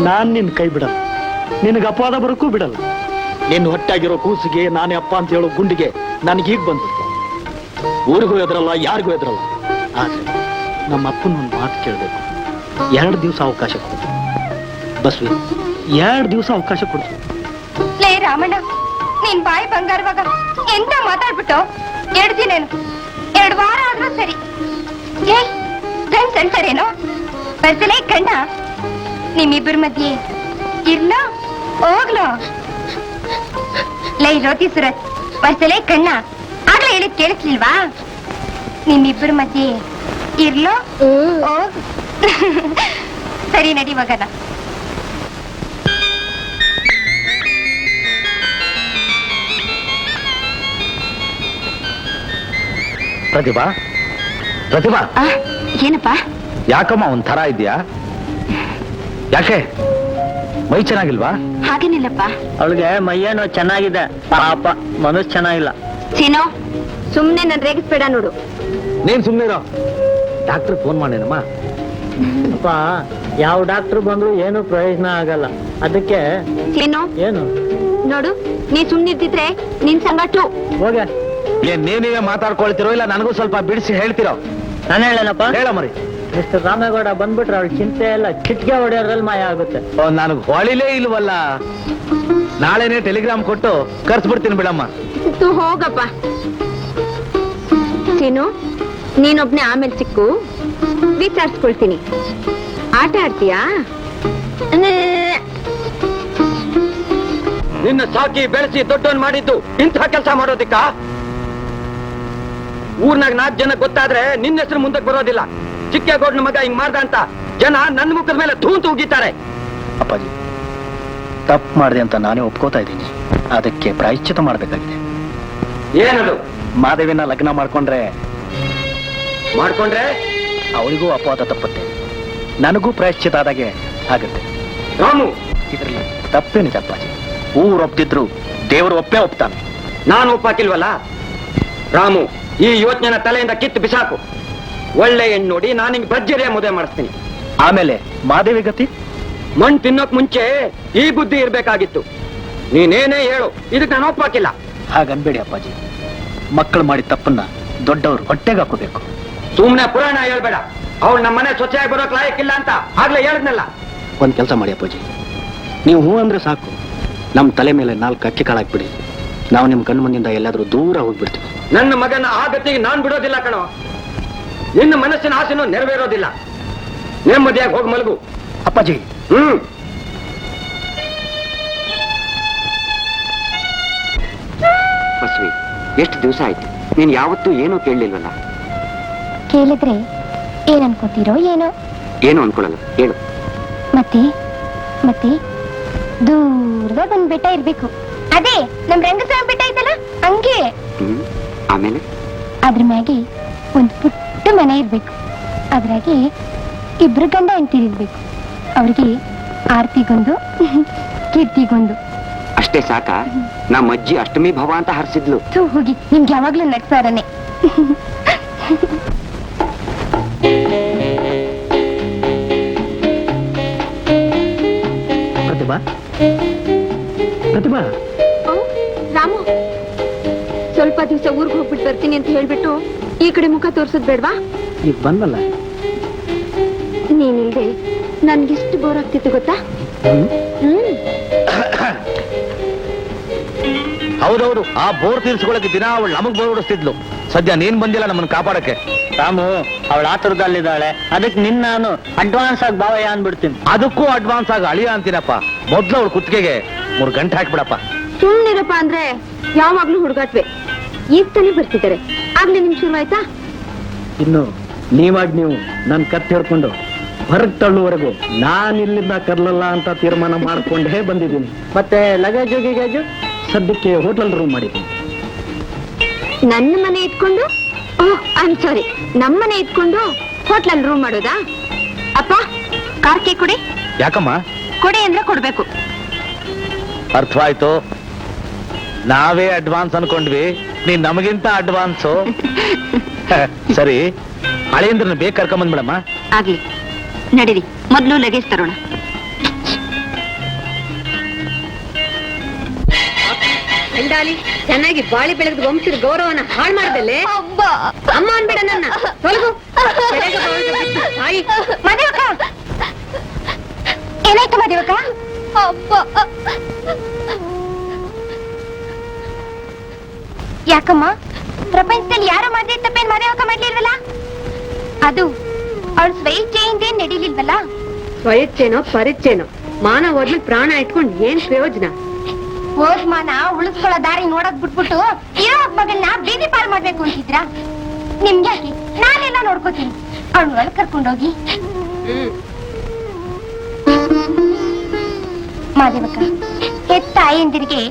ನಾನ್ ನಿನ್ ಕೈ ಬಿಡಲ್ಲ, ನಿನಗೆ ಅಪವಾದ ಬರೋಕ್ಕೂ ಬಿಡಲ್ಲ. ನಿನ್ನ ಹೊಟ್ಟಾಗಿರೋ ಕೂಸಿಗೆ ನಾನೇ ಅಪ್ಪ ಅಂತ ಹೇಳೋ ಗುಂಡಿಗೆ ನನಗೀಗ ಬಂದು ಊರಿಗೂ ಎದ್ರಲ್ಲ, ಯಾರಿಗೂ ಎದ್ರಲ್ಲ. ಆದ್ರೆ ನಮ್ಮ ಅಪ್ಪನ ಒಂದು ಮಾತು ಕೇಳಬೇಕು. 2 ದಿವಸ ಅವಕಾಶ ಕೊಡ್ತು ಬಸ್ವಿ, 2 ದಿವಸ ಅವಕಾಶ ಕೊಡ್ತು. ಲೇ ರಾಮಣ್ಣ, ನೀನ್ ಬಾಯಿ ಬಂಗಾರವಾಗ ಎಂತ ಮಾತಾಡ್ಬಿಟ್ಟು 2 ದಿನ 2 ವಾರ ಆದ್ರೂ ಸರಿ. ಏ ಗಂಡ್ ಅಂತಾರೇನೋ ಬರ್ಸಲೇ ಗಂಡ ನಿಮ್ಮಿಬ್ಬರ ಮಧ್ಯೆ ಇರ್ಲೋ ಹೋಗ್ಲೋ? ಲೈ ರೋತಿ ಸುರತ್, ಬರ್ಸಲೇ ಕಣ್ಣ ಆಗ್ಲೇ ಹೇಳಿದ್ ಕೇಳಿಸ್ಲಿಲ್ವಾ? ನಿಮ್ಮಿಬ್ಬರ ಮಧ್ಯೆ ಇರ್ಲೋ ಹೋಗ್. ಸರಿ ನಡಿ ಮಗನ. ಪ್ರತಿಭಾ, ಪ್ರತಿಭಾ, ಏನಪ್ಪ? ಯಾಕಮ್ಮ ಒಂಥರ ಇದೆಯಾ? ಯಾಕೆ ಮೈ ಚೆನ್ನಾಗಿಲ್ವಾ? ಹಾಗೇನಿಲ್ಲಪ್ಪ. ಅವಳಿಗೆ ಮೈಯೇನೋ ಚೆನ್ನಾಗಿದೆ, ಪಾಪ ಮನಸ್ಸು ಚೆನ್ನಾಗಿಲ್ಲ. ಸೀನೋ, ಸುಮ್ನೆ ನನ್ ರೇಗಿಸ್ಬೇಡ ನೋಡು. ನೀನ್ ಸುಮ್ಮನಿರೋ. Doctor phone ಮಾಡೇನಮ್ಮ? ಅಪ್ಪ, ಯಾವ ಡಾಕ್ಟರ್ ಬಂದ್ರು ಏನು ಪ್ರಯೋಜನ ಆಗಲ್ಲ. ಅದಕ್ಕೆ ಸೀನೋ, ಏನು ನೋಡು, ನೀ ಸುಮ್ನಿರ್ತಿದ್ರೆ ನಿನ್ ಸಂಗಟ್ಟು. ಹೋಗೆ. ಏನ್ ನೀವೇ ಮಾತಾಡ್ಕೊಳ್ತಿರೋ ಇಲ್ಲ ನನಗೂ ಸ್ವಲ್ಪ ಬಿಡಿಸಿ ಹೇಳ್ತಿರೋ? ನಾನು ಹೇಳೇನಪ್ಪ? ಹೇಳ ಮರಿ. ಮಿಸ್ಟರ್ ರಾಮೇಗೌಡ ಬಂದ್ಬಿಟ್ರೆ ಅವ್ಳ ಚಿಂತೆ ಎಲ್ಲ ಚಿಟ್ಗೆ ಹೊಡೆಯೋದ್ರಲ್ಲಿ ಮಾಯ ಆಗುತ್ತೆ. ನನಗ್ ಹೊಳಿಲೇ ಇಲ್ವಲ್ಲ. ನಾಳೆನೆ ಟೆಲಿಗ್ರಾಮ್ ಕೊಟ್ಟು ಕರ್ಸ್ಬಿಡ್ತೀನಿ ಬಿಡಮ್ಮ. ಹೋಗಪ್ಪ. ಸೀನು, ನೀನೊಬ್ನೇ ಆಮೇಲೆ ಸಿಕ್ಕು, ವಿಚಾರಿಸ್ಕೊಳ್ತೀನಿ. ಆಟ ಆಡ್ತೀಯಾ? ನಿನ್ನ ಸಾಕಿ ಬೆಳೆಸಿ ದೊಡ್ಡವನ್ ಮಾಡಿದ್ದು ಇಂತಹ ಕೆಲಸ ಮಾಡೋದಿಕ್ಕ? ಊರ್ನಾಗ 4 ಜನ ಗೊತ್ತಾದ್ರೆ ನಿನ್ನ ಹೆಸರು ಮುಂದಕ್ಕೆ ಬರೋದಿಲ್ಲ. ಚಿಕ್ಕೇಗೌಡನ ಮಗ ಹಿಂಗ್ ಮಾಡ್ದ ಅಂತ ಜನ ನನ್ನ ಮುಖದ ಮೇಲೆ ತೂಂತು ಉಗಿತಾರೆ. ಅಪ್ಪಾಜಿ, ತಪ್ಪು ಮಾಡಿದೆ ಅಂತ ನಾನೇ ಒಪ್ಕೋತಾ ಇದ್ದೀನಿ. ಅದಕ್ಕೆ ಪ್ರಾಯಶ್ಚಿತ ಮಾಡ್ಬೇಕಾಗಿದೆ. ಏನದು? ಮಾದೇವಿನ ಲಗ್ನ ಮಾಡ್ಕೊಂಡ್ರೆ ಅವಳಿಗೂ ಅಪವಾದ ತಪ್ಪುತ್ತೆ, ನನಗೂ ಪ್ರಾಯಶ್ಚಿತ ಆದಾಗೆ ಆಗುತ್ತೆ. ರಾಮು, ಇದರಲ್ಲಿ ತಪ್ಪೇನಿದೆ ಅಪ್ಪಾಜಿ. ಊರು ಒಪ್ತಿದ್ರು ದೇವರು ಒಪ್ಪೇ ಒಪ್ತಾನೆ. ನಾನು ಒಪ್ಪಾಕಿಲ್ವಲ್ಲ? ರಾಮು, ಈ ಯೋಚನೆನ ತಲೆಯಿಂದ ಕಿತ್ತು ಬಿಸಾಕು. ಒಳ್ಳೆ ಹೆಣ್ಣು ನೋಡಿ ನಾನು ನಿಂಗೆ ಭರ್ಜರಿಯ ಮದುವೆ ಮಾಡಿಸ್ತೀನಿ. ಆಮೇಲೆ ಮಾದೇವಿ ಗತಿ? ಮಣ್ಣು ತಿನ್ನೋಕ್ ಮುಂಚೆ ಈ ಬುದ್ಧಿ ಇರ್ಬೇಕಾಗಿತ್ತು. ನೀನೇನೇ ಹೇಳು, ಇದಕ್ಕೆ ನಾನು ಒಪ್ಪಾಕಿಲ್ಲ. ಹಾಗನ್ಬೇಡಿ ಅಪ್ಪಾಜಿ. ಮಕ್ಕಳು ಮಾಡಿದ ತಪ್ಪನ್ನ ದೊಡ್ಡವರು ಹೊಟ್ಟೆಗೆ ಹಾಕೋಬೇಕು. ಸುಮ್ನೆ ಪುರಾಣ ಹೇಳ್ಬೇಡ. ಅವಳು ನಮ್ಮನೆ ಸ್ವಚ್ಛಾಗಿ ಬರೋಕ್ ಲಾಯಕ್ಕಿಲ್ಲ ಅಂತ ಆಗ್ಲೇ ಹೇಳಿದ್ನಲ್ಲ. ಒಂದ್ ಕೆಲಸ ಮಾಡಿ ಅಪ್ಪಾಜಿ, ನೀವು ಹೂ ಅಂದ್ರೆ ಸಾಕು, ನಮ್ ತಲೆ ಮೇಲೆ 4 ಅಕ್ಕಿ ಕಾಳು ಹಾಕ್ಬಿಡಿ. ನಾವು ನಿಮ್ ಕಣ್ಣು ಮುಂದಿಂದ ಎಲ್ಲಾದ್ರೂ ದೂರ ಹೋಗ್ಬಿಡ್ತೀವಿ. ನನ್ನ ಮಗನ ಆ ಗತಿಗೆ ನಾನ್ ಬಿಡೋದಿಲ್ಲ ಕಣೋ. ನಿನ್ನ ಮನಸ್ಸಿನ ಆಸೆನೂ ನೆರವೇರೋದಿಲ್ಲ. ನೆಮ್ಮದಿಯಾಗಿ ಹೋಗಿ ಮಲಗು. ಅಪ್ಪಾಜಿ, ಬಸ್ವಿ, ಎಷ್ಟು ದಿವಸ ಆಯ್ತು ನೀನ್ ಯಾವತ್ತೂ ಏನೂ ಕೇಳಲಿಲ್ವಲ್ಲ? ಕೇಳಿದ್ರೆ ಏನ್ ಅನ್ಕೋತೀರೋ ಏನೋ. ಏನು ಅನ್ಕೊಳ್ಳಲ್ಲ, ಹೇಳು. ಮತ್ತೆ ಮತ್ತೆ ದೂರದ ಒಂದ್ ಬೆಟ್ಟ ಇರ್ಬೇಕು. ಅದೇ ನಮ್ ರಂಗಸ್ವಾಮಿ ಬೆಟ್ಟ ಐತಲ್ಲ, ಹಂಗೆ. ಆಮೇಲೆ ಅದ್ರ ಮ್ಯಾಗೆ ಒಂದ್ ಪುಟ್ಟ ಮನೆ ಇರ್ಬೇಕು. ಅದ್ರಾಗೆ 2 ಗಂಡ ಹೆಂಡ್ತಿರ್ಬೇಕು. ಅವ್ರಿಗೆ ಆರ್ತಿಗೊಂದು ಕೀರ್ತಿಗೊಂದು. ಅಷ್ಟೇ ಸಾಕ? ನಮ್ಮ ಅಜ್ಜಿ ಅಷ್ಟಮಿ ಭವ ಅಂತ ಹರಿಸಿದ್ಲು. ಹೋಗಿ, ನಿಮ್ಗೆ ಯಾವಾಗ್ಲೂ ನಗ್ಸಾರನೆ. ಪ್ರತಿಭಾ, ಪ್ರತಿಭಾ, ರಾಮು, ಸ್ವಲ್ಪ ದಿವಸ ಊರ್ಗ್ ಹೋಗ್ಬಿಟ್ಟು ಬರ್ತೀನಿ ಅಂತ ಹೇಳ್ಬಿಟ್ಟು ಈ ಕಡೆ ಮುಖ ತೋರ್ಸೋದ್ ಬೇಡ್ವಾ? ಈಗ ಬಂದಲ್ಲ. ನೀನಿಲ್ದೆ ನನ್ಗೆಷ್ಟು ಬೋರ್ ಆಗ್ತಿತ್ತು ಗೊತ್ತಾ? ಹೌದೌದು, ಆ ಬೋರ್ ತೀರ್ಸ್ಕೊಳಕ್ಕೆ ದಿನ ಅವಳು ನಮಗ್ ಬೋರ್ ಹೊಡಿಸ್ತಿದ್ಲು. ಸದ್ಯ ನೀನ್ ಬಂದಿಲ್ಲ ನಮ್ಮನ್ನ ಕಾಪಾಡಕ್ಕೆ. ರಾಮು, ಅವಳ ಆತುರದಲ್ಲಿದ್ದಾಳೆ, ಅದಕ್ಕೆ ನಾನು ಅಡ್ವಾನ್ಸ್ ಆಗಿ ಬಾವಯ್ಯ ಅಂದ್ಬಿಡ್ತೀನಿ. ಅದಕ್ಕೂ ಅಡ್ವಾನ್ಸ್ ಆಗಿ ಅಳಿಯ ಅಂತೀನಪ್ಪ. ಮೊದ್ಲು ಅವಳು ಕುತ್ತಿಗೆಗೆ 3 ಗಂಟೆ ಹಾಕ್ಬಿಡಪ್ಪ. ಸುಮ್ನಿರಪ್ಪ ಅಂದ್ರೆ ಯಾವಾಗ್ಲೂ ಹುಡುಗಾಟ್ವೆ. ಈಗ ತಾನೇ ಬರ್ತಿದ್ದಾರೆ, ಆಗ್ಲೇ ನಿಮ್ ಶುರುವಾಯ್ತಾ? ಇನ್ನು ನೀವಾಗಿ ನೀವು ನನ್ ಕತ್ ಹೇಳ್ಕೊಂಡು ಹೊರಗ್ ತಳ್ಳುವರೆಗೂ ನಾನ್ ಇಲ್ಲಿಂದ ಕರ್ಲಲ್ಲ ಅಂತ ತೀರ್ಮಾನ ಮಾಡ್ಕೊಂಡೇ ಬಂದಿದ್ದೀನಿ. ಮತ್ತೆ ಲಗೇಜು ಗಿಗೇಜು ಸದ್ಯಕ್ಕೆ ಹೋಟೆಲ್ ರೂಮ್ ಮಾಡಿದ್ದೀನಿ. ನನ್ನ ಮನೆ ಇಟ್ಕೊಂಡು, ಓಹ್ ಐ ಆಮ್ ಸಾರಿ, ನಮ್ಮನೆ ಇಟ್ಕೊಂಡು ಹೋಟ್ಲಲ್ಲಿ ರೂಮ್ ಮಾಡೋದಾ? ಅಪ್ಪ, ಕಾರ್ಕೆ ಕೊಡಿ. ಯಾಕಮ್ಮ? ಕೊಡಿ ಅಂದ್ರೆ ಕೊಡ್ಬೇಕು. ಅರ್ಥವಾಯ್ತು. ನಾವೇ ಅಡ್ವಾನ್ಸ್ ಅನ್ಕೊಂಡ್ವಿ, ನೀನ್ ನಮಗಿಂತ ಅಡ್ವಾನ್ಸು. ಸರಿ, ಹಳೆಯಂದ್ರನ್ನ ಬೇಗ ಕರ್ಕೊಂಬಂದ್ಬಿಡಮ್ಮ. ಆಗ್ಲಿ, ನಡೀರಿ, ಮೊದ್ಲು ಲಗೇಜ್ ತರೋಣ. ಚೆನ್ನಾಗಿ ಬಾಳಿ ಬೆಳೆದ ವಂಶದ ಗೌರವನ ಹಾಳು ಮಾಡ್ದಲ್ಲೇ. ಅಮ್ಮ ಅನ್ಬೇಡ ನನ್ನ, ತೊಲಗು. ಮದೇವಕ್ಕ, ಏನಾಯ್ತು ಮದೇವಕ್ಕ? ಯಾಕಮ್ಮ, ಪ್ರಪಂಚದಲ್ಲಿ ಯಾರು ಮಾಡಿದ ತಪ್ಪೇನ್ ಮದೇವಕ್ಕ ಮಾಡ್ಲಿಲ್ವಲ್ಲ? ಅದು ಅವಳು ಸ್ವಇಚ್ಛೆಯಿಂದ ನಡೀಲಿಲ್ವಲ್ಲ? ಸ್ವಇಚ್ಛೆನೋ ಪರಿಚ್ಛೇನೋ, ಮಾನ ಹೋದ್ಮೇಲೆ ಪ್ರಾಣ ಇಟ್ಕೊಂಡು ಏನ್ ಪ್ರಯೋಜನ? ಹೋದ್ಮಾನ ಉಳಿಸ್ಕೊಳ್ಳೋ ದಾರಿ ನೋಡಕ್ ಬಿಟ್ಬಿಟ್ಟು ಇರೋ ಮಗಳನ್ನ ಬೀದಿ ಪಾಲ್ ಮಾಡ್ಬೇಕು ಅಂತಿದ್ರ? ನಿಮ್ಗ್ಯಾಕೆ, ನಾನೆಲ್ಲ ನೋಡ್ಕೋತೀನಿ. ಅವಳು ಒಳಗ್ ಕರ್ಕೊಂಡೋಗಿ. ಮಾದೇವಕ್ಕ, ಹೆತ್ತ ತಾಯಂದಿರಿಗೆ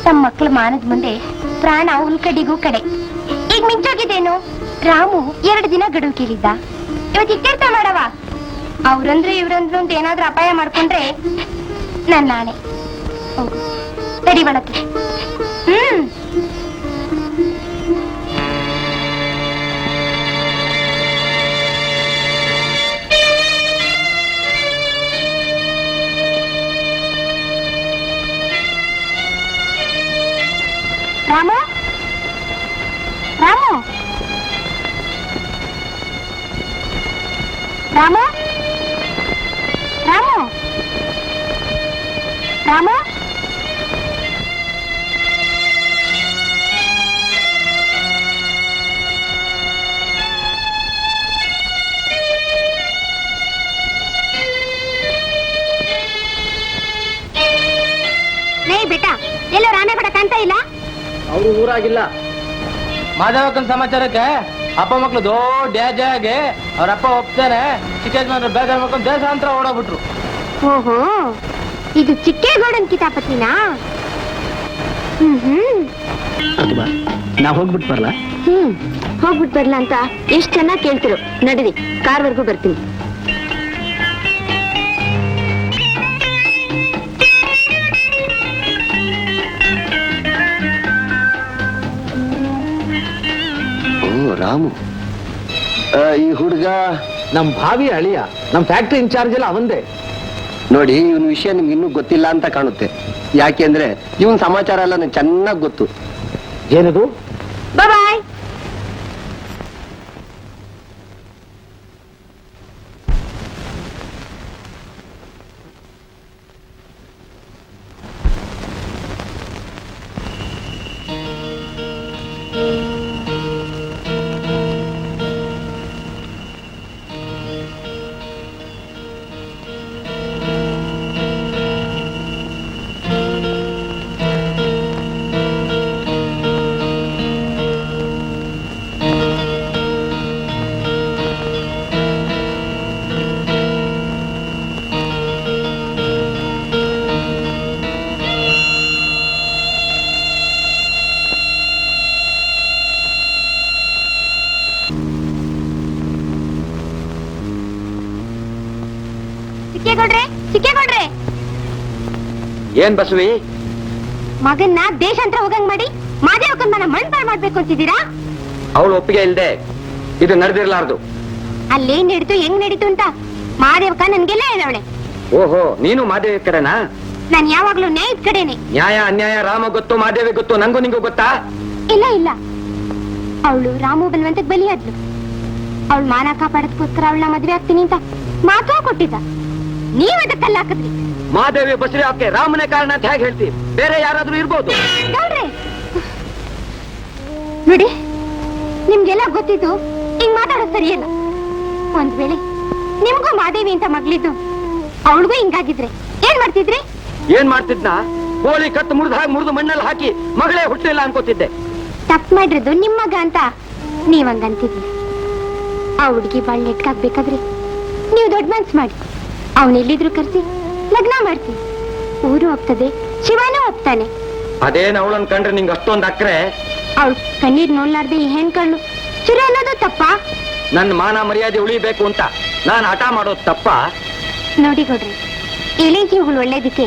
ತಮ್ಮ ಮಕ್ಕಳ ಮಾನದ ಮುಂದೆ ಪ್ರಾಣ ಉಲ್ಕಡಿಗೂ ಕಡೆ. ಈಗ ಮಿಂಚೋಗಿದ್ದೇನು? ರಾಮು 2 ದಿನ ಗಡುವು ಕೇಳಿದ್ದ, ಇವತ್ತು ಇತ್ಯರ್ಥ ಮಾಡವ. ಅವ್ರಂದ್ರೆ ಇವ್ರಂದ್ರು ಅಂತ ಏನಾದ್ರೂ ಅಪಾಯ ಮಾಡ್ಕೊಂಡ್ರೆ ನನ್ನ ಆಣೆ. ಹೋಗು, ತಡಿ ಒಳಕ್ಕೆ. ರಾಮು, ರಾಮು, ರಾಮು, ರಾಮು, ರಾಮು. ಬೇಟ, ಎಲ್ಲೋ ರಾಮೇ ಬೇಡ ಕಾಣ್ತಾ ಇಲ್ಲ. ಅವರು ಊರಾಗಿಲ್ಲ. ಮಾಧವಕ್ಕನ ಸಮಾಚಾರಕ್ಕೆ ಅಪ್ಪ ಮಕ್ಳು ದೊಡ್ಡ ಆಗಿ ಅವ್ರಪ್ಪ ಒಪ್ತಾನೆ. ಚಿಕ್ಕ ಯಜಮಾನ್ರು ಬೇಜಾರ್ ಮಾಡ್ಕೊಂಡು ದೇಶಾಂತರ ಓಡೋಗ್ಬಿಟ್ರು. ಓಹೋ, ಇದು ಚಿಕ್ಕೇಗೌಡನ್ ಕಿತಾಪತಿನಾ? ಪ್ರತಿಭಾ, ನಾ ಹೋಗ್ಬಿಟ್ಟು ಬರ್ಲಾ? ಹೋಗ್ಬಿಟ್ಟು ಬರ್ಲಾ ಅಂತ ಎಷ್ಟ್ ಚೆನ್ನಾಗಿ ಕೇಳ್ತಿರೋ. ನಡೀರಿ, ಕಾರ್ವರೆಗೂ ಬರ್ತೀನಿ. ರಾಮು, ಈ ಹುಡುಗ ನಮ್ ಭಾವಿ ಅಳಿಯ, ನಮ್ ಫ್ಯಾಕ್ಟ್ರಿ ಇನ್ಚಾರ್ಜ್ ಎಲ್ಲ ಅವಂದೇ. ನೋಡಿ, ಇವನ್ ವಿಷಯ ನಿಮ್ಗೆ ಇನ್ನೂ ಗೊತ್ತಿಲ್ಲ ಅಂತ ಕಾಣುತ್ತೆ. ಯಾಕೆಂದ್ರೆ ಇವನ್ ಸಮಾಚಾರ ಎಲ್ಲ ನನಗೆ ಚೆನ್ನಾಗಿ ಗೊತ್ತು. ಏನದು? ಬಾಯ್. ಚಿಕ್ಕೇಗೌಡ್ರೆ ಏನ್ ಬಸವಿ? ಮಗನ್ನ ದೇಶಾಂತರ ಹೋಗಂಗ್ ಮಾಡಿ ಮಾದೇವಕ್ಕನ್ ಮನ ಮಣ್ಪಾಳ್ ಮಾಡ್ಬೇಕು ಅಂತಿದ್ದೀರಾ? ಅವಳು ಒಪ್ಪಿಗೆ ಇಲ್ದೆ ಇದು ನಡೆದಿರ್ಲಾರ್ದು. ಅಲ್ಲೇನ್ ನಡೀತು ಹೆಂಗ್ ನಡೀತು ಅಂತ ಮಾದೇವಕ್ಕ ನನ್ಗೆಲ್ಲ ಹೇಳವಳೆ. ಓಹೋ, ನೀನು ಮಾದೇವಿ ಕಡೆನಾ? ನಾನ್ ಯಾವಾಗ್ಲೂ ನ್ಯಾಯದ ಕಡೆನೆ. ನ್ಯಾಯ ಅನ್ಯಾಯ ರಾಮ ಗೊತ್ತು, ಮಾದೇವಿ ಗೊತ್ತು, ನಂಗೂ ನಿಂಗೂ ಗೊತ್ತಾ? ಇಲ್ಲ ಅವಳು ರಾಮು ಬಲ್ವಂತಕ್ ಬಲಿಯಾದ್ಲು. ಅವಳು ಮಾನ ಕಾಪಾಡೋದಕ್ಕೋಸ್ಕರ ಅವಳನ್ನ ಮದ್ವೆ ಆಗ್ತೀನಿ ಅಂತ ಮಾತು ಕೊಟ್ಟಿದ್ದ. ನೀವ್ ಅದಕ್ಕೆ ಕಲ್ಲು ಹಾಕಿದ್ರಿ. ಮಾದೇವಿ ಬಸರಿ ಆಕೆ ರಾಮನೇ ಕಾರಣ ಅಂತ ಹೇಗೆ ಹೇಳ್ತೀವಿ? ಬೇರೆ ಯಾರಾದ್ರೂ ಇರ್ಬೋದು. ನೋಡಿ, ನಿಮ್ಗೆಲ್ಲ ಗೊತ್ತಿದ್ದು ಹಿಂಗ್ ಮಾತಾಡೋದು ಸರಿಯಲ್ಲ. ಒಂದ್ ವೇಳೆ ನಿಮ್ಗೂ ಮಾದೇವಿ ಅಂತ ಮಗಳಿದ್ದು ಅವಳಿಗೂ ಹಿಂಗಾಗಿದ್ರೆ ಏನ್ ಮಾಡ್ತಿದ್ರಿ? ಏನ್ ಮಾಡ್ತಿದ್ನ? ಕೋಳಿ ಕತ್ತು ಮುರಿದು ಮಣ್ಣಲ್ಲಿ ಹಾಕಿ ಮಗಳೇ ಹುಟ್ಟಿಲ್ಲ ಅನ್ಕೋತಿದ್ದೆ. ತಪ್ಪು ಮಾಡಿರೋದು ನಿಮ್ ಮಗ ಅಂತ ನೀವಂಗಂತಿದ್ರಿ. ಆ ಹುಡುಗಿ ಬಾಳ್ ನೆಟ್ಕಾಗ್ಬೇಕಾದ್ರೆ ನೀವು ದೊಡ್ಡ ಮನ್ಸ್ ಮಾಡಿ ಅವನೆಲ್ಲಿದ್ರು ಕರ್ಸಿ ಲಗ್ನ ಮಾಡ್ತೀನಿ. ಊರು ಹೋಗ್ತದೆ, ಶಿವನೂ ಹೋಗ್ತಾನೆ. ಅದೇನ್ ಅವಳನ್ ಕಂಡ್ರೆ ನಿಂಗೆ ಅಷ್ಟೊಂದು ಅಕ್ರೆ? ಅವಳು ಕಣ್ಣೀರ್ ನೋಡ್ಲಾರ್ದೆ ಈ ಹೆಣ್ಕಳ್ಳು ಚುರು ಅನ್ನೋದು ತಪ್ಪ? ನನ್ನ ಮಾನ ಮರ್ಯಾದೆ ಉಳಿಬೇಕು ಅಂತ ನಾನು ಹಠ ಮಾಡೋದು ತಪ್ಪ? ನೋಡಿ ಕೊಡ್ರಿ, ಎಳೆ ಜೀವಗಳು ಒಳ್ಳೇದಕ್ಕೆ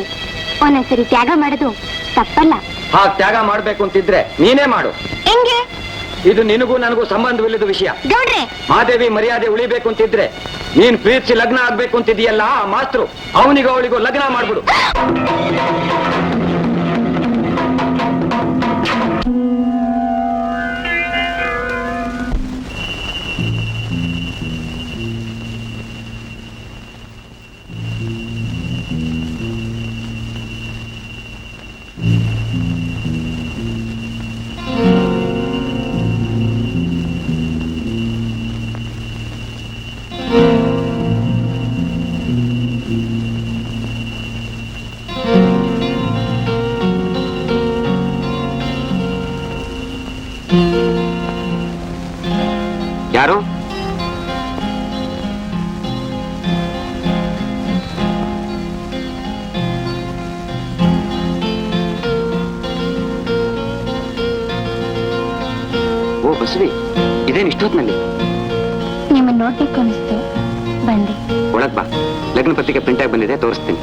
ಒಂದೊಂದ್ಸರಿ ತ್ಯಾಗ ಮಾಡೋದು ತಪ್ಪಲ್ಲ. ಹಾಗೆ ತ್ಯಾಗ ಮಾಡ್ಬೇಕು ಅಂತಿದ್ರೆ ನೀನೇ ಮಾಡು. ಹೆಂಗೆ? ಇದು ನಿನಗೂ ನನಗೂ ಸಂಬಂಧವಿಲ್ಲದ ವಿಷಯ. ಗೌಡ್ರೆ, ಮಾದೇವಿ ಮರ್ಯಾದೆ ಉಳಿಬೇಕು ಅಂತಿದ್ರೆ ನೀನ್ ಪ್ರೀತಿಸಿ ಲಗ್ನ ಆಗ್ಬೇಕು ಅಂತಿದೀಯಲ್ಲ, ಆ ಮಾಸ್ತರು ಅವನಿಗೂ ಅವಳಿಗೂ ಲಗ್ನ ಮಾಡ್ಬಿಡು. ಯಾರು? ಓ ಬಸವಿ, ಇದೇನು ಇಷ್ಟೊತ್ತಿನಲ್ಲಿ? ನಿಮ್ಮನ್ನ ನೋಡ್ಬೇಕು ಅನಿಸ್ತು, ಬಂದೆ. ಒಳಗ್ ಬಾ, ಲಗ್ನ ಪತ್ರಿಕೆ ಪ್ರಿಂಟ್ ಆಗಿ ಬಂದಿದೆ, ತೋರಿಸ್ತೀನಿ.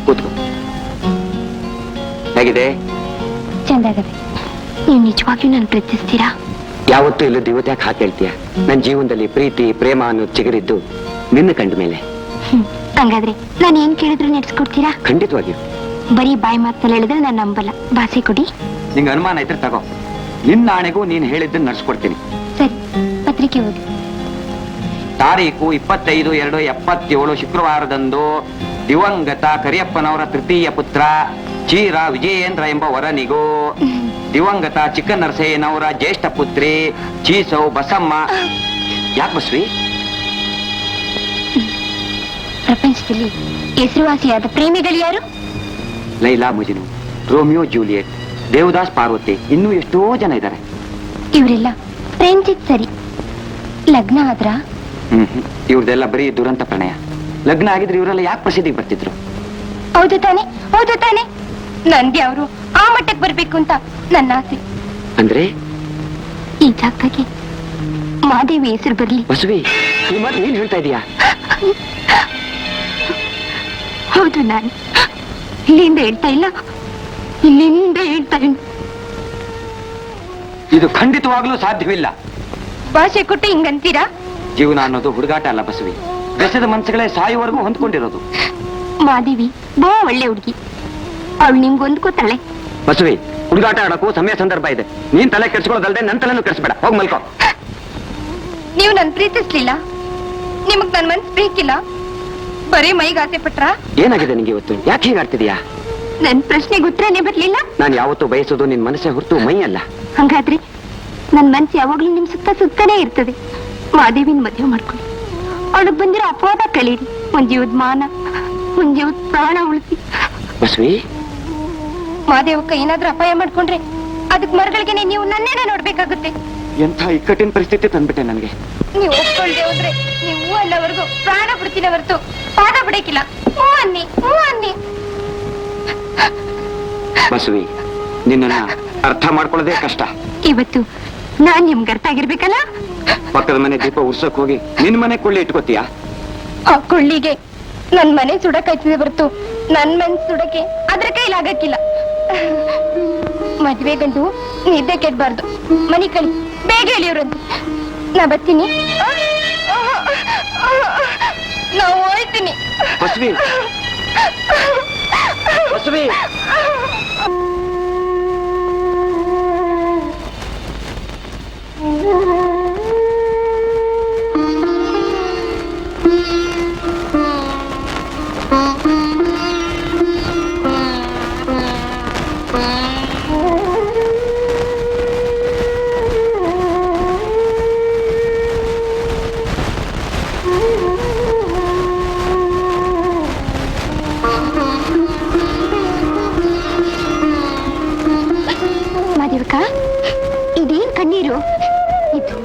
ಕೂತ್ಕೋ. ಹೇಗಿದೆ? ಚಂದಾಗದೆ. ನೀವು ನಿಜವಾಗಿಯೂ ನಾನು ಪ್ರೀತಿಸ್ತೀರಾ? ಯಾವತ್ತೂ ಇಲ್ಲದ ಇವತ್ತು ಯಾಕೆ ಹಾಕಿ ಹೇಳ್ತೀಯ? ನನ್ನ ಜೀವನದಲ್ಲಿ ಪ್ರೀತಿ ಪ್ರೇಮ ಅನ್ನೋದು ಚಿಗುರಿದ್ದು ನಿನ್ನ ಕಂಡ ಮೇಲೆ. ಹಂಗಾದ್ರೆ ನಾನು ಏನ್ ಕೇಳಿದ್ರು ನಡೆಸ್ಕೊಡ್ತೀರಾ? ಖಂಡಿತವಾಗಿಯೂ. ಬರೀ ಬಾಯಿ ಮಾತಲ್ಲಿ ಹೇಳಿದ್ರೆ ನಾನು ನಂಬಲ್ಲ. ಭಾಷೆ ಕೊಡಿ. ನಿಂಗೆ ಅನುಮಾನ ಇದ್ರೆ ತಗೋ, ನಿನ್ನ ಆಣೆಗೂ ನೀನು ಹೇಳಿದ್ದನ್ನು ನಡ್ಸ್ಕೊಡ್ತೀನಿ. ಸರಿ, ಪತ್ರಿಕೆ ಓದಿ. ತಾರೀಕು 25/2/77 ಶುಕ್ರವಾರದಂದು ದಿವಂಗತ ಕರಿಯಪ್ಪನವರ ತೃತೀಯ ಪುತ್ರ ಚೀರ ವಿಜಯೇಂದ್ರ ಎಂಬ ವರನಿಗೂ ದಿವಂಗತ ಚಿಕ್ಕನರಸಯ್ಯನವರ ಜ್ಯೇಷ್ಠ ಪುತ್ರಿ ಚೀಸೌ ಬಸಮ್ಮ. ಯಾಕೆ ಬಸ್ವಿ? ಪ್ರಪಂಚದಲ್ಲಿ ಹೆಸರುವಾಸಿಯಾದ ಪ್ರೇಮಿಗಳು ಯಾರು? ಲೈಲಾ ಮಜ್ನು, ರೋಮಿಯೋ ಜೂಲಿಯೆಟ್, ದೇವದಾಸ್ ಪಾರ್ವತಿ, ಇನ್ನೂ ಎಷ್ಟೋ ಜನ ಇದ್ದಾರೆ. ಇವರೆಲ್ಲ ಪ್ರೇಮಿಸಿದ್ ಸರಿ, ಲಗ್ನ ಆದ್ರ? ಇವ್ರದೆಲ್ಲ ಬರೀ ದುರಂತ ಪ್ರಣಯ. ಲಗ್ನ ಆಗಿದ್ರೆ ಇವರೆಲ್ಲ ಯಾಕೆ ಪ್ರಸಿದ್ಧಿಗೆ ಬರ್ತಿದ್ರು? ಹೌದು ತಾನೆ, ಹೌದು ತಾನೆ. ನಂದಿ ಅವರು ಆ ಮಟ್ಟಕ್ಕೆ ಬರ್ಬೇಕು ಅಂತ ನನ್ನ ಆಸೆ. ಅಂದ್ರೆ ಈ ಜಾಗಕ್ಕೆ ಮಾದೇವಿ ಹೆಸರು ಬರ್ಲಿ. ಬಸವಿ, ಈ ಮಾತು ನೀನ್ ಹೇಳ್ತಾ ಇದೀಯಾ? ಹೌದು, ನಾನು ಇಲ್ಲಿಂದ ಹೇಳ್ತಾ ಇಲ್ಲ, ಇಲ್ಲಿಂದ ಹೇಳ್ತಾ ಇಲ್ಲ. ಇದು ಖಂಡಿತವಾಗ್ಲೂ ಸಾಧ್ಯವಿಲ್ಲ. ಭಾಷೆ ಕೊಟ್ಟು ಹಿಂಗಂತೀರಾ? ಜೀವನ ಅನ್ನೋದು ಹುಡುಗಾಟ ಅಲ್ಲ ಬಸವಿ. ಬೆಸದ ಮನಸ್ಸುಗಳೇ ಸಾಯುವವರೆಗೂ ಹೊಂದ್ಕೊಂಡಿರೋದು. ಮಾದೇವಿ ಬೋ ಒಳ್ಳೆ ಹುಡುಗಿ, ಅವಳು ನಿಮ್ಗೆ ಹೊಂದ್ಕೋತಾಳೆ. ಬಸವಿ, ಹುಡುಗಾಟ ಆಡೋಕ್ಕೂ ಸಮಯ ಸಂದರ್ಭ ಇದೆ. ನೀನ್ ತಲೆ ಕೆಡ್ಸ್ಕೊಳ್ಳೋದಲ್ದೆ ನನ್ನ ತಲೆನೂ ಕೆಡಿಸ್ಬೇಡ. ಹೋಗ್ ಮಲ್ಕೋ. ನೀವು ನನ್ ಪ್ರೀತಿಸ್ಲಿಲ್ಲ, ನಿಮಗ್ ನನ್ ಮನ್ಸ್ ಬೇಕಿಲ್ಲ, ಬರೀ ಮೈಗೆ ಆಸೆ ಪಟ್ರ? ಏನಾಗಿದೆ ನಿಂಗೆ ಇವತ್ತು? ಯಾಕೆ ಹೀಗಾಡ್ತಿದೀಯಾ? ನನ್ ಪ್ರಶ್ನೆಗೆ ಉತ್ತರನೇ ಬರ್ಲಿಲ್ಲ. ನಾನು ಯಾವತ್ತೂ ಬಯಸೋದು ನಿನ್ ಮನಸ್ಸೇ ಹೊರತು ಮೈ ಅಲ್ಲ. ಹಂಗಾದ್ರೆ ನನ್ ಮನ್ಸು ಯಾವಾಗ್ಲೂ ನಿಮ್ ಸುತ್ತನೇ ಇರ್ತದೆ. ಮಾದೇವಿನ ಮದುವೆ ಮಾಡ್ಕೊಳ್ಳಿ, ಅವಳಿಗೆ ಬಂದಿರೋ ಅಪವಾದ ಕಳೀರಿ. ಒಂದ್ ಜೀವದ ಮಾನ, ಒಂದ್ ಜೀವದ ಪ್ರಾಣ ಉಳಿಸಿ. ಬಸವಿ, ಮಾದೇವಕ್ಕ ಏನಾದ್ರೂ ಅಪಾಯ ಮಾಡ್ಕೊಂಡ್ರೆ ಅದಕ್ ಮರಗಳಿಗೆ ನೀವು ನನ್ನೇನೆ ನೋಡ್ಬೇಕಾಗುತ್ತೆ. ಎಂಥ ಇಕ್ಕಟ್ಟಿನ ಪರಿಸ್ಥಿತಿ ತಂದ್ಬಿಟ್ಟೆ ನನಗೆ. ನೀವು ಒಪ್ಕೊಳ್ದೆ ಹೋದ್ರೆ ನೀವು ಹೂ ಅನ್ನೋವರೆಗೂ ಪ್ರಾಣ ಬಿಡ್ತೀನಿ ಹೊರತು ಪಾದ ಬಿಡಕ್ಕಿಲ್ಲ. ಹೂ ಅನ್ನಿ, ಹೂ ಅನ್ನಿ. ಬಸವಿ, ನಿನ್ನ ಅರ್ಥ ಮಾಡ್ಕೊಳ್ಳೋದೇ ಕಷ್ಟ. ಇವತ್ತು ನಾನ್ ನಿಮ್ಗೆ ಅರ್ಥ ಆಗಿರ್ಬೇಕಲ್ಲ. ಪಕ್ಕದ ಮನೆ ದೀಪ ಉರ್ಸಕ್ ಹೋಗಿ ನಿನ್ ಮನೆ ಕೊಳ್ಳಿ ಇಟ್ಕೋತೀಯ? ಆ ಕೊಳ್ಳಿಗೆ ನನ್ ಮನೆ ಸುಡಕಾಯ್ತದೆ ಹೊರತು ನನ್ ಮನ್ ಸುಡಕ್ಕೆ ಅದ್ರ ಕೈಲಾಗಕ್ಕಿಲ್ಲ. ಮದ್ವೆ ಗಂಡು ನಿದ್ದೆ ಕೆಡ್ಬಾರ್ದು. ಮನಿ ಕಳಿ ಬೇಗ ಹೇಳಿವ್ರಂತೆ. ನಾ ಬರ್ತೀನಿ. ನಾ ಹೋಯ್ತೀನಿ. ಬಸವಿ, ಬಸವಿ. ಮಾದೇವಕ್ಕ, ಇದೇನ್ ಕಣ್ಣೀರು? ಇದು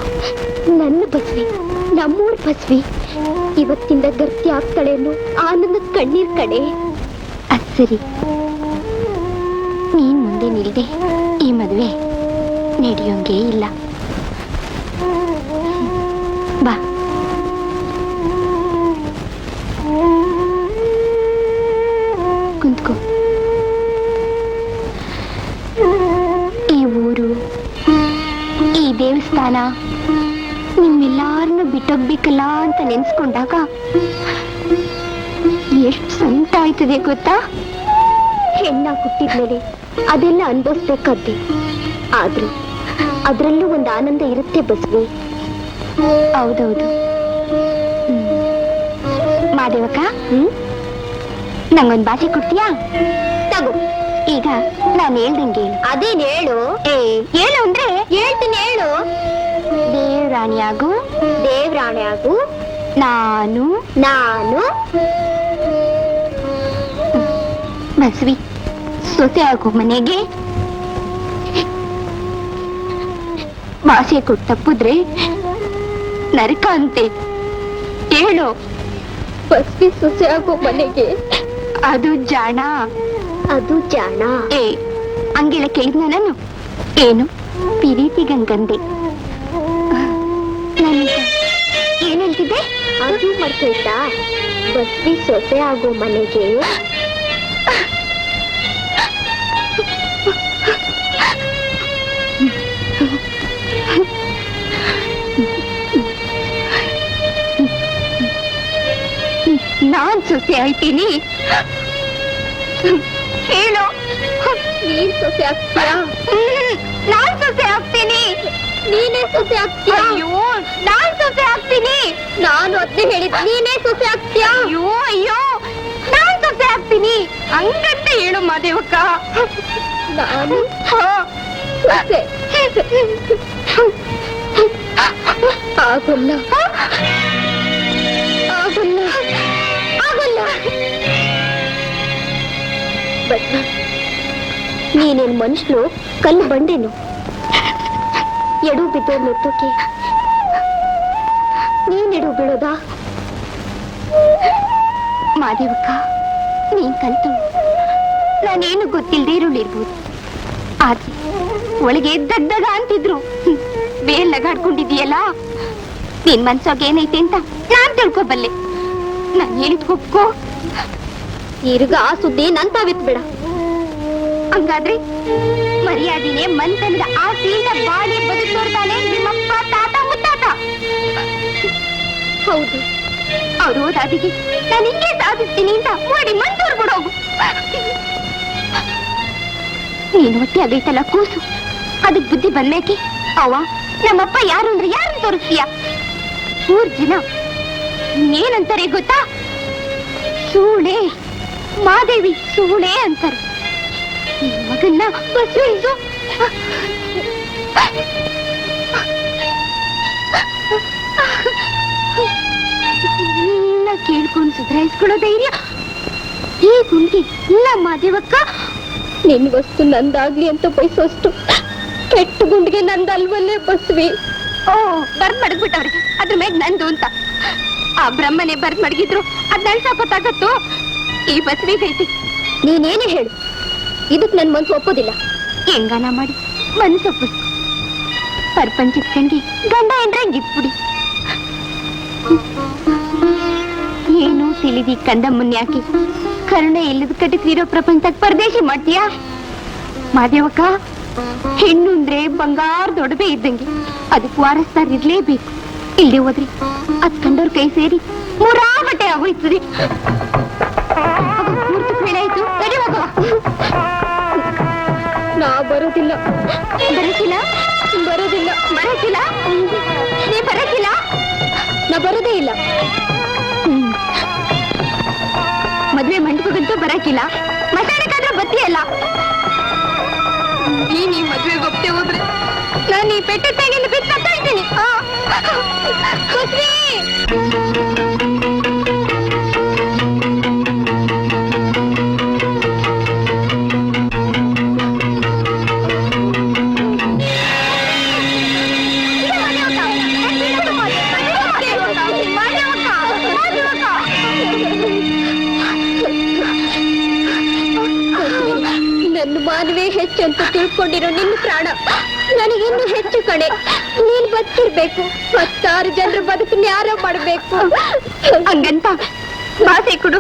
ನನ್ನ ಬಸ್ವಿ, ನಮ್ಮೂರ್ ಬಸ್ವಿ. ಇವತ್ತಿಂದ ಗರ್ತಿ ಆಗ್ತಾಳೆ ಅನ್ನೋ ಆನಂದದ ಕಣ್ಣೀರ್ ಕಡೆ. ಅದ್ ಸರಿ, ನೀನ್ ಮುಂದೆ ನಿಲ್ದೆ ಈ ಮದ್ವೆ ನಡೆಯೋಂಗೇ ಇಲ್ಲ. ಬಾ. ಕುಂತ್ಕೋ. ಈ ಊರು, ಈ ದೇವಸ್ಥಾನ ನಿಮ್ಮೆಲ್ಲಾರನ್ನು ಬಿಟ್ಟೋಗ್ಬೇಕಲ್ಲ ಅಂತ ನೆನ್ಸ್ಕೊಂಡಾಗ ಎಷ್ಟು ಸಂತ ಆಯ್ತದೆ ಗೊತ್ತಾ? ಹೆಣ್ಣ ಹುಟ್ಟಿದ್ಮೇಲೆ ಅದೆಲ್ಲ ಅನ್ಭವಿಸ್ಬೇಕಾದ್ದೆ. ಆದ್ರೂ ಅದ್ರಲ್ಲೂ ಒಂದು ಆನಂದ ಇರುತ್ತೆ ಬಸ್ವಿ. ಹೌದೌದು. ಮಾದೇವಕ್ಕ, ನಂಗೊಂದ್ ಭಾಷೆ ಕೊಡ್ತೀಯಾ? ತಗೋ. ಈಗ ನಾನು ಹೇಳ್ದಂಗೆ ಹೇಳು. ಅದೇನ್ ಹೇಳು? ಹೇಳು ಅಂದ್ರೆ ಹೇಳ್ತೀನಿ, ಹೇಳು. ದೇವ್ರಾಣಿಯಾಗು, ದೇವ್ರಾಣೆಯಾಗು, ನಾನು ಬಸವಿ ಸೊಸೆ ಆಗೋ ಮನೆಗೆ ಭಾಷೆ ಕೊಟ್ಟು ತಪ್ಪಿದ್ರೆ ನರಕ ಅಂತೆ. ಹೇಳು. ಬಸ್ವಿ ಸೊಸೆ ಆಗೋ ಮನೆಗೆ ಅದು ಜಾಣ. ಅದು ಜಾಣ. ಹಂಗೆಲ್ಲ ಕೇಳಿದ್ನ ನಾನು? ಏನು ಪ್ರೀತಿಗಂಗಂದೆ. ನನಗ ಏನ್ ಹೇಳ್ತಿದ್ದೆ? ಅದು ಮರ್ತೋಯ್ತಾ? ಬಸ್ವಿ ಸೊಸೆ ಆಗೋ ಮನೆಗೆ ನಾನ್ ಸೊಸೆ ಆಯ್ತೀನಿ. ಹೇಳು. ನೀನ್ ಸೊಸೆ ಆಗ್ತೀಯಾ? ನಾನ್ ಸೊಸೆ ಆಗ್ತೀನಿ. ನೀನೇ ಸೊಸೆ ಆಗ್ತೀಯಾ? ಅಯ್ಯೋ, ನಾನ್ ಸೊಸೆ ಆಗ್ತೀನಿ. ನಾನು ಅದ್ನೇ ಹೇಳಿದ್, ನೀನೇ ಸೊಸೆ ಆಗ್ತೀಯಾ? ಅಯ್ಯೋ ಅಯ್ಯೋ, ನಾನ್ ಸೊಸೆ ಆಗ್ತೀನಿ ಹಂಗಂತ ಹೇಳು ಮಾದೇವಕ್ಕ. ನಾನು ಸೊಸೆ ಆಗೋಲ್ಲ, ಆಗೋಲ್ಲ, ಆಗೋಲ್ಲ. ಬಸ್ವಿ, ನೀನೇನ್ ಮನುಷ್ಯನು ಕಲ್ಲು ಬಂಡೆನು? ಎಡು ಬಿದ್ದೋರ್ ಮೆತ್ತೋಕೆ ನೀನೆಡು ಬೀಳೋದಾ? ಮಾದೇವಕ್ಕ, ನೀನ್ ಕಲ್ತು ನಾನೇನು ಗೊತ್ತಿಲ್ಲದೆ ಇರುಳಿರ್ಬೋದು. ಆದ್ರೆ ಒಳಗೆ ದಗ್ದಾಗ ಅಂತಿದ್ರು. ಬೇಲ್ ನಗಾಡ್ಕೊಂಡಿದೀಯಲ್ಲ, ನಿನ್ ಮನ್ಸಾಗ ಏನೈತೆ ಅಂತ ನಾನ್ ತಿಳ್ಕೊಬಲ್ಲೆ. ನಾನ್ ಹೇಳಿದ್ ಒಪ್ಕೋ. ಈಗ ಆ ಸುದ್ದಿ ನನ್ ತಾವಿತ್ಬೇಡ. ಹಂಗಾದ್ರೆ ಮರ್ಯಾದಿನೇ ಮನ್ತನದ ಆಸೆಯಿಂದ ಬಾಳಿ ಬದುಕ್ತೋರ್ತಾನೆ ನಿಮ್ಮಪ್ಪ, ತಾತ, ಮುತ್ತಾತ. ಹೌದು, ಅವ್ರು ಓದಾದಿಗೆ ನಾನು ಹಿಂಗೆ ಸಾಧಿಸ್ತೀನಿ ಅಂತ ಮಾಡಿ ಮಂತೋರ್ಬಿಡೋಗು. ನೀನು ಹೊಟ್ಟೆ ಆಗೈತಲ್ಲ ಕೂಸು, ಅದಕ್ ಬುದ್ಧಿ ಬಂದ್ಮೇಕೆ ಅವ್ವ ನಮ್ಮಪ್ಪ ಯಾರು ಅಂದ್ರೆ ಯಾರನ್ನು ತೋರಿಸ್ತೀಯ? 3 ಜನ ಏನಂತಾರೆ ಗೊತ್ತಾ? ಸೂಳೆ, ಮಾದೇವಿ ಸೂಳೆ ಅಂತಾರೆ. ಈ ಮಗನ್ನ ಬಸವಿಸು. ಎಲ್ಲ ಕೇಳ್ಕೊಂಡು ಸುಧಾರಿಸ್ಕೊಳ್ಳೋ ಧೈರ್ಯ ಈ ಗುಂಡಿ ಇಲ್ಲ ಮಾದೇವಕ್ಕ. ನಿನ್ ವಸ್ತು ನಂದಾಗ್ಲಿ ಅಂತ ಬಯಸೋಷ್ಟು ಕೆಟ್ಟ ಗುಂಡಿಗೆ ನಂದಲ್ವಲ್ಲೇ ಬಸ್ವಿ. ಓ, ಬರ್ದ್ ಮಡಗ್ಬಿಟ್ಟವ್ರಿಗೆ ಅದ್ರ ಮೇಲೆ ನಂದು ಅಂತ. ಆ ಬ್ರಹ್ಮನೇ ಬರ್ದ್ ಮಡಗಿದ್ರು ಅದ್ ನಳ್ಸಾಕೋತಾಗತ್ತು ಈ ಬಸವಿಗೈತಿ. ನೀನೇನೇ ಹೇಳು, ಇದಕ್ ನನ್ ಮನ್ಸು ಒಪ್ಪೋದಿಲ್ಲ. ಹೆಂಗಾನ ಮಾಡಿ ಮನ್ಸೊಪ್ಪಿಸ್. ಪ್ರಪಂಚಕ್ಕೆ ತಂಗಿ ಗಂಡ ಎಂಡ್ರಂಗಿಟ್ಬಿಡಿ. ಏನು ತಿಳಿದಿ ಕಂದಮ್ಮನ್ ಯಾಕೆ ಕರುಣೆ ಇಲ್ಲದ ಕಟ್ಟಿಸಿರೋ ಪ್ರಪಂಚದಾಗ ಪರದೇಶಿ ಮಾಡ್ತೀಯಾ? ಮಾದೇವಕ್ಕ, ಹೆಣ್ಣು ಅಂದ್ರೆ ಬಂಗಾರದ ಒಡವೆ ಇದ್ದಂಗೆ, ಅದಕ್ಕೆ ವಾರಸ್ದಾರ್ ಇರ್ಲೇಬೇಕು. ಇಲ್ಲದೆ ಹೋದ್ರಿ ಅದ್ ಕಂಡೋರ್ ಕೈ ಸೇರಿ ಮೂರಾ ಬಟ್ಟೆ ಆಗೋಯ್ತದೆ. ಆಯ್ತು, ನಡಿ ಹೋಗುವ. ನಾ ಬರೋದಿಲ್ಲ. ಬರಕಿಲ್ಲ ಬರೋದಿಲ್ಲ. ಬರಕಿಲ್ಲ ನೀ ಬರಕಿಲ್ಲ. ನಾ ಬರೋದೇ ಇಲ್ಲ. ಮದ್ವೆ ಮಂಟಪಕ್ಕಂತೂ ಬರಕಿಲ್ಲ. ಮಸಾಣಕ್ಕಾದ್ರೂ ಬತ್ತಿಯಲ್ಲ. ನೀನ್ ಈ ಮದ್ವೆಗೆ ಒಪ್ತೆ ಹೋದ್ರೆ ನಾನು ಈ ಪೆಟ್ಟ ತೆಗೆದು ಬಿಟ್ಟು ಇದ್ದೀನಿ. ನನ್ನ ಮಾನವೇ ಹೆಚ್ಚು ಅಂತ ತಿಳ್ಕೊಂಡಿರೋ ನಿನ್ನ ಪ್ರಾಣ ನನಗಿನ್ನೂ ಹೆಚ್ಚು ಕಣೆ. ನೀನ್ ಬದುಕಿರ್ಬೇಕು. 10 ಜನರ ಬದುಕನ್ನ ಯಾರೋ ಮಾಡ್ಬೇಕು. ಹಂಗಂತ ಮಾತೆ ಕೊಡು.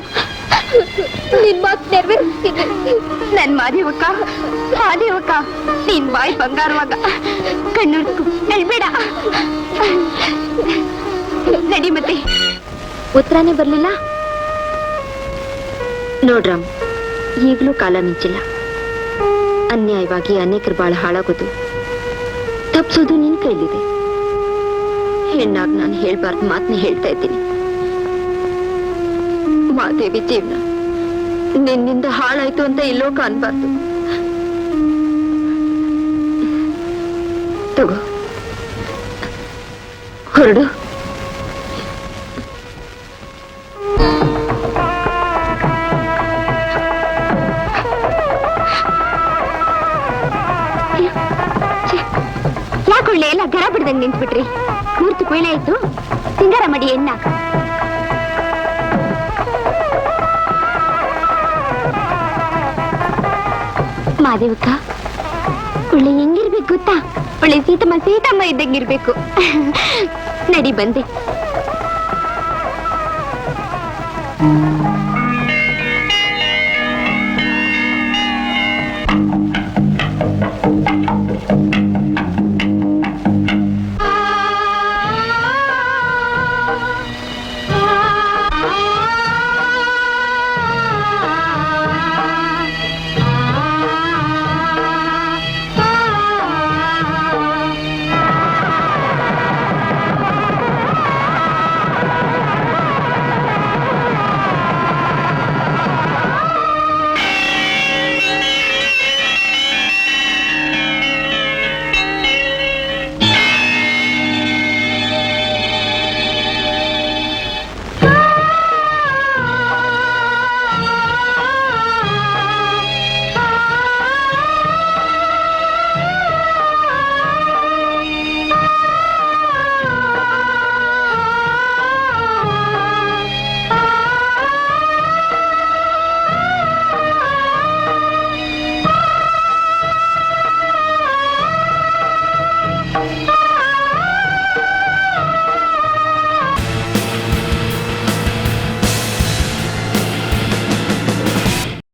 ನಿನ್ ಮಾತು ನೆರವೇರಿಸ್ತೀನಿ. ನನ್ ಮಾದೇವಕ್ಕ, ಮಾದೇವಕ್ಕ, ನೀನ್ ಬಾಯಿ ಬಂಗಾರವಾಗ ಕಣ್ಣುರ್ಕು ನಲ್ಬೇಡ. ನಡಿ ಮತ್ತೆ. ಉತ್ತರನೇ ಬರ್ಲಿಲ್ಲ ನೋಡ್ರಾಮ್. ಈಗಲೂ ಕಾಲ ಮಿಂಚಿಲ್ಲ. ಅನ್ಯಾಯವಾಗಿ ಅನೇಕರು ಬಾಳ ಹಾಳಾಗೋದು ತಪ್ಸೋದು ನಿನ್ ಕೈಲಿದೆ. ಹೆಣ್ಣಾಗ್ ನಾನು ಹೇಳ್ಬಾರ್ದು ಮಾತನ್ನ ಹೇಳ್ತಾ ಇದ್ದೀನಿ. ಮಾದೇವಿ ಜೀವನ ನಿನ್ನಿಂದ ಹಾಳಾಯ್ತು ಅಂತ ಎಲ್ಲೋ ಕಾಣ್ಬಾರ್ದು. ತಗೋ, ಹೊರಡು. ಯಾಕೊಳ್ಳೆ ಎಲ್ಲ ಗರ ಬಿಡ್ದಂಗೆ ನಿಂತ್ಬಿಟ್ರಿ. ಮೂರ್ತಿ ಕೊಯ್ಲೆ ಆಯ್ತು, ಸಿಂಗಾರ ಮಡಿ ಎಣ್ಣ. ಮಾದೇವಕ್ಕ, ಒಳ್ಳೆ ಹೆಂಗಿರ್ಬೇಕು ಗೊತ್ತಾ? ಒಳ್ಳೆ ಸೀತಮ್ಮ ಇದ್ದಂಗಿರ್ಬೇಕು. ನಡಿ ಬಂದೆ.